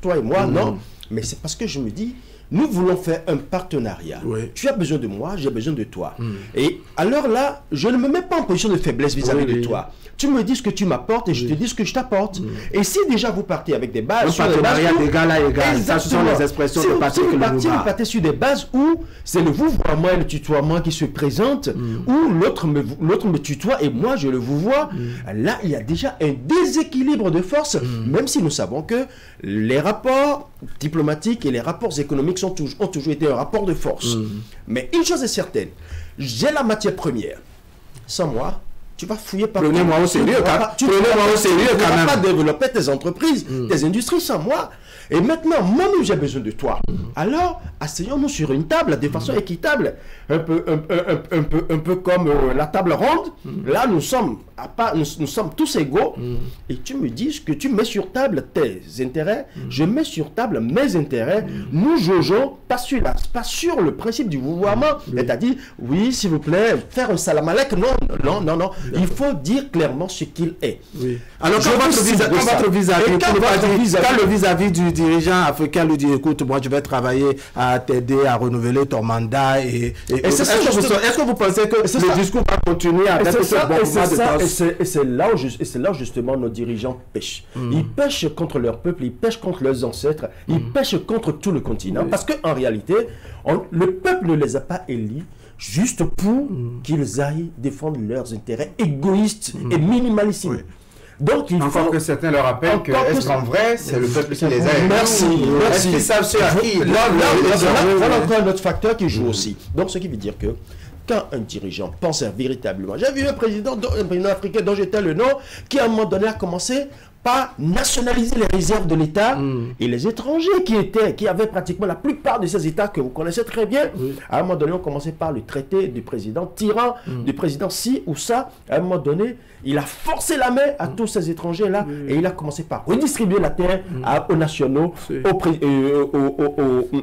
toi et moi, non, mais c'est parce que je me dis, nous voulons faire un partenariat. Tu as besoin de moi, j'ai besoin de toi. Et alors là, je ne me mets pas en position de faiblesse vis-à-vis de toi. Tu me dis ce que tu m'apportes et je te dis ce que je t'apporte. Et si déjà vous partez avec des bases... Un partenariat d'égal à égal, ça ce sont les expressions de Patrick Lumumba. Si vous partez sur des bases où c'est le vouvoiement et le tutoiement qui se présentent, où l'autre me tutoie et moi je le vouvoie, là il y a déjà un déséquilibre de force, même si nous savons que les rapports diplomatiques et les rapports économiques ont toujours été un rapport de force. Mais une chose est certaine, j'ai la matière première. Sans moi, tu vas fouiller par... Prenez-moi au sérieux, tu ne vas pas développer tes entreprises, tes industries sans moi. Et maintenant, moi-même, j'ai besoin de toi. Alors, asseyons-nous sur une table de façon équitable. Un peu comme la table ronde. Là, nous sommes tous égaux. Et tu me dis que tu mets sur table tes intérêts. Je mets sur table mes intérêts. Nous jugeons pas sur le principe du vouvoiement. C'est-à-dire, oui, s'il vous plaît, faire un salam alek. Non. Il faut dire clairement ce qu'il est. Alors, quand votre vis-à-vis du dirigeant africain lui dit, écoute, moi je vais travailler à t'aider à renouveler ton mandat est-ce que vous pensez que le discours va continuer avec ce bon mouvement de danse? Et c'est là où justement nos dirigeants pêchent. Ils pêchent contre leur peuple, ils pêchent contre leurs ancêtres, ils pêchent contre tout le continent. Parce qu'en réalité, le peuple ne les a pas élus juste pour qu'ils aillent défendre leurs intérêts égoïstes et minimalistes. Donc, il faut que certains leur rappellent que, est-ce qu'en vrai, c'est le peuple qui les aide? Merci. Est-ce qu'ils savent ce à qui? Voilà encore un autre facteur qui joue aussi. Donc, ce qui veut dire que quand un dirigeant pense véritablement... J'ai vu un président africain dont j'étais le nom, qui à un moment donné a commencé par nationaliser les réserves de l'État et les étrangers qui avaient pratiquement la plupart de ces États que vous connaissez très bien. À un moment donné, on commençait par le traité du président tyran, du président ci ou ça. À un moment donné, il a forcé la main à tous ces étrangers-là et il a commencé par redistribuer la terre aux nationaux,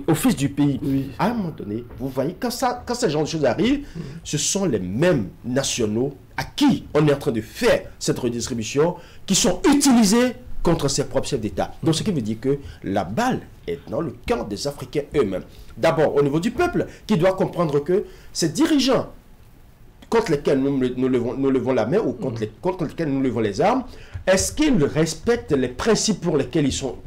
aux fils du pays. À un moment donné, vous voyez, quand ce genre de choses arrivent, ce sont les mêmes nationaux à qui on est en train de faire cette redistribution qui sont utilisés contre ses propres chefs d'État. Donc ce qui veut dire que la balle est dans le camp des Africains eux-mêmes. D'abord au niveau du peuple qui doit comprendre que ces dirigeants contre lesquels nous levons la main ou contre lesquels nous levons les armes, est-ce qu'ils respectent les principes pour lesquels ils sont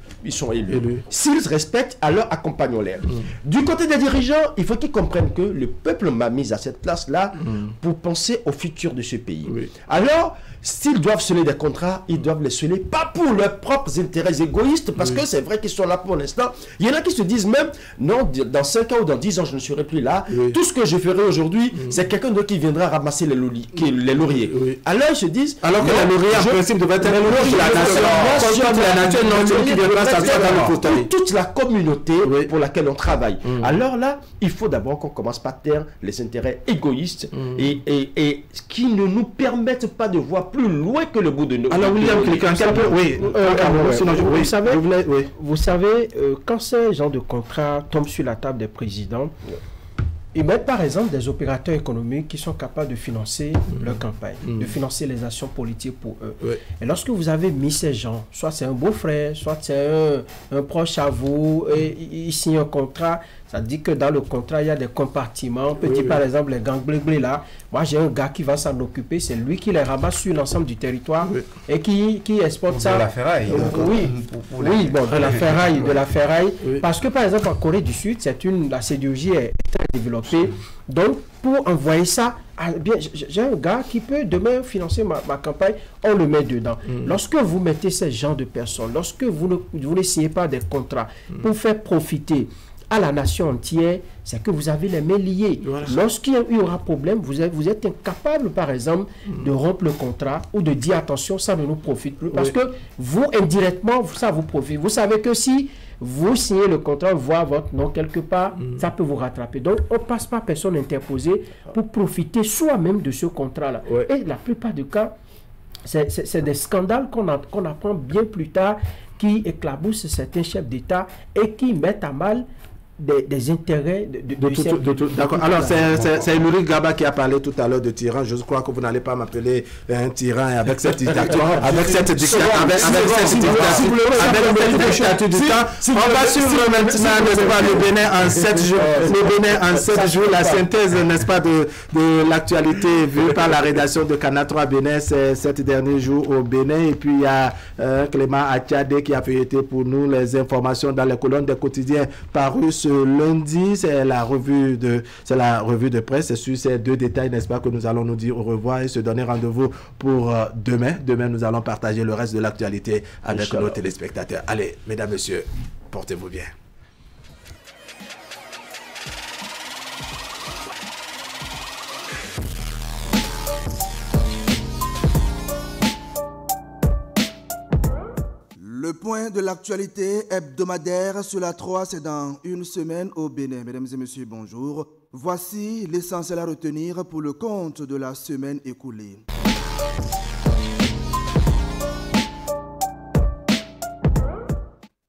élus? S'ils respectent, alors accompagnons-les. Du côté des dirigeants, il faut qu'ils comprennent que le peuple m'a mis à cette place-là pour penser au futur de ce pays. Alors, s'ils doivent sceller des contrats, ils doivent les sceller pas pour leurs propres intérêts égoïstes, parce que c'est vrai qu'ils sont là pour l'instant. Il y en a qui se disent même, non, dans 5 ans ou dans 10 ans, je ne serai plus là. Tout ce que je ferai aujourd'hui, c'est quelqu'un d'autre qui viendra ramasser les lauriers. Alors ils se disent... Alors que les lauriers, en principe, devraient être toute la communauté pour laquelle on travaille. Alors là, il faut d'abord qu'on commence par taire les intérêts égoïstes et qui ne nous permettent pas de voir plus loin que le bout de nos... Alors William, vous savez, quand ce genre de contrat tombe sur la table des présidents, ils mettent par exemple des opérateurs économiques qui sont capables de financer leur campagne, de financer les actions politiques pour eux. Et lorsque vous avez mis ces gens, soit c'est un beau-frère, soit c'est un proche à vous, et ils signent un contrat, ça dit que dans le contrat, il y a des compartiments. On peut dire par exemple les gangs blé là. Moi, j'ai un gars qui va s'en occuper. C'est lui qui les ramasse sur l'ensemble du territoire et qui exporte ça. De la ferraille. De la ferraille. Parce que par exemple, en Corée du Sud, la sidérurgie est très développée. Donc, pour envoyer ça, j'ai un gars qui peut demain financer ma campagne, on le met dedans. Lorsque vous mettez ces gens de personnes, lorsque vous ne signez pas des contrats pour faire profiter à la nation entière, c'est que vous avez les mains liées. Voilà. Lorsqu'il y aura problème, vous êtes incapable, par exemple, de rompre le contrat ou de dire attention, ça ne nous profite plus. Parce que vous, indirectement, ça vous profite. Vous savez que si vous signez le contrat, voire votre nom quelque part, ça peut vous rattraper. Donc, on ne passe pas personne interposée pour profiter soi-même de ce contrat-là. Et la plupart du cas, c'est des scandales qu'on apprend bien plus tard, qui éclaboussent certains chefs d'État et qui mettent à mal des intérêts de tout. D'accord. Alors, c'est Émeric Gaba qui a parlé tout à l'heure de tyran. Je crois que vous n'allez pas m'appeler un tyran avec cette dictature. Avec cette dictature du temps. On va suivre maintenant, n'est-ce pas, le Bénin en 7 jours. Le Bénin en 7 jours, la synthèse, n'est-ce pas, de l'actualité vue par la rédaction de Canal 3 Bénin ces 7 derniers jours au Bénin. Et puis, il y a Clément Achadé qui a feuilleté pour nous les informations dans les colonnes des quotidiens parus ce lundi. C'est la revue de presse. C'est sur ces 2 détails, n'est-ce pas, que nous allons nous dire au revoir et se donner rendez-vous pour demain. Demain, nous allons partager le reste de l'actualité avec nos téléspectateurs. Allez, mesdames, messieurs, portez-vous bien. Le point de l'actualité hebdomadaire sur la 3, c'est dans une semaine au Bénin. Mesdames et messieurs, bonjour. Voici l'essentiel à retenir pour le compte de la semaine écoulée.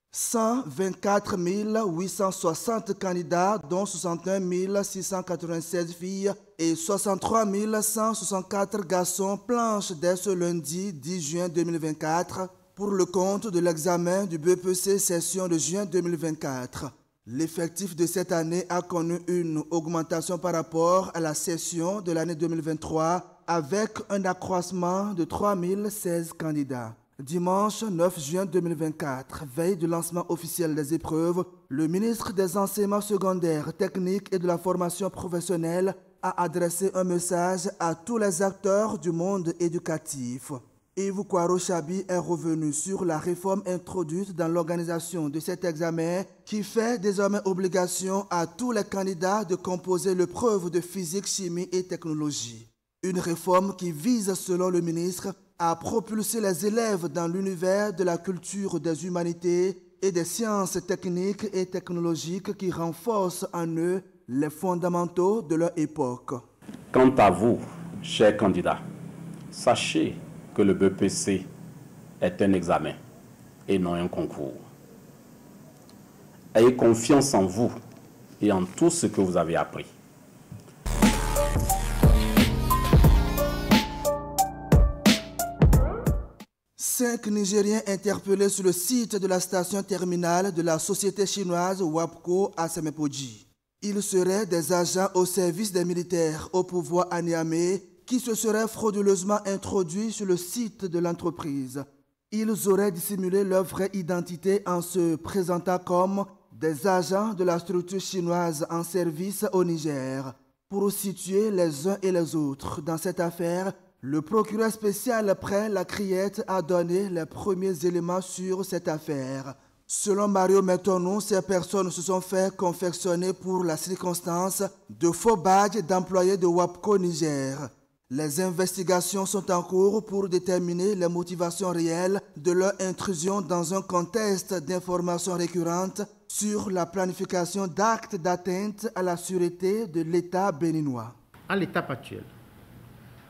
« 124 860 candidats, dont 61 696 filles et 63 164 garçons planchent dès ce lundi 10 juin 2024 pour le compte de l'examen du BEPC session de juin 2024. L'effectif de cette année a connu une augmentation par rapport à la session de l'année 2023 avec un accroissement de 3 016 candidats. Dimanche 9 juin 2024, veille du lancement officiel des épreuves, le ministre des Enseignements secondaires, techniques et de la formation professionnelle a adressé un message à tous les acteurs du monde éducatif. Yves Kwaro-Chabi est revenu sur la réforme introduite dans l'organisation de cet examen qui fait désormais obligation à tous les candidats de composer l'épreuve de physique, chimie et technologie. Une réforme qui vise, selon le ministre, à propulser les élèves dans l'univers de la culture des humanités et des sciences techniques et technologiques qui renforcent en eux les fondamentaux de leur époque. Quant à vous, chers candidats, sachez que le BEPC est un examen et non un concours. Ayez confiance en vous et en tout ce que vous avez appris. Cinq Nigériens interpellés sur le site de la station terminale de la société chinoise WAPCO à Semepoji. Ils seraient des agents au service des militaires au pouvoir à Niamey qui se seraient frauduleusement introduits sur le site de l'entreprise. Ils auraient dissimulé leur vraie identité en se présentant comme des agents de la structure chinoise en service au Niger. Pour situer les uns et les autres dans cette affaire, le procureur spécial près la Criette a donné les premiers éléments sur cette affaire. Selon Mario Metonou, ces personnes se sont fait confectionner pour la circonstance de faux badges d'employés de WAPCO Niger. Les investigations sont en cours pour déterminer les motivations réelles de leur intrusion dans un contexte d'informations récurrentes sur la planification d'actes d'atteinte à la sûreté de l'État béninois. À l'étape actuelle,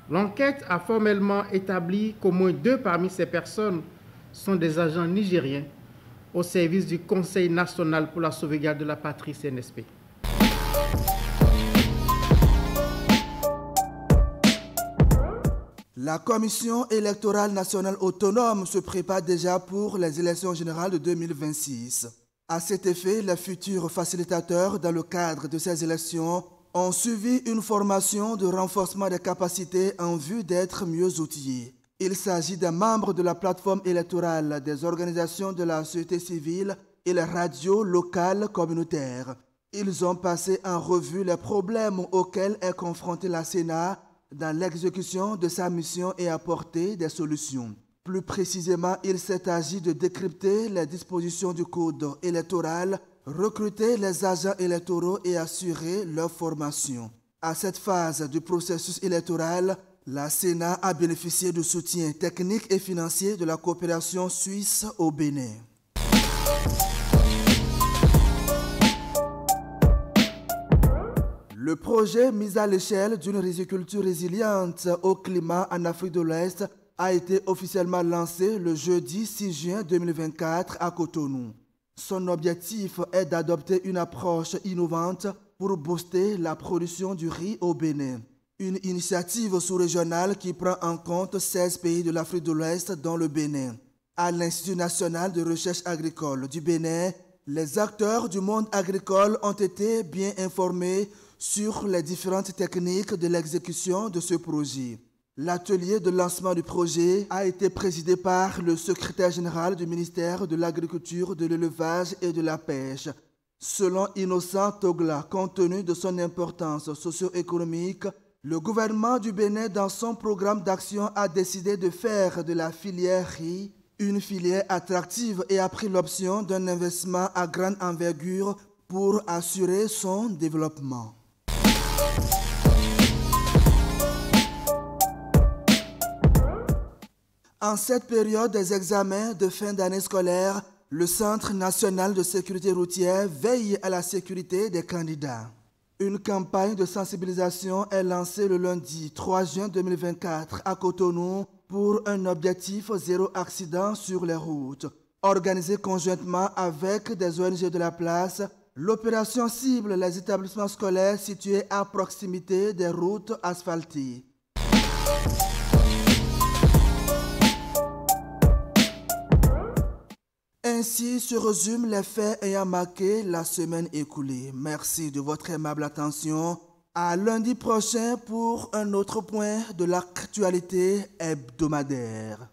l'enquête a formellement établi qu'au moins 2 parmi ces personnes sont des agents nigériens au service du Conseil national pour la sauvegarde de la patrie CNSP. La Commission électorale nationale autonome se prépare déjà pour les élections générales de 2026. À cet effet, les futurs facilitateurs dans le cadre de ces élections ont suivi une formation de renforcement des capacités en vue d'être mieux outillés. Il s'agit des membres de la plateforme électorale, des organisations de la société civile et les radios locales communautaires. Ils ont passé en revue les problèmes auxquels est confronté la Sénat dans l'exécution de sa mission et apporté des solutions. Plus précisément, il s'est agi de décrypter les dispositions du code électoral recruter les agents électoraux et assurer leur formation. À cette phase du processus électoral, la Sénat a bénéficié du soutien technique et financier de la coopération suisse au Bénin. Le projet mis à l'échelle d'une riziculture résiliente au climat en Afrique de l'Ouest a été officiellement lancé le jeudi 6 juin 2024 à Cotonou. Son objectif est d'adopter une approche innovante pour booster la production du riz au Bénin. Une initiative sous-régionale qui prend en compte 16 pays de l'Afrique de l'Ouest dont le Bénin. À l'Institut national de recherche agricole du Bénin, les acteurs du monde agricole ont été bien informés sur les différentes techniques de l'exécution de ce projet. L'atelier de lancement du projet a été présidé par le secrétaire général du ministère de l'Agriculture, de l'Élevage et de la Pêche. Selon Innocent Togla, compte tenu de son importance socio-économique, le gouvernement du Bénin, dans son programme d'action, a décidé de faire de la filière riz une filière attractive et a pris l'option d'un investissement à grande envergure pour assurer son développement. En cette période des examens de fin d'année scolaire, le Centre national de sécurité routière veille à la sécurité des candidats. Une campagne de sensibilisation est lancée le lundi 3 juin 2024 à Cotonou pour un objectif zéro accident sur les routes. Organisée conjointement avec des ONG de la place, l'opération cible les établissements scolaires situés à proximité des routes asphaltées. Ainsi se résument les faits ayant marqué la semaine écoulée. Merci de votre aimable attention. À lundi prochain pour un autre point de l'actualité hebdomadaire.